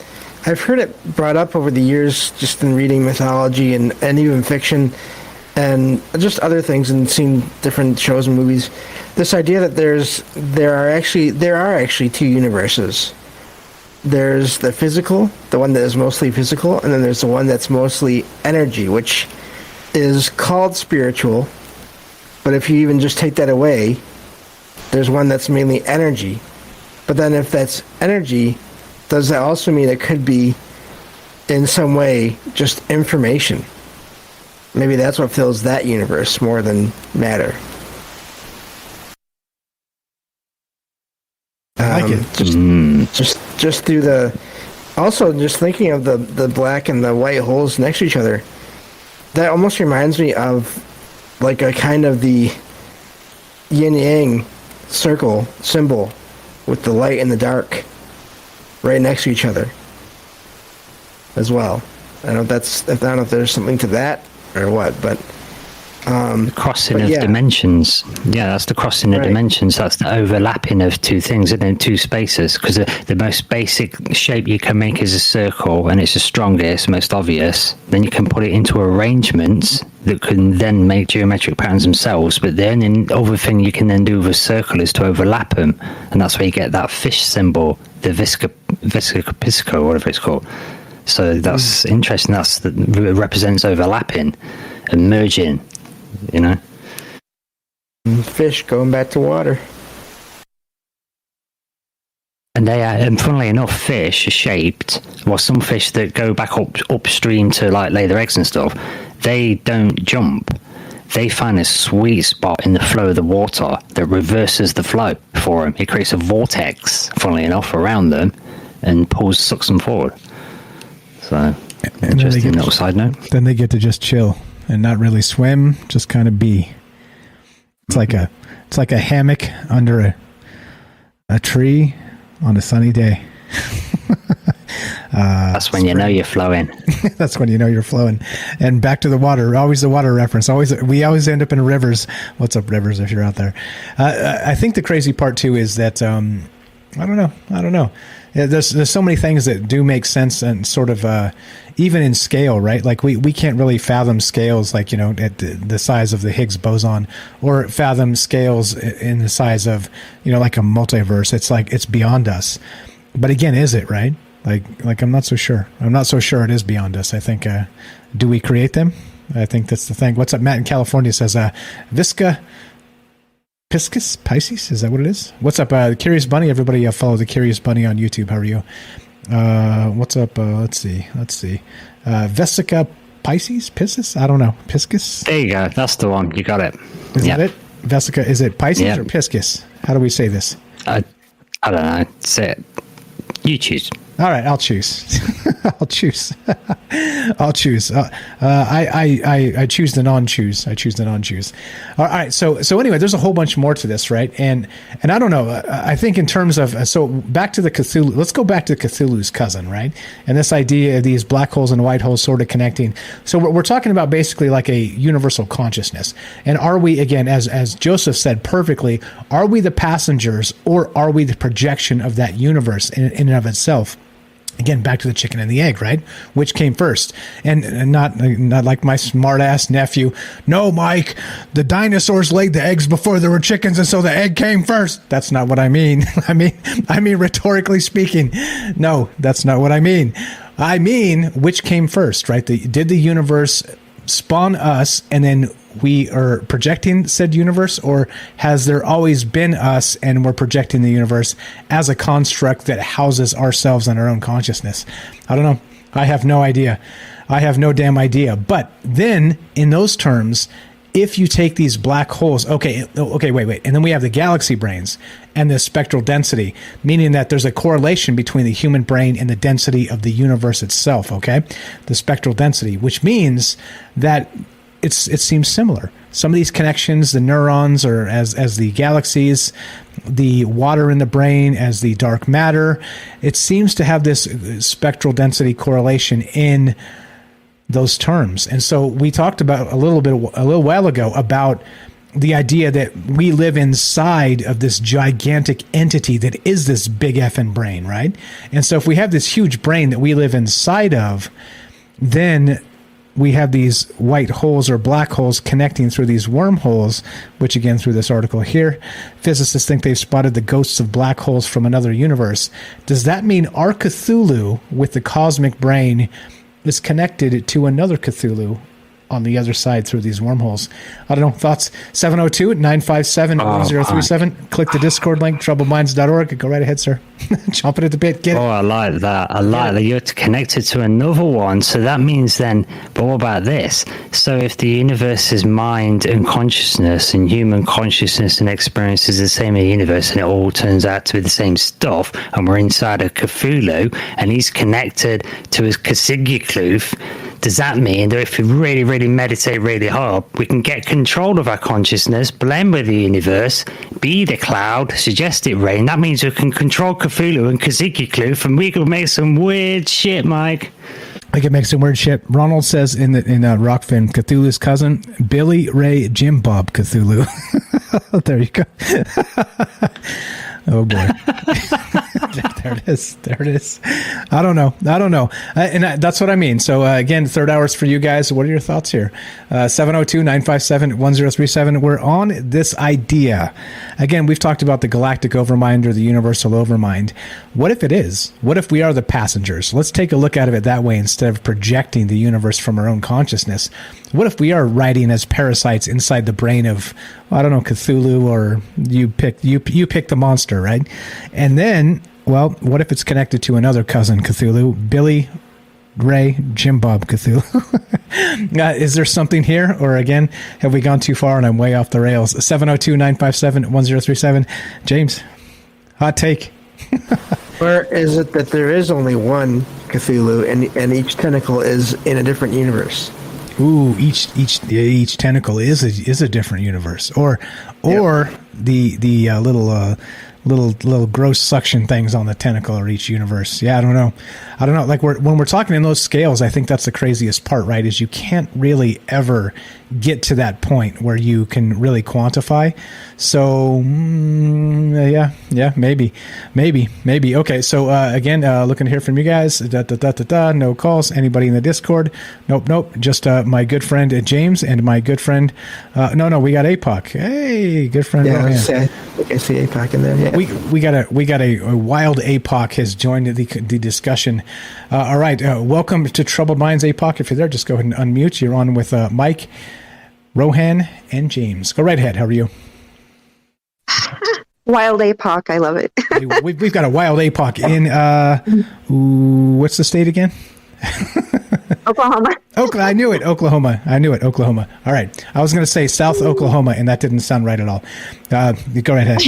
Speaker 15: I've heard it brought up over the years just in reading mythology and even fiction and just other things and seeing different shows and movies. This idea that there are actually two universes. There's the physical, the one that is mostly physical, and then there's the one that's mostly energy, which is called spiritual. But if you even just take that away, there's one that's mainly energy. But then if that's energy, does that also mean it could be in some way just information? Maybe that's what fills that universe more than matter.
Speaker 9: I like it.
Speaker 15: Just through the, also just thinking of the black and the white holes next to each other, that almost reminds me of like a kind of the yin yang circle symbol with the light and the dark right next to each other as well. I don't know if there's something to that or what, but
Speaker 12: the crossing of dimensions. Yeah, that's the crossing of dimensions. That's the overlapping of two things and then two spaces. Because the most basic shape you can make is a circle, and it's the strongest, most obvious. Then you can put it into arrangements that can then make geometric patterns themselves. But then the other thing you can then do with a circle is to overlap them, and that's where you get that fish symbol, the Pisco, whatever it's called. So that's interesting. It represents overlapping and merging. You know,
Speaker 15: fish going back to water,
Speaker 12: and and funnily enough, fish are shaped. Well, some fish that go back upstream to like lay their eggs and stuff, they don't jump. They find a sweet spot in the flow of the water that reverses the flow for them. It creates a vortex, funnily enough, around them, and sucks them forward. So, interesting little side note.
Speaker 9: Then they get to just chill and not really swim, just kind of be. It's like a hammock under a tree on a sunny day.
Speaker 12: That's when you know you're flowing.
Speaker 9: That's when you know you're flowing. And back to the water. Always the water reference. We always end up in rivers. What's up, rivers? If you're out there, I think the crazy part too is that I don't know. There's so many things that do make sense and sort of even in scale, right? Like we can't really fathom scales like, you know, at the size of the Higgs boson, or fathom scales in the size of, you know, like a multiverse. It's like it's beyond us. But again, is it, right? Like I'm not so sure. I'm not so sure it is beyond us. I think do we create them? I think that's the thing. What's up? Matt in California says Visca Piscis Pisces, is that what it is? What's up, Curious Bunny? Everybody follow the Curious Bunny on YouTube. How are you? What's up? Let's see. Vesica Pisces? I don't know. Piscis?
Speaker 12: There you go. That's the one. You got it.
Speaker 9: Is that it? Vesica, is it Pisces or Piscis? How do we say this?
Speaker 12: I don't know. Say it. You choose.
Speaker 9: All right, I'll choose. I'll choose. I choose the non-choose. I choose the non-choose. All right. So anyway, there's a whole bunch more to this, right? And I don't know. I think in terms of so back to the Cthulhu. Let's go back to Cthulhu's cousin, right? And this idea of these black holes and white holes sort of connecting. So we're talking about basically like a universal consciousness. And are we, again, as Joseph said perfectly, are we the passengers or are we the projection of that universe in and of itself?
Speaker 11: Again, back to the chicken and the egg, right? Which came first? And not like my smart-ass nephew. No, Mike, the dinosaurs laid the eggs before there were chickens, and so the egg came first. That's not what I mean. I mean, rhetorically speaking. No, that's not what I mean. I mean, which came first, right? Did the universe spawn us, and then we are projecting said universe, or has there always been us and we're projecting the universe as a construct that houses ourselves and our own consciousness? I don't know. I have no idea. I have no damn idea. But then in those terms, if you take these black holes, okay, wait. And then we have the galaxy brains and the spectral density, meaning that there's a correlation between the human brain and the density of the universe itself, okay? The spectral density, which means that it seems similar. Some of these connections, the neurons are as the galaxies, the water in the brain as the dark matter. It seems to have this spectral density correlation in those terms. And so we talked about a little while ago about the idea that we live inside of this gigantic entity that is this big effing brain, right? And so if we have this huge brain that we live inside of, then we have these white holes or black holes connecting through these wormholes, which again, through this article here, physicists think they've spotted the ghosts of black holes from another universe. Does that mean our Cthulhu with the cosmic brain is connected to another Cthulhu on the other side through these wormholes? I don't know. Thoughts? 702-957-1037. Click the Discord link, troubledminds.org. Go right ahead, sir. Chomp it at the bit. Get it.
Speaker 12: I like that. I like that you're connected to another one. So that means then, but what about this? So if the universe is mind and consciousness, and human consciousness and experience is the same in the universe, and it all turns out to be the same stuff, and we're inside a Cthulhu, and he's connected to his Kasigyakloof, does that mean that if we really, really meditate really hard, we can get control of our consciousness, blend with the universe, be the cloud, suggest it rain? That means we can control Cthulhu and Kasigyakloof, and we can make some weird shit, Mike.
Speaker 11: I can make some weird shit. Ronald says in Rockfin, Cthulhu's cousin, Billy Ray Jim Bob Cthulhu. There you go. Oh boy. There it is. I don't know. That's what I mean. So again, third hour's for you guys. What are your thoughts here? 702-957-1037. We're on this idea. Again, we've talked about the galactic overmind or the universal overmind. What if it is? What if we are the passengers? Let's take a look at it that way instead of projecting the universe from our own consciousness. What if we are riding as parasites inside the brain of, I don't know, Cthulhu, or you pick the monster, right? And then, well, what if it's connected to another cousin Cthulhu, Billy Ray Jim Bob Cthulhu? Is there something here, or again, have we gone too far and I'm way off the rails? 702-957-1037. James, hot take.
Speaker 15: Or is it that there is only one Cthulhu and each tentacle is in a different universe?
Speaker 11: Ooh, each tentacle is a different universe, or the little gross suction things on the tentacle are each universe. Yeah, I don't know. Like when we're talking in those scales, I think that's the craziest part, right? Is you can't really ever get to that point where you can really quantify. So yeah, maybe. Okay, so again, looking to hear from you guys. No calls. Anybody in the Discord? Nope. Just my good friend James and my good friend. No, we got APOC. Hey, good friend.
Speaker 15: Yeah, I see APOC in there. Yeah.
Speaker 11: We got a wild APOC has joined the discussion. All right, welcome to Troubled Minds, APOC. If you're there, just go ahead and unmute. You're on with Mike, Rohan, and James. Go right ahead. How are you?
Speaker 17: Wild APOC. I love it.
Speaker 11: We've got a wild APOC in, what's the state again?
Speaker 17: Oklahoma.
Speaker 11: I knew it. Oklahoma. All right. I was going to say South Oklahoma, and that didn't sound right at all. Go right ahead.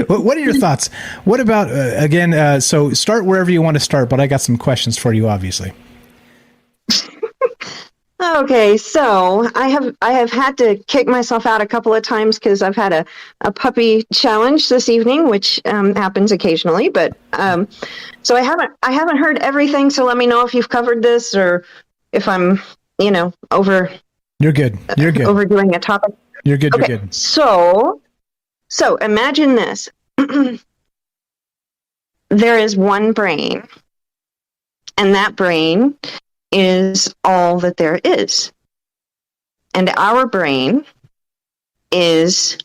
Speaker 11: What are your thoughts? What about, again, so start wherever you want to start, but I got some questions for you, obviously.
Speaker 17: Okay, so I have had to kick myself out a couple of times because I've had a puppy challenge this evening, which happens occasionally. But so I haven't heard everything. So let me know if you've covered this or if I'm over.
Speaker 11: You're good.
Speaker 17: Overdoing a topic.
Speaker 11: You're good.
Speaker 17: Okay,
Speaker 11: You're good.
Speaker 17: So imagine this. there is one brain, and that brain is all that there is. And our brain is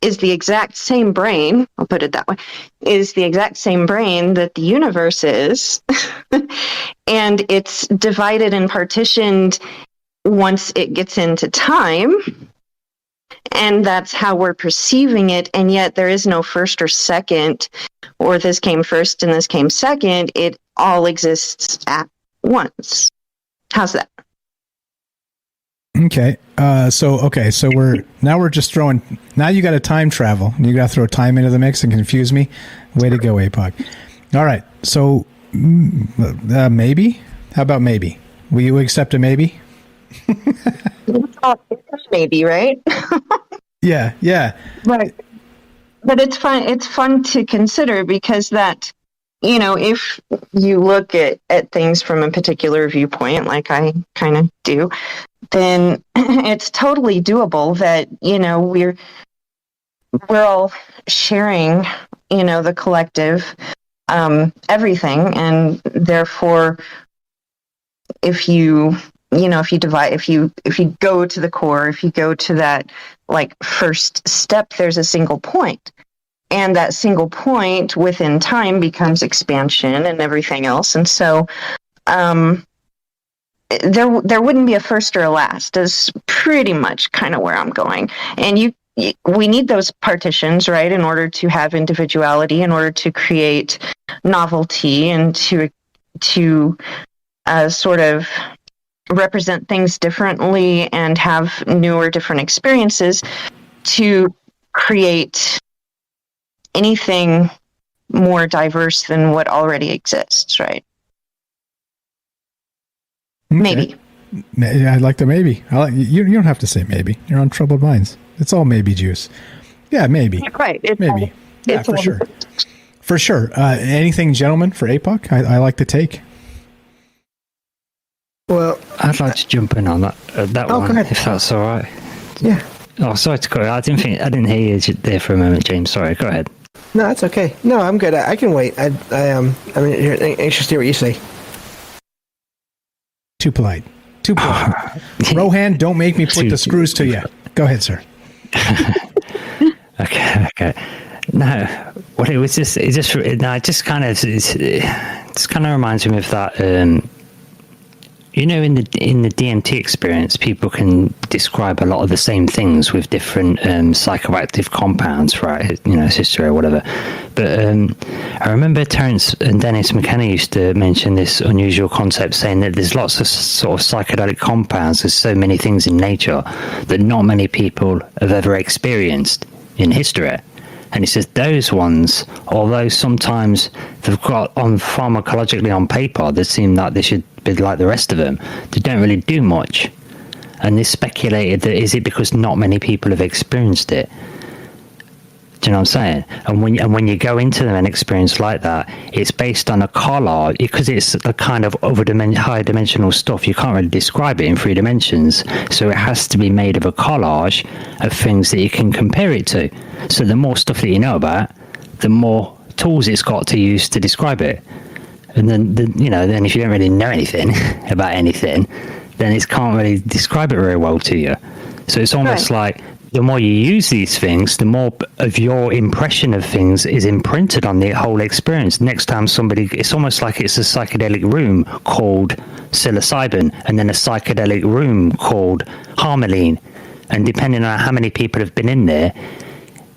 Speaker 17: is the exact same brain, I'll put it that way, is the exact same brain that the universe is. And it's divided and partitioned once it gets into time. And that's how we're perceiving it. And yet there is no first or second, or this came first and this came second. It all exists at once. How's that?
Speaker 9: Okay. So we're just throwing. Now you got to time travel. You got to throw time into the mix and confuse me. Way to go, APOC. All right. So maybe. How about maybe? Will you accept a maybe?
Speaker 17: Maybe, right?
Speaker 9: Yeah.
Speaker 17: Right. But it's fun. It's fun to consider because that, if you look at things from a particular viewpoint, like I kind of do, then it's totally doable that, we're all sharing, the collective, everything. And therefore, if you divide, if you go to the core, if you go to that like first step, there's a single point. And that single point within time becomes expansion and everything else. And so there wouldn't be a first or a last is pretty much kind of where I'm going. And we need those partitions, right, in order to have individuality, in order to create novelty and to sort of represent things differently and have new or different experiences to create anything more diverse than what already exists, right?
Speaker 9: Okay.
Speaker 17: Maybe.
Speaker 9: I like the maybe. You don't have to say maybe. You're on Troubled Minds. It's all maybe juice. Yeah, maybe.
Speaker 17: Right.
Speaker 9: Maybe. Yeah, for sure. For sure. Anything, gentlemen, for APOC? I like the take.
Speaker 15: Well,
Speaker 12: I'd like to jump in on that one, if that's all right.
Speaker 15: Yeah.
Speaker 12: Oh, sorry to cut you. I didn't hear you there for a moment, James. Sorry. Go ahead.
Speaker 15: No, that's okay. No, I'm good. I can wait. I'm anxious to hear what you say.
Speaker 9: Too polite. Rohan, don't make me put the screws to you. Go ahead, sir.
Speaker 12: Okay. No, what it was it kind of reminds me of that. In the DMT experience, people can describe a lot of the same things with different psychoactive compounds, right? History or whatever. But I remember Terence and Dennis McKenna used to mention this unusual concept, saying that there's lots of sort of psychedelic compounds. There's so many things in nature that not many people have ever experienced in history. And he says those ones, although sometimes they've got on pharmacologically on paper, they seem like they should be like the rest of them. They don't really do much. And they speculated that is it because not many people have experienced it? Do you know what I'm saying? And when you go into an experience like that, it's based on a collage because it's a kind of higher dimensional stuff. You can't really describe it in 3 dimensions, so it has to be made of a collage of things that you can compare it to. So the more stuff that you know about, the more tools it's got to use to describe it. And then if you don't really know anything about anything, then it can't really describe it very well to you. So it's almost like the more you use these things, the more of your impression of things is imprinted on the whole experience. Next time it's almost like it's a psychedelic room called psilocybin and then a psychedelic room called harmaline. And depending on how many people have been in there,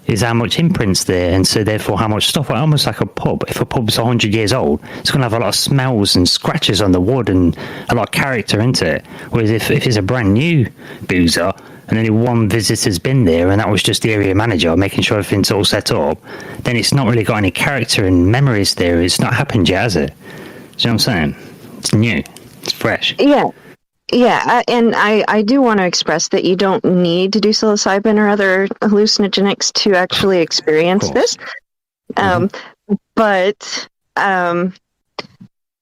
Speaker 12: is how much imprints there, and so therefore how much stuff. Almost like a pub. If a pub's 100 years old, it's going to have a lot of smells and scratches on the wood and a lot of character into it. Whereas if it's a brand new boozer and only one visitor's been there and that was just the area manager making sure everything's all set up, then it's not really got any character and memories there. It's not happened yet, has it? Do you know what I'm saying? It's new. It's fresh.
Speaker 17: Yeah, and I do want to express that you don't need to do psilocybin or other hallucinogenics to actually experience this. But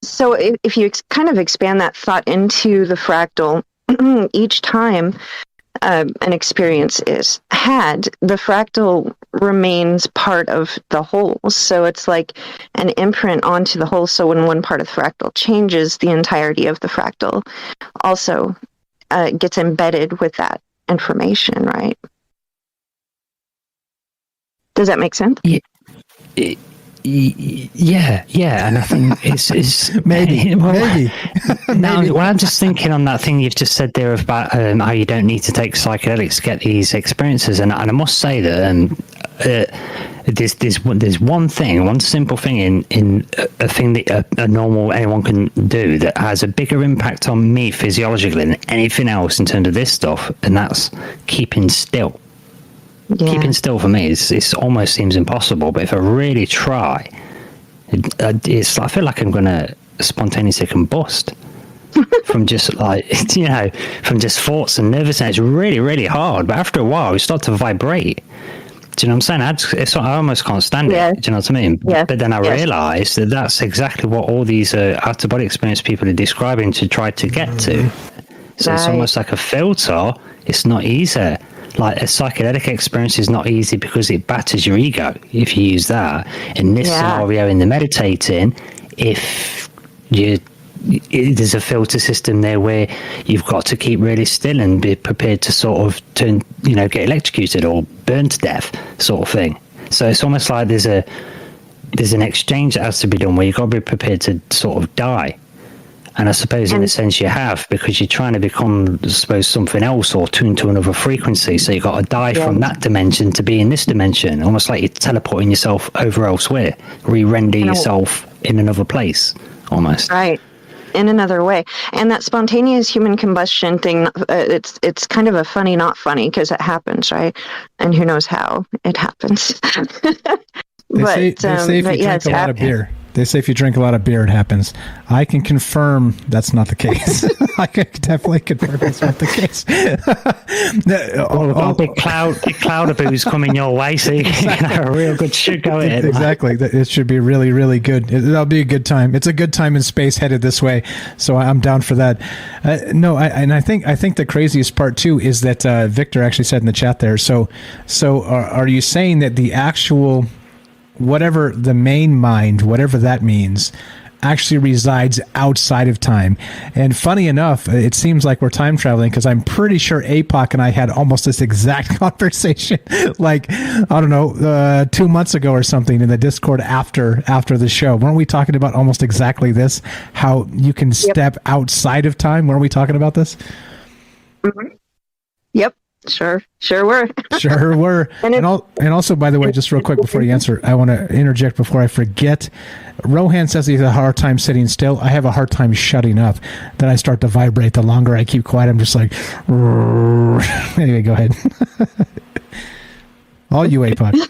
Speaker 17: so if you kind of expand that thought into the fractal, each time an experience is had, the fractal remains part of the whole. So it's like an imprint onto the whole. So when one part of the fractal changes, the entirety of the fractal also gets embedded with that information, right? Does that make sense?
Speaker 12: Yeah, and I think it's
Speaker 9: maybe.
Speaker 12: No, well, I'm just thinking on that thing you've just said there about how you don't need to take psychedelics to get these experiences, and I must say that there's one simple thing in a thing that a normal anyone can do that has a bigger impact on me physiologically than anything else in terms of this stuff, and that's keeping still. Yeah. Keeping still for me is almost seems impossible, but if I really try, it's I feel like I'm going to spontaneously combust from just from just thoughts and nervousness. It's really, really hard, but after a while, we start to vibrate. Do you know what I'm saying? I almost can't stand it. Do you know what I mean? Yeah. But then I realised that that's exactly what all these out-of-body experience people are describing to try to get to. So it's almost like a filter. It's not easy. Like a psychedelic experience is not easy because it batters your ego if you use that. In this scenario, in the meditating, if there's a filter system there where you've got to keep really still and be prepared to sort of get electrocuted or burned to death, sort of thing. So it's almost like there's an exchange that has to be done where you've got to be prepared to sort of die. And I suppose in a sense you have, because you're trying to become, I suppose, something else or tune to another frequency. So you've got to die from that dimension to be in this dimension, almost like you're teleporting yourself over elsewhere, re-render yourself in another place, almost.
Speaker 17: Right, in another way. And that spontaneous human combustion thing, it's kind of a funny, not funny, because it happens, right? And who knows how it happens.
Speaker 9: They say if you drink a lot of beer. They say if you drink a lot of beer, it happens. I can confirm that's not the case. I can definitely confirm that's not the case.
Speaker 12: A big cloud of booze coming your way, so you can have a real good shit going.
Speaker 9: Exactly. It should be really, really good. That'll be a good time. It's a good time in space headed this way, so I'm down for that. I think the craziest part too is that Victor actually said in the chat there. So are you saying that the actual whatever the main mind, whatever that means, actually resides outside of time? And funny enough, it seems like we're time traveling, because I'm pretty sure APOC and I had almost this exact conversation, like, I don't know, 2 months ago or something in the Discord after the show. Weren't we talking about almost exactly this? How you can step outside of time? Weren't we talking about this?
Speaker 17: Mm-hmm. Yep. Sure were.
Speaker 9: Sure were. And also, by the way, just real quick before you answer, I want to interject before I forget. Rohan says he has a hard time sitting still. I have a hard time shutting up. Then I start to vibrate. The longer I keep quiet, I'm just like, anyway, go ahead. All you, APOC.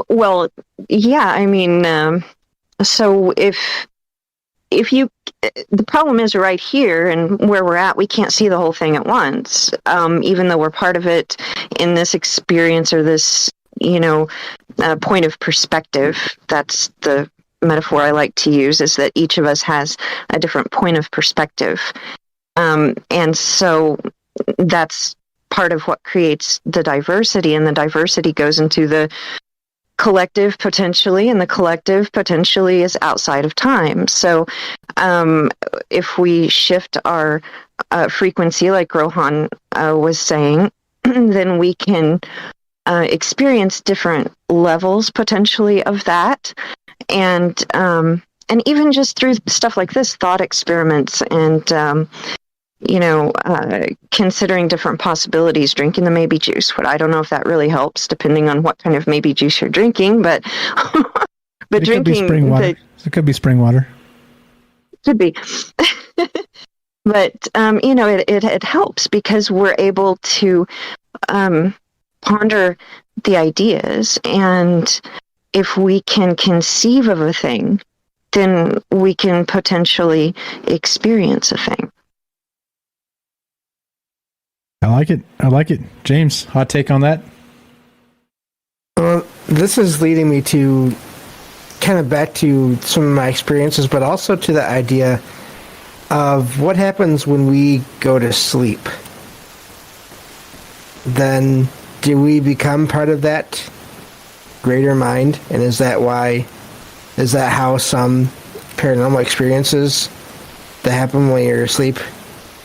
Speaker 17: Well, yeah, I mean, so if you, the problem is right here and where we're at, we can't see the whole thing at once, even though we're part of it in this experience or this, point of perspective. That's the metaphor I like to use, is that each of us has a different point of perspective. And so that's part of what creates the diversity, and the diversity goes into the collective potentially, and the collective potentially is outside of time. So if we shift our frequency, like Rohan was saying, then we can experience different levels potentially of that. And even just through stuff like this, thought experiments and considering different possibilities, drinking the maybe juice. What I don't know if that really helps, depending on what kind of maybe juice you're drinking, but
Speaker 9: it
Speaker 17: drinking
Speaker 9: could be spring water. It could be spring water.
Speaker 17: Could be. But it helps because we're able to ponder the ideas, and if we can conceive of a thing, then we can potentially experience a thing.
Speaker 9: I like it. James, hot take on that?
Speaker 15: Well, this is leading me to kind of back to some of my experiences, but also to the idea of what happens when we go to sleep. Then do we become part of that greater mind? And is that how some paranormal experiences that happen when you're asleep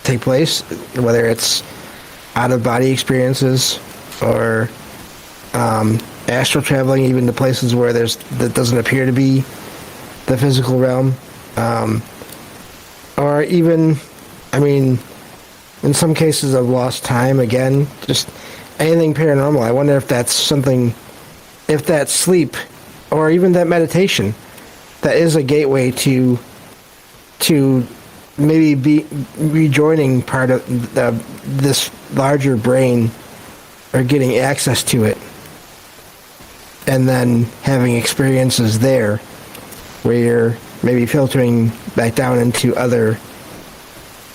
Speaker 15: take place? Whether it's out-of-body experiences or astral traveling, even to places where that doesn't appear to be the physical realm. Or even, in some cases of lost time, again, just anything paranormal. I wonder if that's something, if that sleep or even that meditation, that is a gateway to maybe be rejoining part of this larger brain, or getting access to it, and then having experiences there where you're maybe filtering back down into other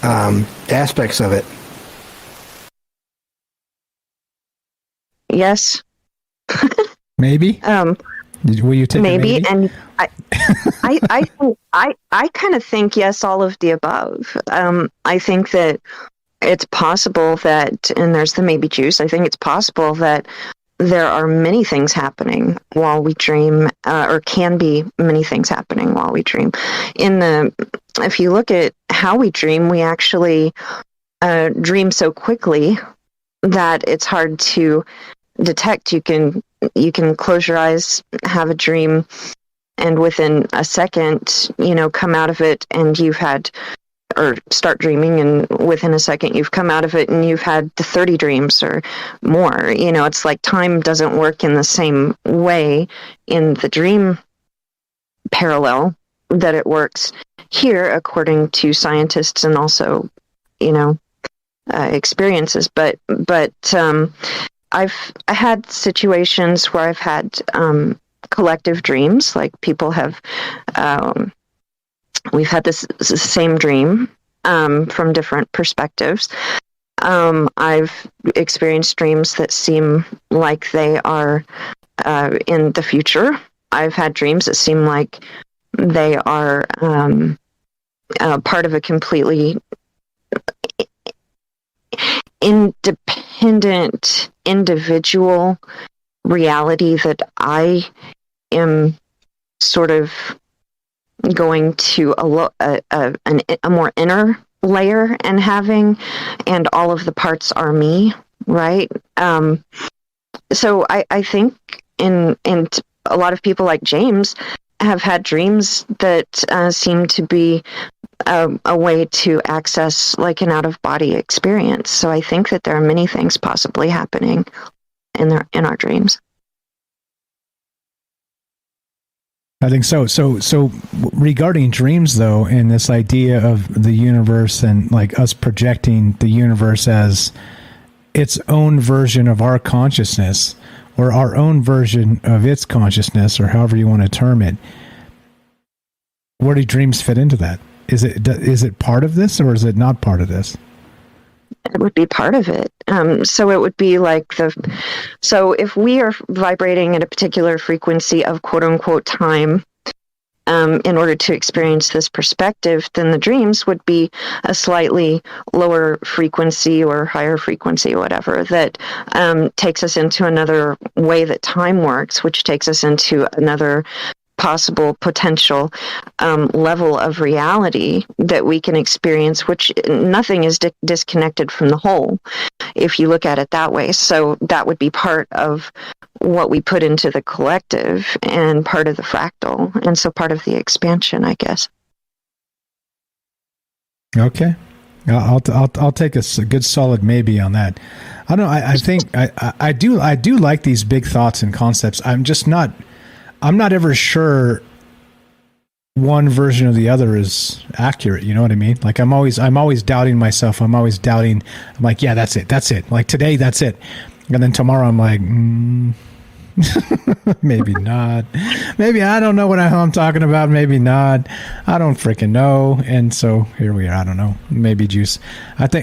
Speaker 15: aspects of it.
Speaker 17: Yes.
Speaker 9: Maybe. Will you take
Speaker 17: maybe? And I kind of think yes, all of the above. I think that it's possible that, and there's the maybe juice. I think it's possible that there are many things happening while we dream, or can be many things happening while we dream. If you look at how we dream, we actually dream so quickly that it's hard to detect. You can close your eyes, have a dream, and within a second, come out of it, and you've had, or start dreaming, and within a second you've come out of it and you've had 30 dreams or more. It's like time doesn't work in the same way in the dream parallel that it works here, according to scientists and also, experiences. But I've had situations where I've had collective dreams, like people have, we've had this same dream from different perspectives. I've experienced dreams that seem like they are in the future. I've had dreams that seem like they are part of a completely independent, individual reality that I am sort of going to a more inner layer and having, and all of the parts are me, right? So I think and a lot of people like James have had dreams that seem to be a way to access like an out-of-body experience. So I think that there are many things possibly happening in our dreams.
Speaker 9: I think so. So regarding dreams, though, and this idea of the universe and like us projecting the universe as its own version of our consciousness, or our own version of its consciousness, or however you want to term it, where do dreams fit into that? Is it part of this, or is it not part of this?
Speaker 17: It would be part of it. So it would be like so if we are vibrating at a particular frequency of quote unquote time, in order to experience this perspective, then the dreams would be a slightly lower frequency or higher frequency or whatever that takes us into another way that time works, which takes us into another possible potential level of reality that we can experience, which nothing is disconnected from the whole, if you look at it that way. So that would be part of what we put into the collective and part of the fractal, and so part of the expansion, I guess.
Speaker 9: Okay. I'll take a good solid maybe on that. I don't know. I think I do like these big thoughts and concepts. I'm not ever sure one version or the other is accurate. You know what I mean? Like I'm always doubting myself. I'm like, yeah, that's it. Like today, that's it. And then tomorrow I'm like, maybe not. Maybe I don't know what I'm talking about. Maybe not. I don't freaking know. And so here we are. I don't know. Maybe juice. But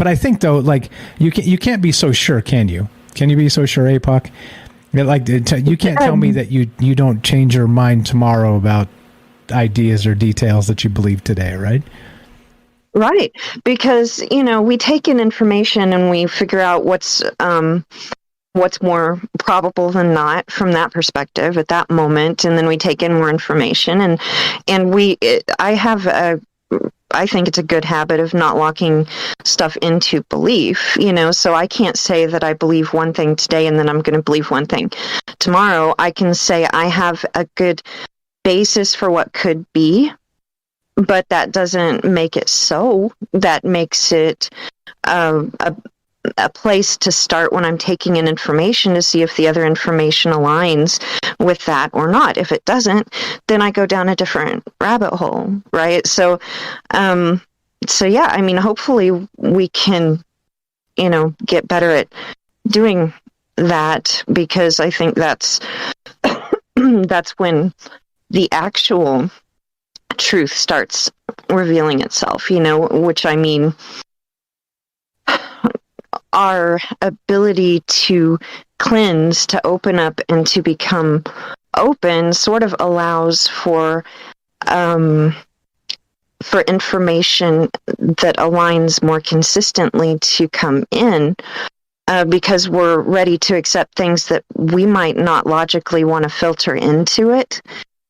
Speaker 9: I think though, like you can't be so sure, can you? Can you be so sure, APOC? Like you can't tell me that you don't change your mind tomorrow about ideas or details that you believe today, right?
Speaker 17: Right. Because, we take in information and we figure out what's more probable than not from that perspective at that moment. And then we take in more information I think it's a good habit of not locking stuff into belief, so I can't say that I believe one thing today and then I'm going to believe one thing tomorrow. I can say I have a good basis for what could be, but that doesn't make it so. That makes it a place to start when I'm taking in information to see if the other information aligns with that or not. If it doesn't, then I go down a different rabbit hole, right? So yeah, I mean, hopefully we can, get better at doing that, because I think that's when the actual truth starts revealing itself, which I mean, our ability to cleanse, to open up, and to become open sort of allows for information that aligns more consistently to come in, because we're ready to accept things that we might not logically want to filter into it,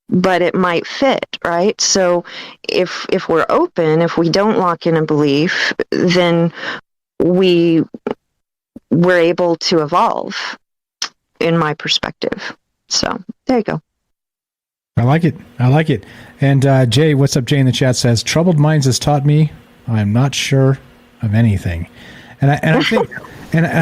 Speaker 17: but it might fit, right? So if we're open, if we don't lock in a belief, then we're able to evolve, in my perspective. So there you go.
Speaker 9: I like it. And Jay, what's up? Jay in the chat says, "Troubled minds has taught me I'm not sure of anything," and I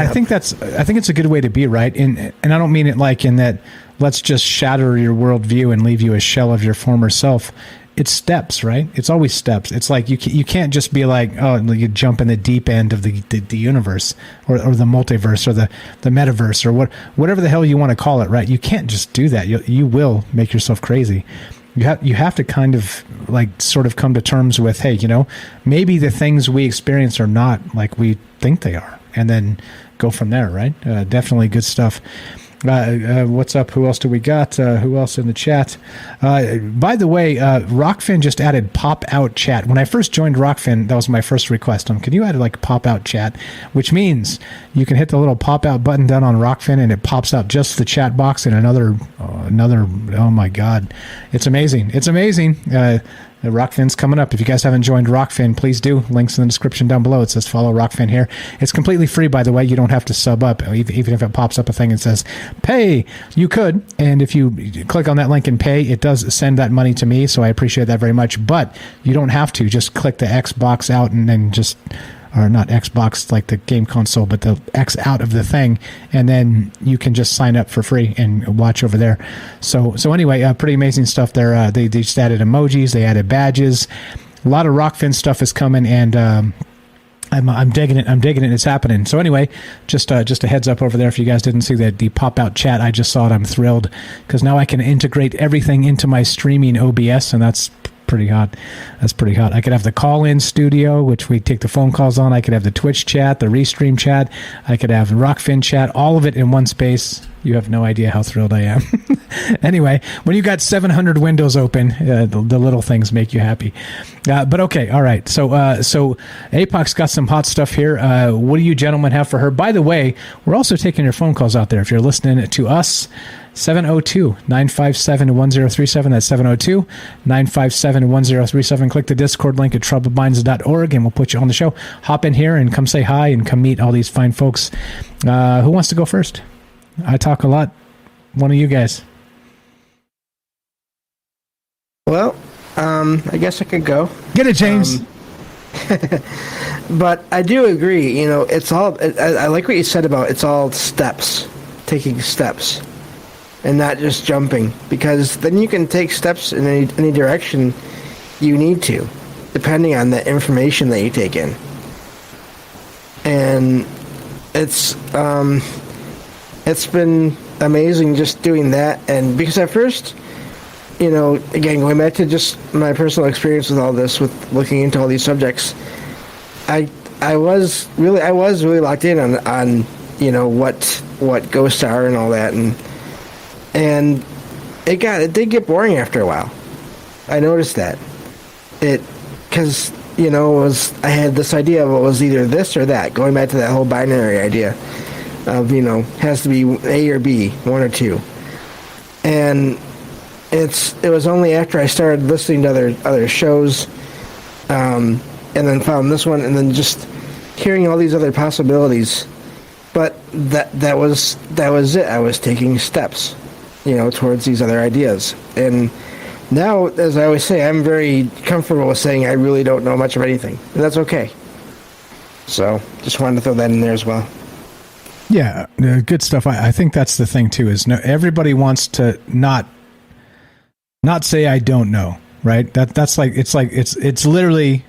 Speaker 9: think I think it's a good way to be, right? And I don't mean it like in that let's just shatter your worldview and leave you a shell of your former self. It's steps, right? It's always steps. It's like you can't just be like, oh, you jump in the deep end of the universe or the multiverse or the metaverse or whatever the hell you want to call it, right? You can't just do that. You will make yourself crazy. You have to kind of like sort of come to terms with, hey, maybe the things we experience are not like we think they are, and then go from there, right? Definitely good stuff. What's up? Who else do we got? Who else in the chat? By the way, Rockfin just added pop-out chat. When I first joined Rockfin, that was my first request. Can you add like pop-out chat? Which means you can hit the little pop-out button down on Rockfin and it pops out just the chat box and another, oh my God. It's amazing. It's amazing. Rockfin's coming up. If you guys haven't joined Rockfin, please do. Links in the description down below. It says follow Rockfin here. It's completely free, by the way. You don't have to sub up. Even if it pops up a thing and says pay, you could. And if you click on that link and pay, it does send that money to me. So I appreciate that very much. But you don't have to. Just click the X box out and then just, or not Xbox like the game console, but the X out of the thing, and then you can just sign up for free and watch over there. So anyway, pretty amazing stuff there. They just added emojis, they added badges. A lot of Rockfin stuff is coming, and I'm digging it. It's happening. So anyway, just a heads up over there. If you guys didn't see the pop out chat, I just saw it. I'm thrilled because now I can integrate everything into my streaming OBS, and that's pretty hot. That's pretty hot. I could have the call-in studio, which we take the phone calls on. I could have the Twitch chat, the Restream chat. I could have Rockfin chat, all of it in one space. You have no idea how thrilled I am. Anyway, when you got 700 windows open, the little things make you happy. But okay, all right. So APOC's got some hot stuff here. What do you gentlemen have for her? By the way, we're also taking your phone calls out there. If you're listening to us, 702-957-1037. That's 702-957-1037. Click the Discord link at troubledminds.org and we'll put you on the show. Hop in here and come say hi and come meet all these fine folks. Who wants to go first? I talk a lot. One of you guys.
Speaker 15: Well, I guess I could go.
Speaker 9: Get it, James.
Speaker 15: But I do agree. It's all. I like what you said about it's all steps, taking steps, and not just jumping. Because then you can take steps in any direction you need to, depending on the information that you take in. And it's been amazing just doing that. And because at first, again, going back to just my personal experience with all this, with looking into all these subjects, I was really locked in on what ghosts are and all that, and it did get boring after a while. I noticed that because I had this idea of it was either this or that, going back to that whole binary idea of, has to be A or B, one or two. And it was only after I started listening to other shows, and then found this one, and then just hearing all these other possibilities. But that was it. I was taking steps, towards these other ideas. And now, as I always say, I'm very comfortable with saying I really don't know much of anything, and that's okay. So, just wanted to throw that in there as well.
Speaker 11: Yeah, good stuff. I think that's the thing too. Is everybody wants to not say I don't know, right? That's like it's literally.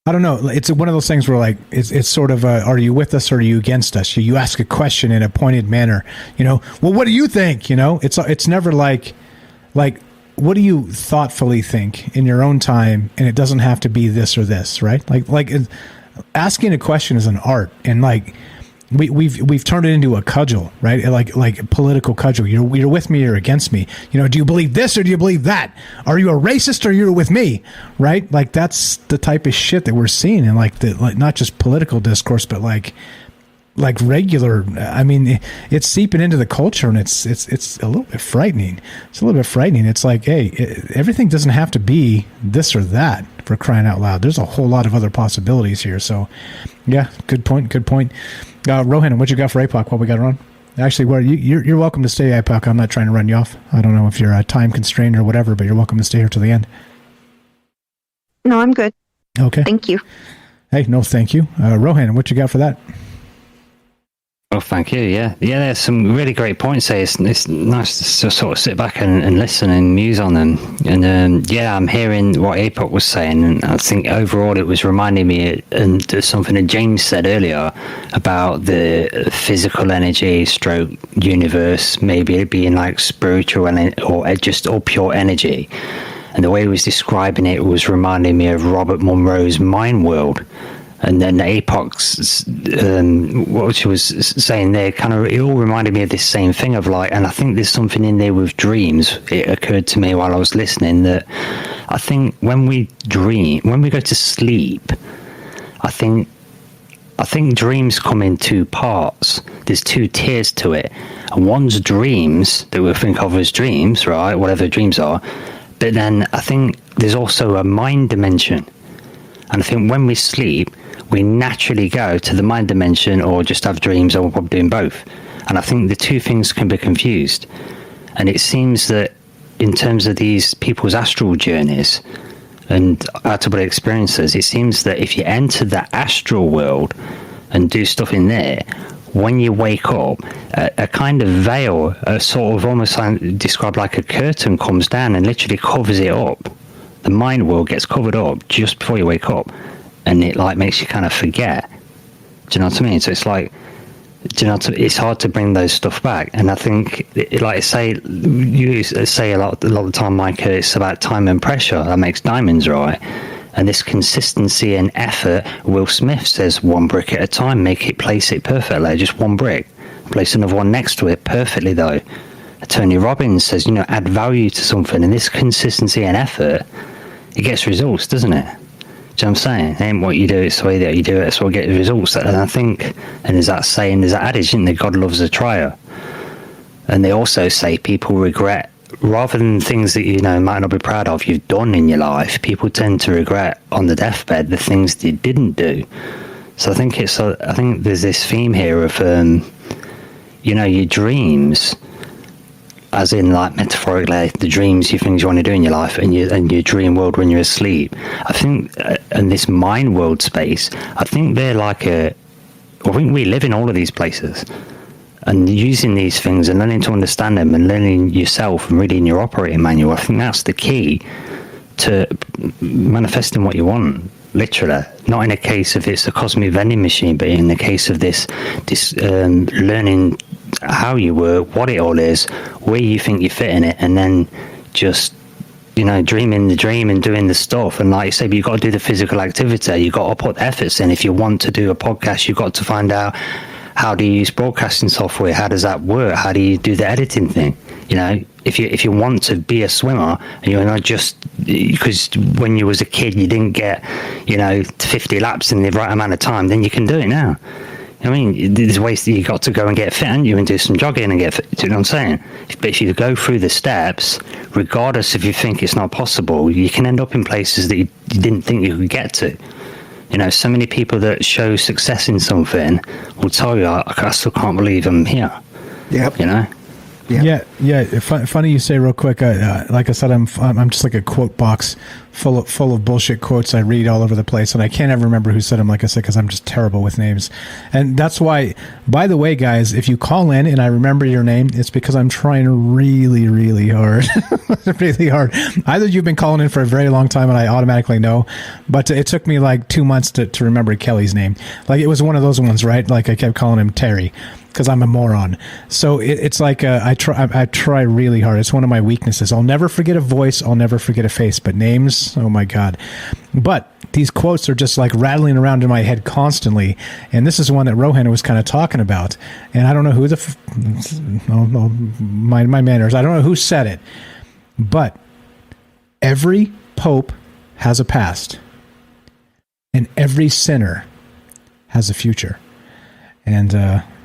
Speaker 11: I don't know. It's one of those things where it's sort of are you with us or are you against us? You ask a question in a pointed manner. Well, what do you think? It's never like what do you thoughtfully think in your own time, and it doesn't have to be this or this, right? Like asking a question is an art, and we've turned it into a cudgel, right? Like a political cudgel. You're with me or against me. Do you believe this or do you believe that? Are you a racist or you're with me, right? Like that's the type of shit that we're seeing in not just political discourse, but like regular. I mean, it's seeping into the culture, and it's a little bit frightening. It's a little bit frightening. It's like, hey, everything doesn't have to be this or that, for crying out loud. There's a whole lot of other possibilities here. So, yeah, good point. Rohan, what you got for APOC while we got her on? Actually, you're welcome to stay, APOC. I'm not trying to run you off. I don't know if you're time constrained or whatever, but you're welcome to stay here till the end.
Speaker 17: No, I'm good.
Speaker 11: Okay.
Speaker 17: Thank you.
Speaker 11: Hey, no, thank you. Rohan, what you got for that?
Speaker 12: Well, thank you. Yeah, there's some really great points there. It's nice to sort of sit back and listen and muse on them. And I'm hearing what APOC was saying, and I think overall it was reminding me and something that James said earlier about the physical energy stroke universe, maybe it being like spiritual or pure energy. And the way he was describing it was reminding me of Robert Monroe's mind world. And then APOC's, what she was saying there, it all reminded me of this same thing of and I think there's something in there with dreams. It occurred to me while I was listening that I think when we go to sleep, I think dreams come in two parts. There's two tiers to it. And one's dreams that we think of as dreams, right? Whatever dreams are. But then I think there's also a mind dimension. And I think when we sleep, we naturally go to the mind dimension or just have dreams, or we're probably doing both. And I think the two things can be confused. And it seems that in terms of these people's astral journeys and out-of-body experiences, it seems that if you enter the astral world and do stuff in there, when you wake up, a kind of veil, a sort of almost described like a curtain, comes down and literally covers it up. The mind world gets covered up just before you wake up, and it makes you kind of forget. Do you know what I mean? So it's it's hard to bring those stuff back. And I think, you say a lot of the time, Mike, it's about time and pressure that makes diamonds, right? And this consistency and effort. Will Smith says, one brick at a time, place it perfectly, just one brick. Place another one next to it perfectly, though. Tony Robbins says, add value to something, and this consistency and effort, it gets results, doesn't it? Do you know what I'm saying? It ain't what you do, it's the way that you do it, that's what gets results. And I think, and there's that saying, there's that adage, isn't there? God loves a trier. And they also say people regret, rather than things that might not be proud of you've done in your life, people tend to regret on the deathbed the things they didn't do. So I think there's this theme here of your dreams, as in metaphorically the dreams, you things you want to do in your life, and your dream world when you're asleep. I think in this mind world space, I think they're I think we live in all of these places, and using these things and learning to understand them and learning yourself and reading your operating manual, I think that's the key to manifesting what you want. Literally, not in a case of it's a cosmic vending machine, but in the case of this learning how you work, what it all is, where you think you fit in it, and then just dreaming the dream and doing the stuff. And like you say, but you've got to do the physical activity, you've got to put efforts in. If you want to do a podcast, you've got to find out how do you use broadcasting software, how does that work, how do you do the editing thing. You know, if you want to be a swimmer, and you're not just because when you was a kid you didn't get 50 laps in the right amount of time, then you can do it now. I mean, there's ways that you got to go and get fit, and you can do some jogging and get fit. Do you know what I'm saying? But if you go through the steps, regardless if you think it's not possible, you can end up in places that you didn't think you could get to. You know, so many people that show success in something will tell you, I still can't believe I'm here.
Speaker 15: Yep.
Speaker 12: You know?
Speaker 9: Yeah. Funny you say real quick. Like I said, I'm just like a quote box full of bullshit quotes I read all over the place, and I can't ever remember who said them. Like I said, because I'm just terrible with names, and that's why. By the way, guys, if you call in and I remember your name, it's because I'm trying really, really hard, really hard. Either you've been calling in for a very long time and I automatically know, but it took me like 2 months to remember Kelly's name. Like it was one of those ones, right? Like I kept calling him Terry, because I'm a moron. So it's like I try really hard. It's one of my weaknesses. I'll never forget a voice. I'll never forget a face. But names, oh my God. But these quotes are just like rattling around in my head constantly. And this is one that Rohan was kind of talking about. And I don't know who my manners. I don't know who said it. But every pope has a past. And every sinner has a future. And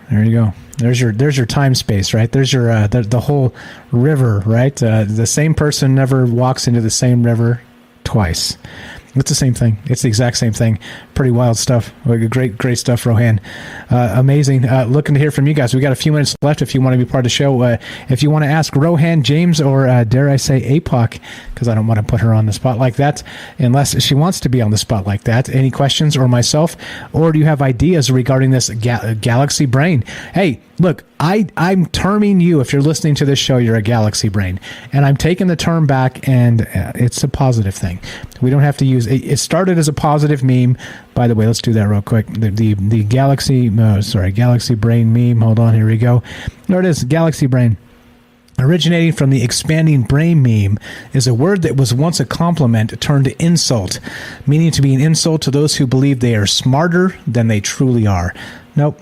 Speaker 9: there you go. There's your time space, right? There's your the whole river, right? The same person never walks into the same river twice. It's the same thing. It's the exact same thing. Pretty wild stuff. Great stuff, Rohan. Amazing. Looking to hear from you guys. We got a few minutes left if you want to be part of the show. If you want to ask Rohan, James, or dare I say APOC, because I don't want to put her on the spot like that, unless she wants to be on the spot like that. Any questions, or myself? Or do you have ideas regarding this galaxy brain? Hey, look, I'm terming you, if you're listening to this show, you're a galaxy brain. And I'm taking the term back, and it's a positive thing. We don't have to use it. Started as a positive meme. By the way, let's do that real quick. The galaxy brain meme. Hold on, here we go. There it is, galaxy brain. Originating from the expanding brain meme is a word that was once a compliment turned to insult, meaning to be an insult to those who believe they are smarter than they truly are. Nope,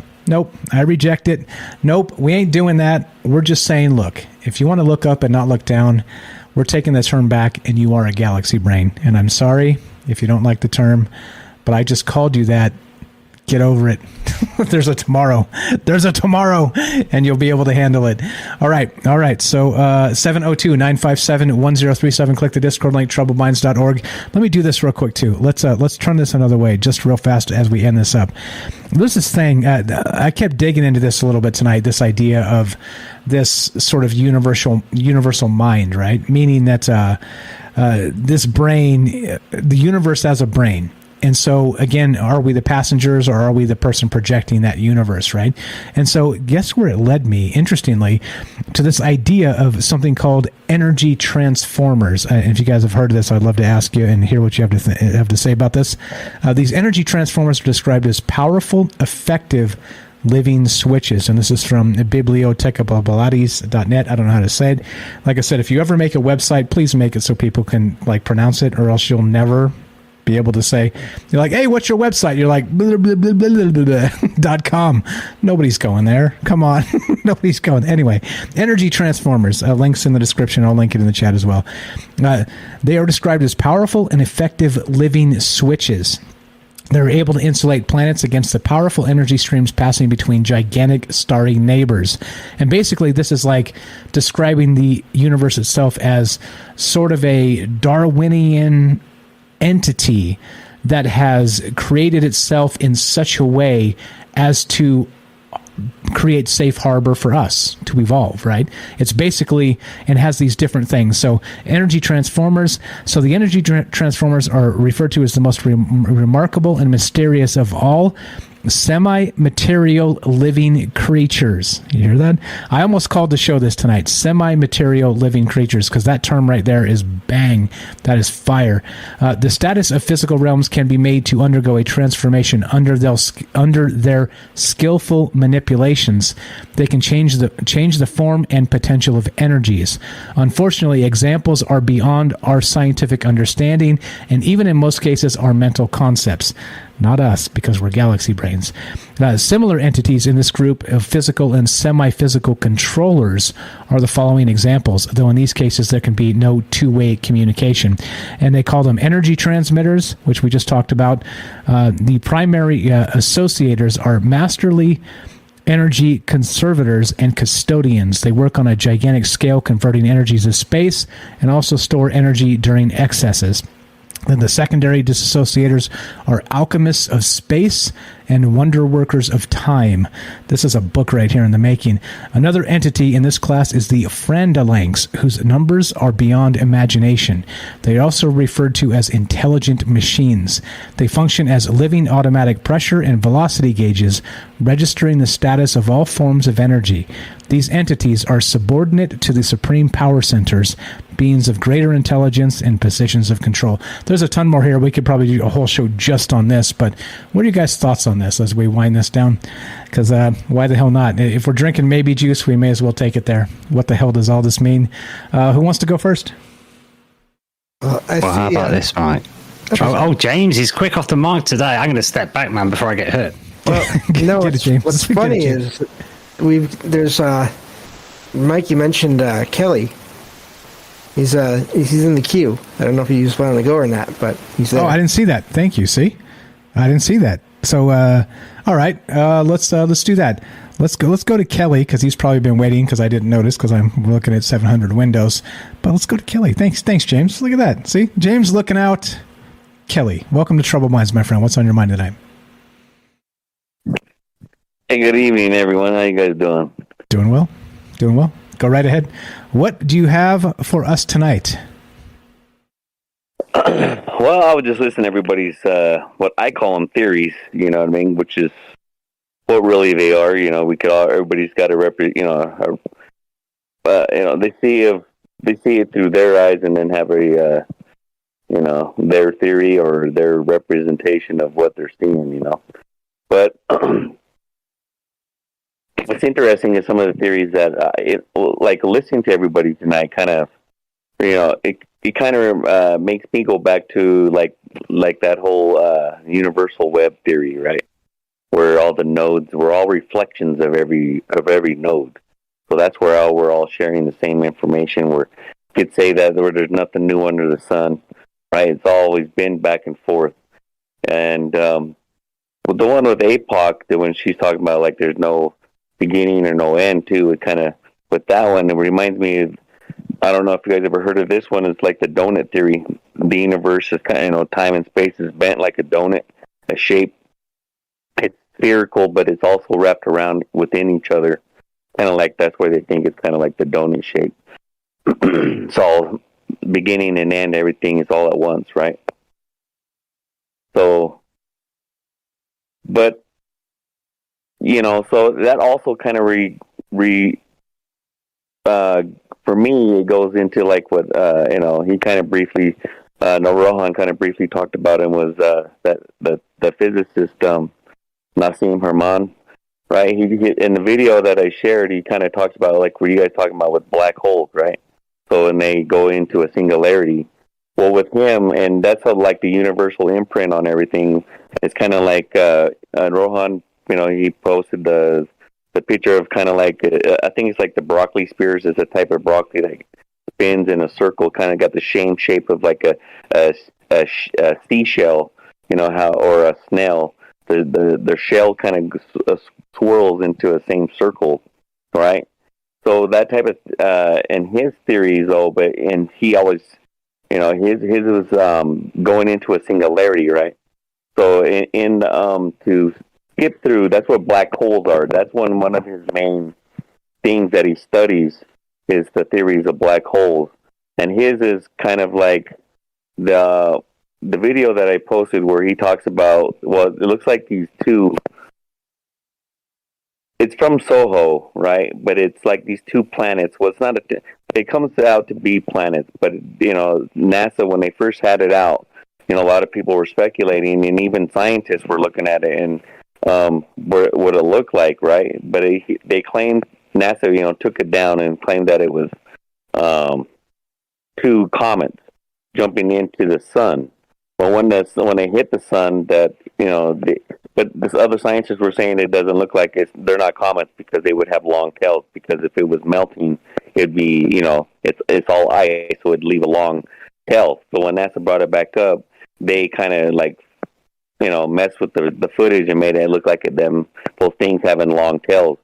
Speaker 9: I reject it. Nope, we ain't doing that. We're just saying, look, if you want to look up and not look down, we're taking the term back, and you are a galaxy brain. And I'm sorry if you don't like the term, but I just called you that. Get over it. There's a tomorrow, and you'll be able to handle it. All right. So 702-957-1037. Click the Discord link, troubledminds.org. Let me do this real quick too. Let's turn this another way, just real fast as we end this up. There's this thing. I kept digging into this a little bit tonight. This idea of this sort of universal mind, right? Meaning that this brain, the universe as a brain. And so, again, are we the passengers, or are we the person projecting that universe, right? And so guess where it led me, interestingly, to this idea of something called energy transformers. And if you guys have heard of this, I'd love to ask you and hear what you have to say about this. These energy transformers are described as powerful, effective living switches. And this is from bibliotecablablades.net. I don't know how to say it. Like I said, if you ever make a website, please make it so people can pronounce it, or else you'll never be able to say, you're like, hey, what's your website? You're like, blah, blah, blah, blah, blah, blah, .com. Nobody's going there. Come on. Nobody's going. Anyway, energy transformers. Links in the description. I'll link it in the chat as well. They are described as powerful and effective living switches. They're able to insulate planets against the powerful energy streams passing between gigantic starry neighbors. And basically, this is like describing the universe itself as sort of a Darwinian entity that has created itself in such a way as to create safe harbor for us to evolve, right? It's basically, and has these different things. So energy transformers. So the energy transformers are referred to as the most remarkable and mysterious of all semi-material living creatures. You hear that? I almost called the show this tonight, semi-material living creatures, because that term right there is bang. That is fire. The status of physical realms can be made to undergo a transformation under their skillful manipulations. They can change the form and potential of energies. Unfortunately, examples are beyond our scientific understanding, and even in most cases, our mental concepts.
Speaker 11: not us, because we're galaxy brains. Similar entities in this group of physical and semi-physical controllers are the following examples, though in these cases there can be no two-way communication. And they call them energy transmitters, which we just talked about. The primary associators are masterly energy conservators and custodians. They work on a gigantic scale, converting energies of space and also store energy during excesses. Then the secondary disassociators are alchemists of space and wonder workers of time. This is a book right here in the making. Another entity in this class is the Frandalangs, whose numbers are beyond imagination. They are also referred to as intelligent machines. They function as living automatic pressure and velocity gauges, registering the status of all forms of energy. These entities are subordinate to the supreme power centers, beings of greater intelligence and positions of control. There's a ton more here. We could probably do a whole show just on this, but what are you guys' thoughts on this as we wind this down? Because why the hell not? If we're drinking maybe juice, we may as well take it there. What the hell does all this mean? Who wants to go first?
Speaker 12: How about this, Mike? Oh, James, he's quick off the mark today. I'm going to step back, man, before I get hurt.
Speaker 15: Well, what's funny is there's Mike. You mentioned Kelly. He's in the queue. I don't know if he just wanted to go or not, but he's there.
Speaker 11: Oh, I didn't see that. Thank you. See, I didn't see that. So, all right, let's do that. Let's go to Kelly, because he's probably been waiting, because I didn't notice, because I'm looking at 700 windows. But let's go to Kelly. Thanks, James. Look at that. See, James looking out. Kelly, welcome to Troubled Minds, my friend. What's on your mind tonight?
Speaker 18: Hey, good evening, everyone. How you guys doing?
Speaker 11: Doing well. Go right ahead. What do you have for us tonight?
Speaker 18: Well, I would just listen to everybody's, what I call them theories, you know what I mean, which is what really they are. You know, everybody's got to they see it through their eyes and then have a, their theory or their representation of what they're seeing, you know. But what's interesting is some of the theories that, like listening to everybody tonight, kind of, it kind of makes me go back to like that whole universal web theory, right? Where all the nodes were all reflections of every node. So that's where we're all sharing the same information. Where you could say that there's nothing new under the sun, right? It's always been back and forth. And with the one with APOC, that when she's talking about like there's no beginning or no end too, it kind of, with that one, it reminds me of, I don't know if you guys ever heard of this one. It's like the donut theory. The universe is kind of, time and space is bent like a donut, a shape. It's spherical, but it's also wrapped around within each other. Kind of like, that's why they think it's kind of like the donut shape. It's all beginning and end. Everything is all at once, right? So, but, so that also kind of for me, it goes into like what, he kind of briefly, Rohan kind of briefly talked about, and was that the physicist, Nassim Herman, right? He in the video that I shared, he kind of talks about like what you guys talking about with black holes, right? So when they go into a singularity, well, with him, and that's like the universal imprint on everything. It's kind of like Rohan, he posted the picture of kind of like, I think it's like the broccoli spears is a type of broccoli that spins in a circle, kind of got the same shape of like a seashell, or a snail. The shell kind of swirls into a same circle, right? So that type of, and his theories, and he always, his was going into a singularity, right? So to skip through, that's what black holes are. That's one of his main things that he studies, is the theories of black holes. And his is kind of like the video that I posted where he talks about, well, it looks like these two, it's from Soho, right? But it's like these two planets. Well, it's not it comes out to be planets, but NASA, when they first had it out, a lot of people were speculating, and even scientists were looking at it and what it looked like, right? But they claimed, NASA, took it down and claimed that it was two comets jumping into the sun, But when they hit the sun, that but this other scientists were saying it doesn't look like they're not comets because they would have long tails, because if it was melting, it'd be it's all ice, so it'd leave a long tail. So when NASA brought it back up, they kind of messed with the footage and made it look like those things having long tails.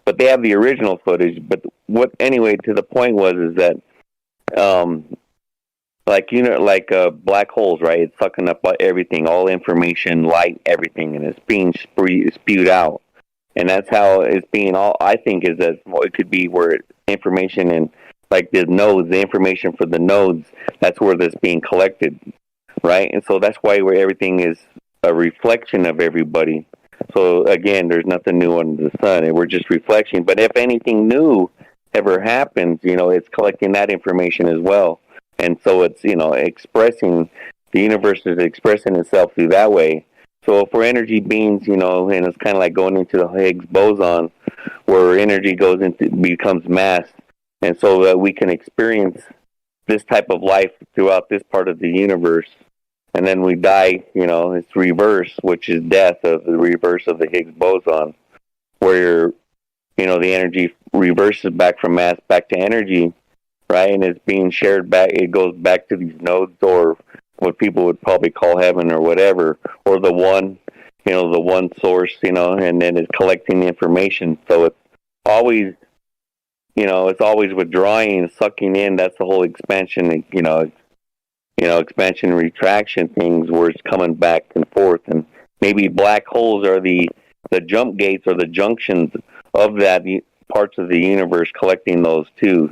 Speaker 18: But they have the original footage. But to the point is that black holes, right? It's sucking up everything, all information, light, everything, and it's being spewed out. And that's how it's being. I think is that it could be where information and like the nodes, the information for the nodes, that's where that's being collected, right? And so that's why everything is a reflection of everybody. So again, there's nothing new under the sun, and we're just reflection. But if anything new ever happens, it's collecting that information as well. And so it's, expressing, the universe is expressing itself through that way. So if we're energy beings, and it's kind of like going into the Higgs boson, where energy becomes mass, and so that we can experience this type of life throughout this part of the universe. And then we die, it's reverse, which is death, of the reverse of the Higgs boson, where, the energy reverses back from mass back to energy, right? And it's being shared back. It goes back to these nodes, or what people would probably call heaven or whatever, or the one source, and then it's collecting the information. So it's always, it's always withdrawing and sucking in. That's the whole expansion, expansion and retraction things, where it's coming back and forth. And maybe black holes are the jump gates or the junctions of that parts of the universe, collecting those too,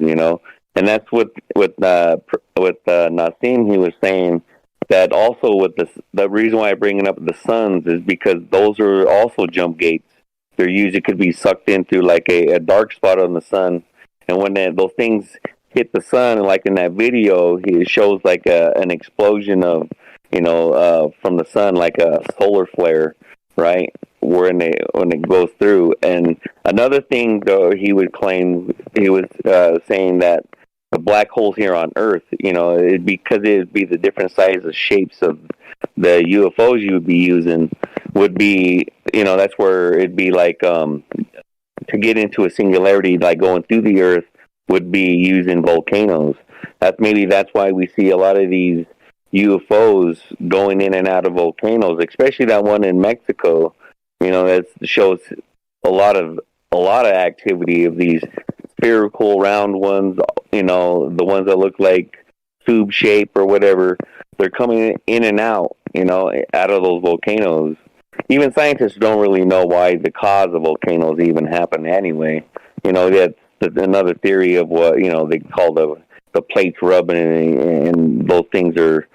Speaker 18: And that's with Nassim, he was saying that also with the reason why I bring it up the suns is because those are also jump gates. They're used, it could be sucked into like a dark spot on the sun, and when those things hit the sun, like in that video, it shows like an explosion of from the sun, like a solar flare, right? When it goes through. And another thing, though, he would claim, he was saying that the black holes here on Earth, because it'd be the different sizes, shapes of the UFOs you would be using, would be, that's where it'd be like to get into a singularity, like going through the Earth, would be using volcanoes. That's why we see a lot of these UFOs going in and out of volcanoes, especially that one in Mexico. That shows a lot of activity of these spherical round ones, the ones that look like tube shape or whatever. They're coming in and out, out of those volcanoes. Even scientists don't really know why the cause of volcanoes even happen anyway. That's another theory of what, they call the plates rubbing, and those things are,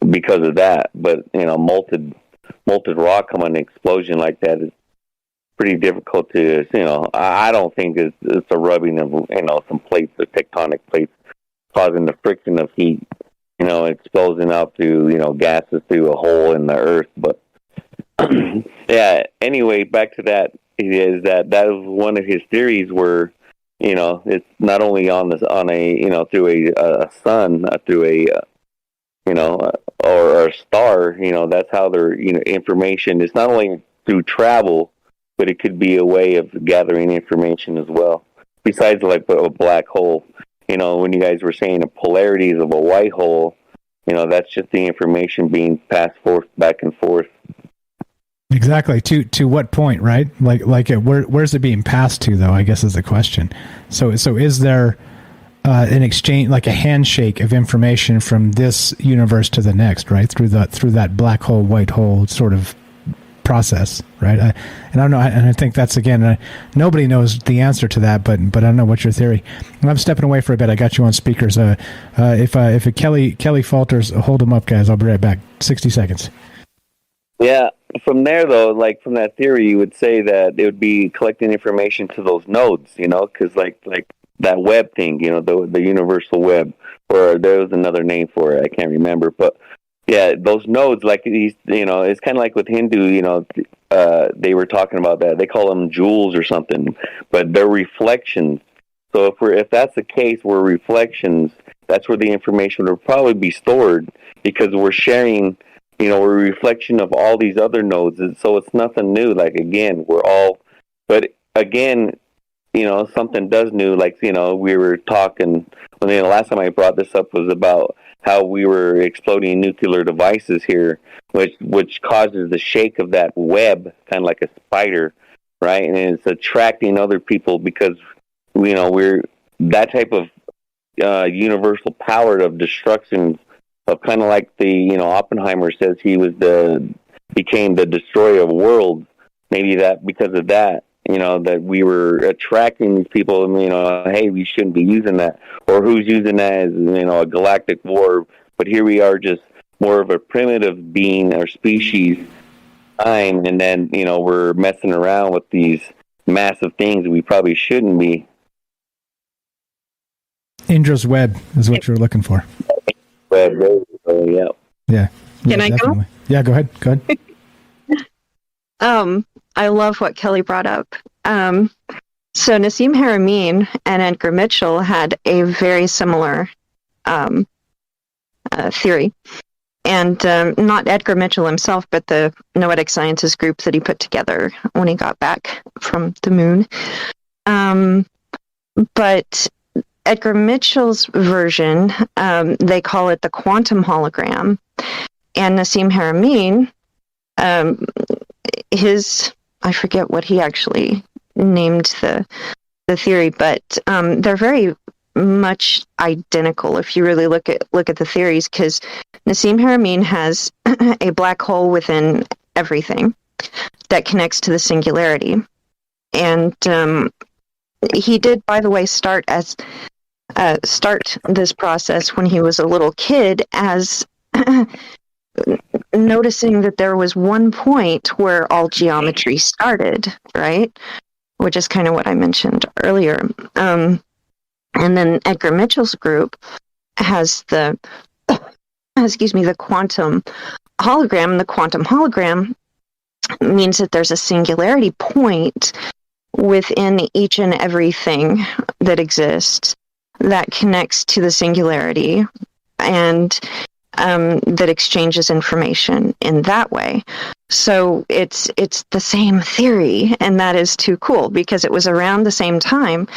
Speaker 18: because of that. But, molten rock coming an explosion like that is pretty difficult to, I don't think it's a rubbing of, some plates, the tectonic plates, causing the friction of heat, exposing out through, gases through a hole in the earth. But yeah, anyway, back to that, is that was one of his theories where, it's not only through a sun, through a, or a star, that's how their, information is not only through travel, but it could be a way of gathering information as well. Besides, like a black hole, when you guys were saying the polarities of a white hole, that's just the information being passed forth back and forth.
Speaker 11: Exactly. To what point, right? Where's it being passed to, though, I guess is the question. So is there an exchange, like a handshake of information from this universe to the next, right? Through that black hole, white hole sort of process, right? I don't know, and I think that's, again, nobody knows the answer to that, but I don't know what's your theory. And I'm stepping away for a bit. I got you on speakers. If Kelly falters, hold him up, guys. I'll be right back. 60 seconds.
Speaker 18: Yeah. From there, though, like from that theory, you would say that it would be collecting information to those nodes, because like that web thing, the universal web, or there was another name for it, I can't remember, but yeah, those nodes, like these, it's kind of like with Hindu, they were talking about that. They call them jewels or something, but they're reflections. So if that's the case, we're reflections. That's where the information will probably be stored, because we're sharing, we're a reflection of all these other nodes. And so it's nothing new. Like, again, but again, something does new. Like, we were talking, the last time I brought this up was about how we were exploding nuclear devices here, which causes the shake of that web, kind of like a spider, right? And it's attracting other people because, we're that type of universal power of destruction, of kind of like the, Oppenheimer says he became the destroyer of worlds. Maybe that because of that, that we were attracting these people, and, hey, we shouldn't be using that, or who's using that as, a galactic war. But here we are, just more of a primitive being or species time, and then, we're messing around with these massive things that we probably shouldn't be.
Speaker 11: Indra's web is what you're looking for.
Speaker 18: Web, yeah.
Speaker 11: Yeah.
Speaker 17: Can I
Speaker 11: definitely.
Speaker 17: go?
Speaker 11: Yeah, go ahead.
Speaker 17: I love what Kelly brought up. So Nassim Haramein and Edgar Mitchell had a very similar theory. And not Edgar Mitchell himself, but the Noetic Sciences group that he put together when he got back from the moon. But Edgar Mitchell's version, they call it the quantum hologram. And Nassim Haramein, I forget what he actually named the theory, but they're very much identical if you really look at the theories, because Nassim Haramein has a black hole within everything that connects to the singularity. And he did, by the way, start this process when he was a little kid, as noticing that there was one point where all geometry started, right? Which is kind of what I mentioned earlier. And then Edgar Mitchell's group has the quantum hologram. The quantum hologram means that there's a singularity point within each and everything that exists that connects to the singularity, and that exchanges information in that way. So it's the same theory, and that is too cool, because it was around the same time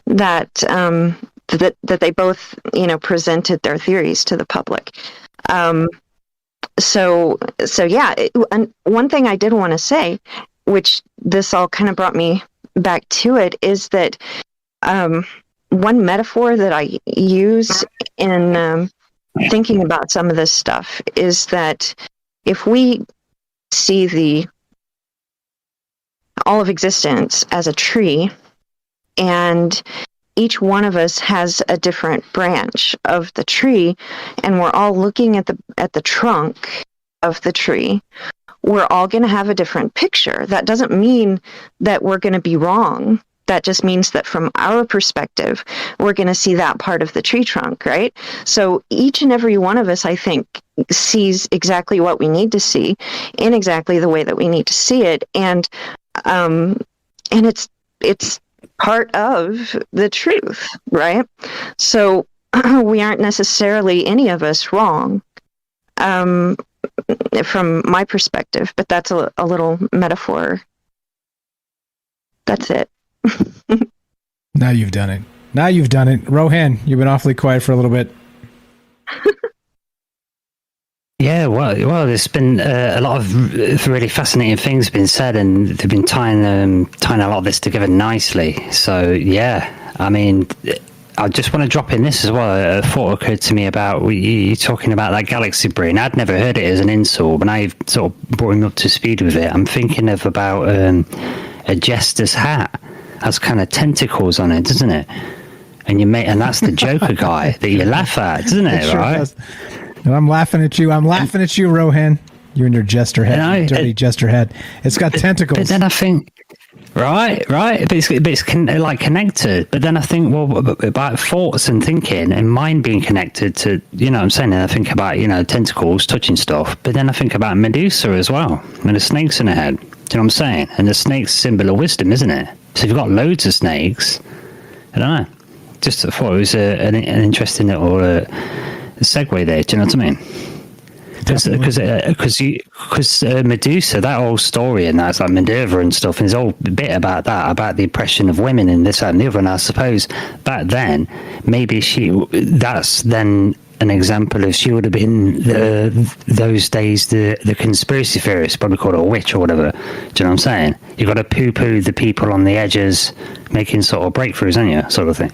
Speaker 17: that that they both presented their theories to the public. So yeah. And one thing I did want to say, which this all kind of brought me back to it, is that one metaphor that I use in thinking about some of this stuff is that if we see all of existence as a tree, and each one of us has a different branch of the tree, and we're all looking at the trunk of the tree, we're all going to have a different picture. That doesn't mean that we're going to be wrong. That just means that from our perspective, we're going to see that part of the tree trunk, right? So each and every one of us, I think, sees exactly what we need to see in exactly the way that we need to see it. And it's part of the truth, right? So we aren't necessarily any of us wrong, from my perspective, but that's a little metaphor. That's it.
Speaker 11: Now you've done it. Rohan, you've been awfully quiet for a little bit.
Speaker 12: Yeah, well, there's been a lot of really fascinating things been said, and they've been tying a lot of this together nicely. So, yeah, I mean, I just want to drop in this as well. A thought occurred to me about you talking about that galaxy brain. I'd never heard it as an insult. When I sort of brought him up to speed with it, I'm thinking about a jester's hat. Has kind of tentacles on it, doesn't it? And that's the Joker guy that you laugh at, doesn't it? Sure, right? Does.
Speaker 11: And I'm laughing at you. I'm laughing at you, Rohan. You and your jester head, dirty jester head. It's got tentacles.
Speaker 12: But then I think, right. But it's like connected. But then I think, well, about thoughts and thinking and mind being connected to, what I'm saying. And I think about, tentacles touching stuff. But then I think about Medusa as well, and the snakes in her head. Do you know what I'm saying? And the snake's symbol of wisdom, isn't it? So if you've got loads of snakes, I don't know. just thought it was an interesting little segue there. Do you know what I mean? Because Medusa, that whole story, and that's like Minerva and stuff, and there's all a bit about that, about the oppression of women and this, that, and the other. And I suppose back then, maybe that's then an example of she would have been those days the conspiracy theorist, probably called a witch or whatever. Do you know what I'm saying? You've got to poo-poo the people on the edges making sort of breakthroughs, haven't you? Sort of thing.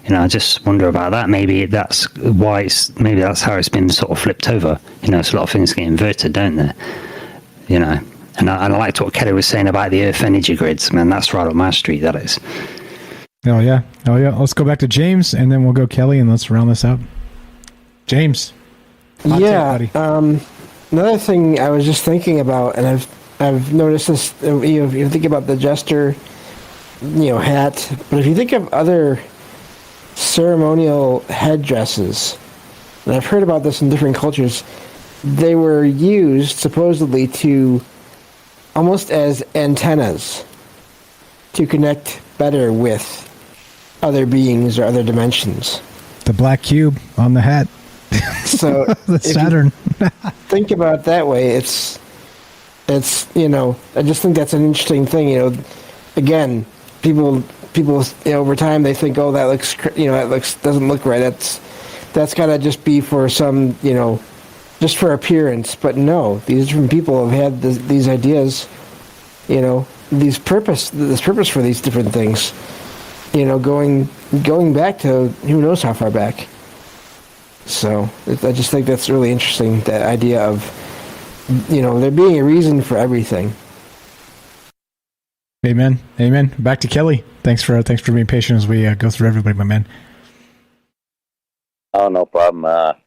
Speaker 12: You know, I just wonder about that. Maybe that's why maybe that's how it's been sort of flipped over. You know, it's a lot of things get inverted, don't they? You know, and I liked what Kelly was saying about the Earth energy grids. Man, that's right up my street, that is.
Speaker 9: Oh, yeah. Let's go back to James, and then we'll go Kelly, and let's round this out. James.
Speaker 15: Another thing I was just thinking about, and I've noticed this, you think about the jester, hat, but if you think of other ceremonial headdresses, and I've heard about this in different cultures, they were used supposedly to almost as antennas to connect better with other beings or other dimensions.
Speaker 9: The black cube on the hat.
Speaker 15: So
Speaker 9: the Saturn.
Speaker 15: Think about it that way. It's I just think that's an interesting thing. Again, people over time they think, oh, that doesn't look right. That's gotta just be for some just for appearance. But no, these different people have had these ideas, this purpose for these different things. Going back to who knows how far back. So I just think that's really interesting, that idea of there being a reason for everything.
Speaker 9: Amen. Back to Kelly. Thanks for being patient as we go through everybody, my man.
Speaker 18: Oh, no problem.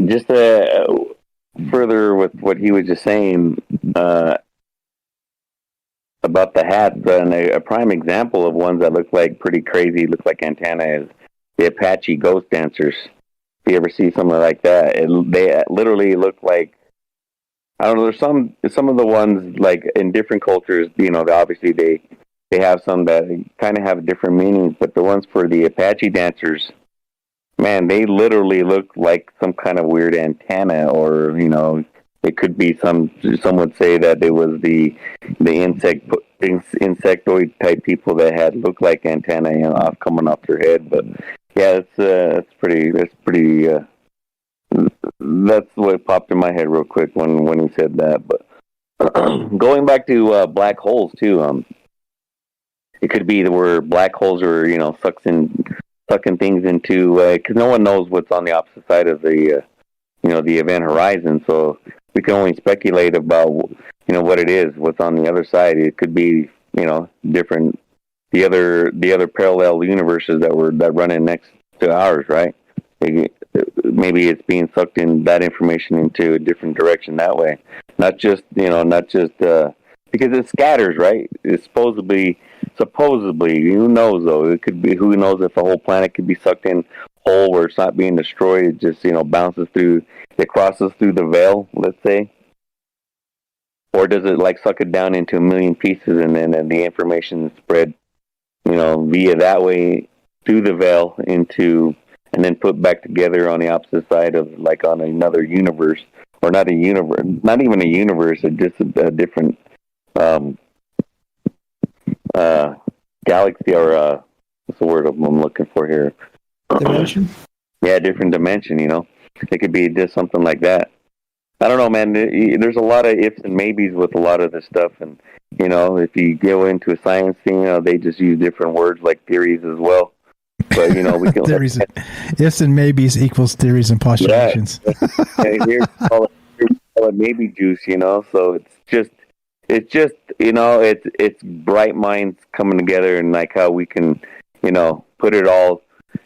Speaker 18: Just further with what he was just saying about the hat, and a prime example of ones that look like pretty crazy, look like antenna, is the Apache ghost dancers. If you ever see something like that, they literally look like, I don't know, there's some of the ones like in different cultures, obviously they have some that kind of have different meanings, but the ones for the Apache dancers, man, they literally look like some kind of weird antenna, or it could be some would say that it was the insectoid type people that had looked like antenna coming off their head. But yeah, that's what popped in my head real quick when he said that. But going back to black holes too, it could be where black holes are sucking things into, because no one knows what's on the opposite side of the the event horizon, so we can only speculate about what it is, what's on the other side. It could be different, the other parallel universes that run in next to ours, right? Maybe it's being sucked in that information into a different direction that way, not just because it scatters, right? It's supposedly, who knows though? It could be, who knows if the whole planet could be sucked in whole where it's not being destroyed. It just bounces through, it crosses through the veil, let's say, or does it suck it down into a million pieces, and then the information is spread via that way through the veil into, and then put back together on the opposite side of on another universe, or not a universe, not even a universe, just a different galaxy, or what's the word I'm looking for here?
Speaker 15: Dimension?
Speaker 18: Yeah, different dimension, It could be just something like that. I don't know, man. There's a lot of ifs and maybes with a lot of this stuff. And, if you go into a science thing, they just use different words like theories as well. But, we can...
Speaker 9: Theories, ifs and maybes equals theories and postulations.
Speaker 18: Yeah. Here's call it maybe juice, So it's just, it's bright minds coming together, and how we can, put it all.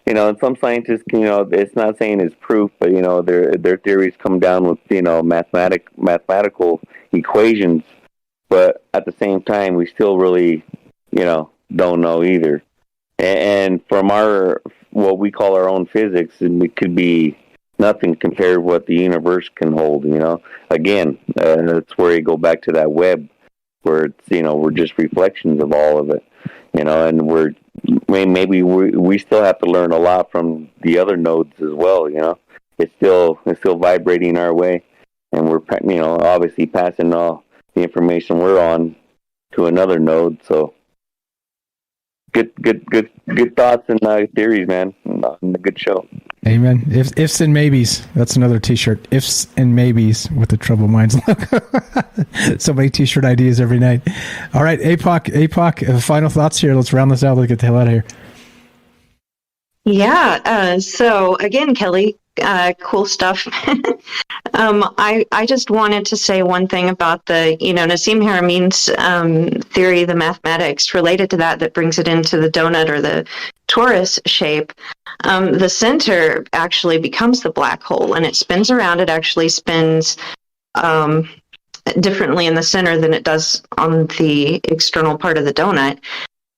Speaker 18: And some scientists, it's not saying it's proof, but their theories come down with mathematical equations. But at the same time, we still really, don't know either. And from what we call our own physics, it could be nothing compared to what the universe can hold. Again, that's where you go back to that web, where it's we're just reflections of all of it. And we're maybe we still have to learn a lot from the other nodes as well. You know, it's still vibrating our way, and we're obviously passing all the information we're on to another node. So good thoughts and theories, man. A good show.
Speaker 9: Amen. Ifs and maybes. That's another T-shirt. Ifs and maybes with the Troubled Minds logo. So many T-shirt ideas every night. All right, APOC. Final thoughts here. Let's round this out. Let's get the hell out of here.
Speaker 17: Yeah. So again, Kelly, cool stuff. I just wanted to say one thing about the, Nassim Haramein's theory, the mathematics related to that brings it into the donut or the torus shape. The center actually becomes the black hole, and it spins around. It actually spins differently in the center than it does on the external part of the donut.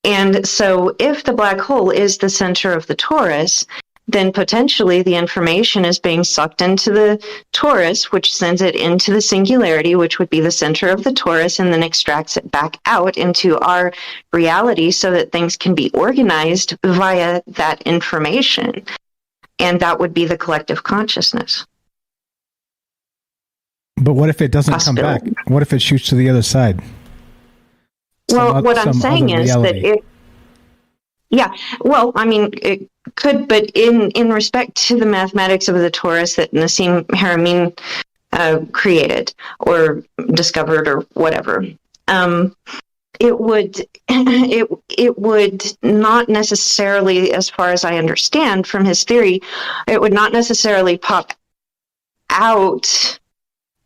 Speaker 17: And so if the black hole is the center of the torus, then potentially the information is being sucked into the torus, which sends it into the singularity, which would be the center of the torus, and then extracts it back out into our reality so that things can be organized via that information. And that would be the collective consciousness.
Speaker 9: But what if it doesn't come back? What if it shoots to the other side?
Speaker 17: Well, what I'm saying is that it could, but in respect to the mathematics of the torus that Nassim Haramein created or discovered or whatever, it would not necessarily, as far as I understand from his theory, it would not necessarily pop out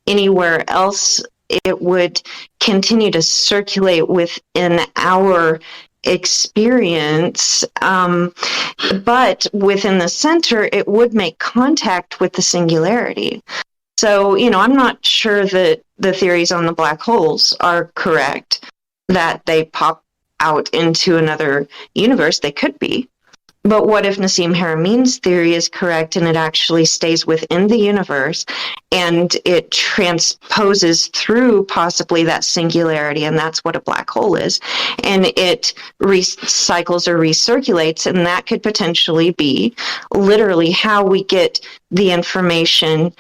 Speaker 17: anywhere else. It would continue to circulate within our experience, but within the center, it would make contact with the singularity. So, I'm not sure that the theories on the black holes are correct, that they pop out into another universe. They could be. But what if Nassim Haramein's theory is correct and it actually stays within the universe and it transposes through possibly that singularity, and that's what a black hole is, and it recycles or recirculates, and that could potentially be literally how we get the information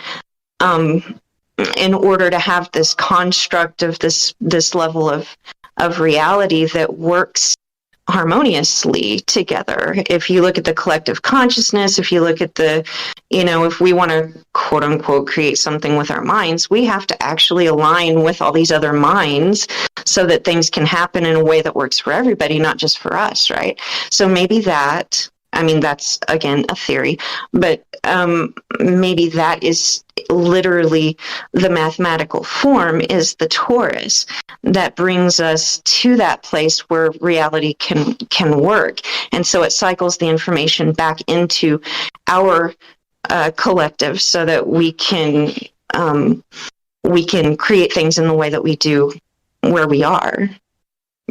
Speaker 17: in order to have this construct of this level of reality that works harmoniously together. If you look at the collective consciousness, if you look at the, if we want to quote unquote create something with our minds, we have to actually align with all these other minds so that things can happen in a way that works for everybody, not just for us, right? So maybe that's again a theory, but maybe that is literally the mathematical form is the torus that brings us to that place where reality can work. And so it cycles the information back into our collective so that we can create things in the way that we do where we are.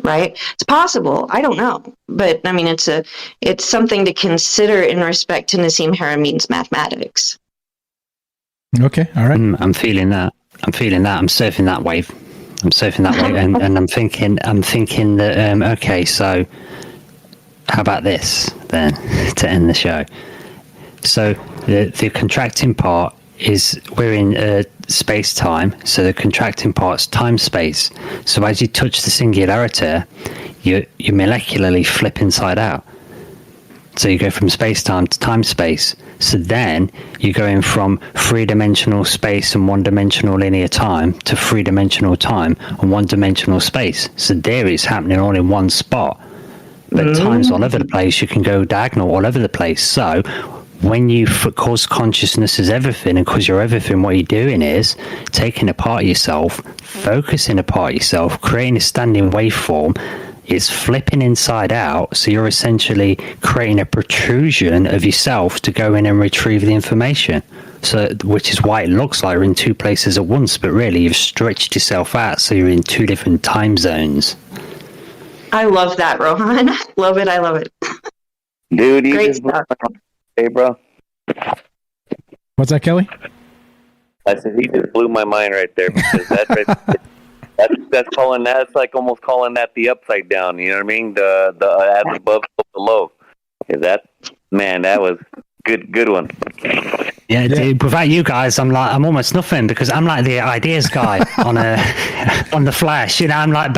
Speaker 17: Right? It's possible. I don't know. But it's something to consider in respect to Nassim Haramein's mathematics.
Speaker 9: Okay. All right.
Speaker 12: I'm feeling that. I'm surfing that wave. And I'm thinking that, okay, so how about this then to end the show? So the contracting part is we're in space-time, so the contracting part's time-space. So as you touch the singularity, you molecularly flip inside out. So you go from space-time to time-space. So then you're going from three-dimensional space and one-dimensional linear time to three-dimensional time and one-dimensional space. So there it's happening all in one spot. But time's all over the place. You can go diagonal all over the place. So when you cause consciousness as everything, and because you're everything, what you're doing is taking a part of yourself, focusing a part of yourself, creating a standing waveform. It's flipping inside out, so you're essentially creating a protrusion of yourself to go in and retrieve the information. So, which is why it looks like you're in two places at once, but really you've stretched yourself out, so you're in two different time zones.
Speaker 17: I love that, Rohan. I love it.
Speaker 18: Dude, you
Speaker 17: great
Speaker 18: just
Speaker 17: stuff.
Speaker 18: Hey, bro.
Speaker 9: What's that, Kelly?
Speaker 18: I said he just blew my mind right there, because that's calling that. It's like almost calling that the upside down. You know what I mean? The as above, below. That was good one.
Speaker 12: Yeah, dude, without you guys, I'm almost nothing, because I'm like the ideas guy on the Flash. I'm like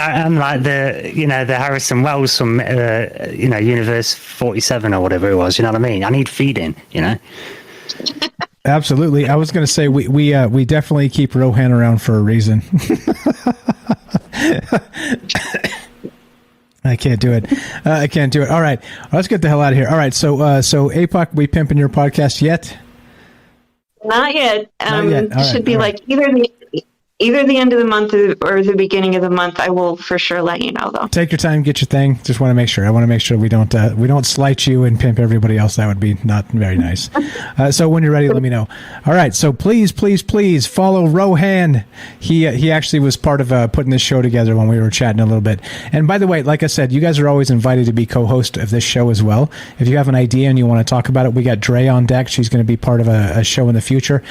Speaker 12: the the Harrison Wells from Universe 47 or whatever it was. You know what I mean? I need feeding.
Speaker 11: Absolutely. I was going to say we definitely keep Rohan around for a reason. I can't do it. All right, let's get the hell out of here. All right, so APOC, we pimping your podcast yet?
Speaker 17: Not yet.
Speaker 11: Not yet. All
Speaker 17: Should
Speaker 11: right,
Speaker 17: be
Speaker 11: all
Speaker 17: like either the end of the month or the beginning of the month. I will for sure let you know, though. Take
Speaker 11: your time, get your thing. Just want to make sure. I want to make sure we don't slight you and pimp everybody else. That would be not very nice. So when you're ready, let me know. All right. So please follow Rohan. He actually was part of putting this show together when we were chatting a little bit. And by the way, like I said, you guys are always invited to be co-host of this show as well. If you have an idea and you want to talk about it, we got Dre on deck. She's going to be part of a show in the future.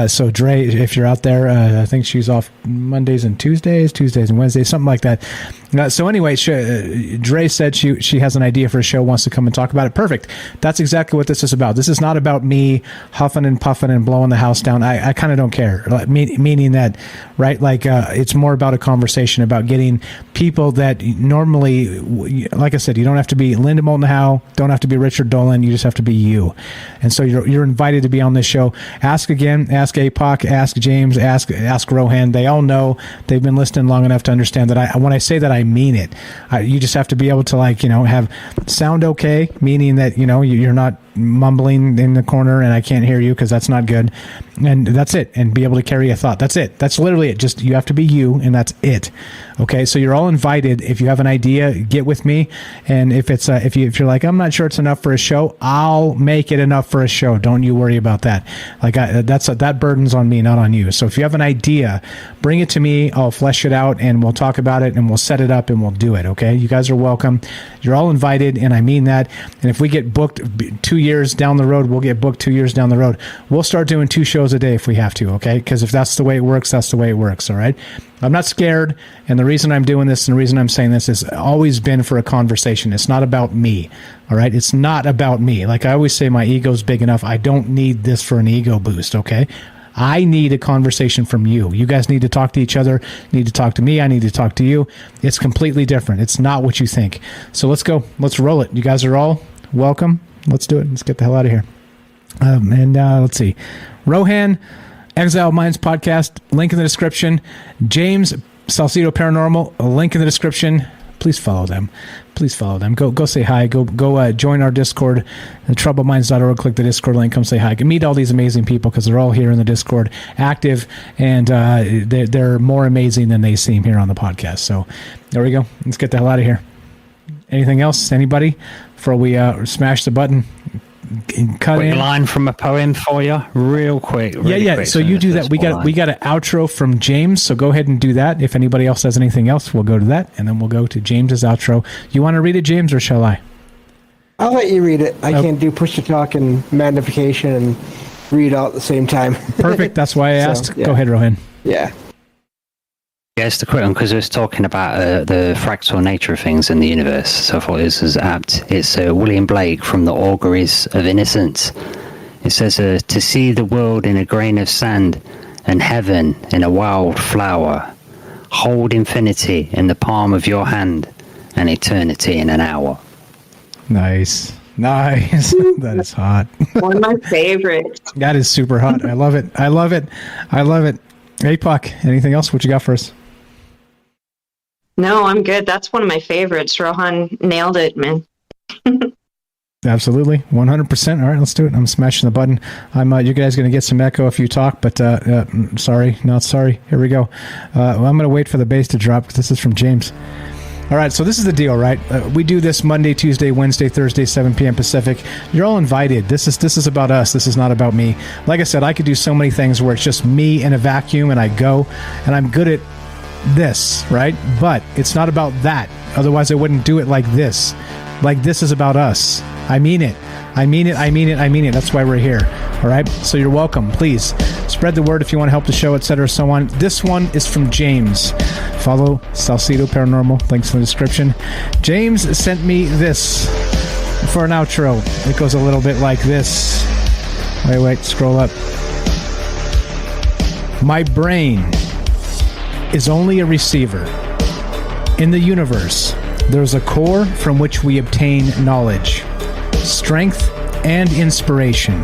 Speaker 11: So Dre, if you're out there, I think she's off Mondays and Tuesdays and Wednesdays, something like that. So anyway, Dre said she has an idea for a show, wants to come and talk about it. Perfect. That's exactly what this is about. This is not about me huffing and puffing and blowing the house down. I kind of don't care. Meaning that, right? It's more about a conversation about getting people that normally, like I said, you don't have to be Linda Moulton Howe, don't have to be Richard Dolan. You just have to be you. And so you're invited to be on this show. Ask APOC, ask James, ask Rohan. They all know. They've been listening long enough to understand that when I say that, I mean it. You just have to be able to have sound okay, meaning that you're not mumbling in the corner and I can't hear you because that's not good. And that's it. And be able to carry a thought. That's it. That's literally it. Just you have to be you, and that's it. Okay, so you're all invited. If you have an idea, get with me. And if it's if you're like, I'm not sure it's enough for a show, I'll make it enough for a show. Don't you worry about that. That burden's on me, not on you. So if you have an idea, bring it to me. I'll flesh it out, and we'll talk about it, and we'll set it up, and we'll do it. Okay, you guys are welcome. You're all invited, and I mean that. And if we get booked 2 years down the road, we'll get booked 2 years down the road. We'll start doing 2 shows a day if we have to. Okay, because if that's the way it works, that's the way it works. All right. I'm not scared, and the reason I'm doing this and the reason I'm saying this has always been for a conversation. It's not about me, all right? It's not about me. Like I always say, my ego's big enough. I don't need this for an ego boost, okay? I need a conversation from you. You guys need to talk to each other, need to talk to me, I need to talk to you. It's completely different. It's not what you think. So let's go. Let's roll it. You guys are all welcome. Let's do it. Let's get the hell out of here. Let's see. Rohan, Exile Minds Podcast, link in the description. James, Salcedo Paranormal, a link in the description. Please follow them. Go say hi. Go join our Discord, troubleminds.org. Click the Discord link. Come say hi. Meet all these amazing people because they're all here in the Discord, active, and they're more amazing than they seem here on the podcast. So there we go. Let's get the hell out of here. Anything else? Anybody? Before we smash the button.
Speaker 12: Quick line from a poem for you, real quick. Quick,
Speaker 11: so you do that. We got an outro from James, so go ahead and do that. If anybody else has anything else, we'll go to that, and then we'll go to James's outro. You want to read it, James, or shall I?
Speaker 15: I'll let you read it. I can't do push to talk and magnification and read all at the same time.
Speaker 11: Perfect. That's why I asked. Yeah. Go ahead, Rohan.
Speaker 15: Yeah.
Speaker 12: Yeah, it's the quick one because it was talking about the fractal nature of things in the universe. So I thought this was apt. It's William Blake from The Auguries of Innocence. It says, to see the world in a grain of sand and heaven in a wild flower. Hold infinity in the palm of your hand and eternity in an hour.
Speaker 11: Nice. That is hot.
Speaker 17: One of my favorites.
Speaker 11: That is super hot. I love it. APOC, anything else? What you got for us?
Speaker 17: No, I'm good. That's one of my favorites. Rohan nailed it, man.
Speaker 11: Absolutely, 100%. All right, let's do it. I'm smashing the button. You guys going to get some echo if you talk, but sorry, not sorry. Here we go. I'm going to wait for the bass to drop because this is from James. All right, so this is the deal, right? We do this Monday, Tuesday, Wednesday, Thursday, 7 p.m. Pacific. You're all invited. This is about us. This is not about me. Like I said, I could do so many things where it's just me in a vacuum and I go, and I'm good at this, right? But it's not about that. Otherwise, I wouldn't do it like this. Like this is about us. I mean it. That's why we're here. All right? So you're welcome. Please spread the word if you want to help the show, etc., so on. This one is from James. Follow Salcedo Paranormal. Links in the description. James sent me this.
Speaker 9: for an outro. It goes a little bit like this. Wait, scroll up. My brain is only a receiver. In the universe, there's a core from which we obtain knowledge, strength, and inspiration.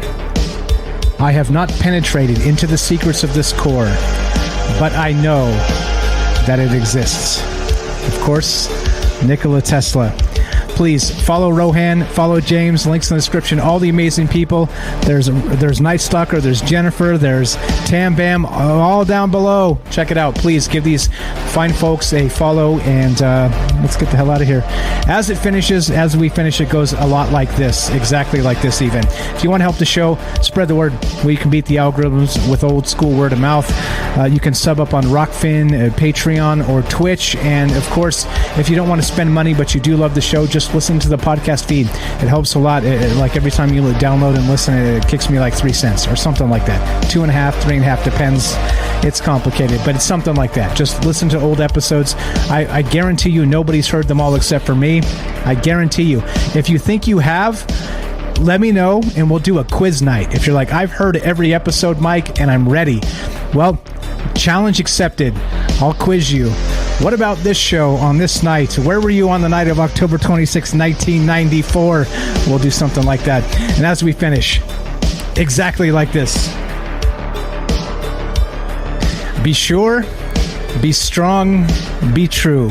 Speaker 9: I have not penetrated into the secrets of this core, but I know that it exists. Of course, Nikola Tesla. Please follow Rohan, follow James, links in the description, all the amazing people. There's Night Stalker, there's Jennifer, there's Tam Bam, all down below. Check it out. Please give these fine folks a follow, and let's get the hell out of here. As we finish, it goes a lot like this, exactly like this even. If you want to help the show, spread the word. We can beat the algorithms with old school word of mouth. You can sub up on Rockfin, Patreon, or Twitch, and of course, if you don't want to spend money but you do love the show, just listen to the podcast feed. It helps a lot. Like every time you download and listen, it kicks me like 3 cents or something like that. 2.5, 3.5, depends. It's complicated, but it's something like that. Just listen to old episodes. I guarantee you nobody's heard them all except for me. I guarantee you. If you think you have, let me know and we'll do a quiz night. If you're like, I've heard every episode, Mike, and I'm ready. Well, challenge accepted. I'll quiz you. What about this show on this night? Where were you on the night of October 26, 1994? We'll do something like that. And as we finish, exactly like this. Be sure, be strong, be true.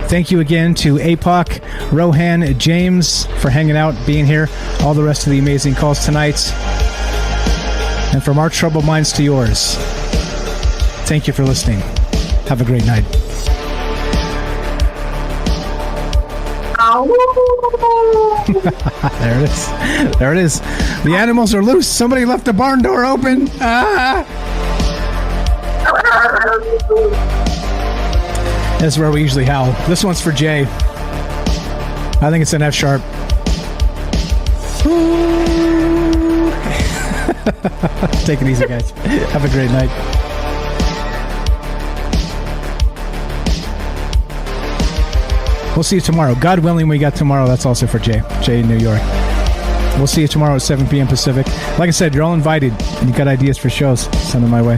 Speaker 9: Thank you again to APOC, Rohan, James for hanging out, being here, all the rest of the amazing calls tonight. And from our troubled minds to yours, thank you for listening. Have a great night. There it is. There it is. The animals are loose. Somebody left the barn door open. That's where we usually howl. This one's for Jay. I think it's an F sharp. Take it easy, guys. Have a great night. We'll see you tomorrow. God willing, we got tomorrow. That's also for Jay. Jay in New York. We'll see you tomorrow at 7 p.m. Pacific. Like I said, you're all invited. You got ideas for shows, send them my way.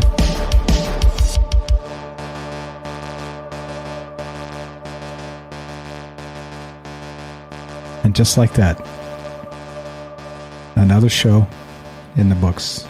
Speaker 9: And just like that, another show in the books.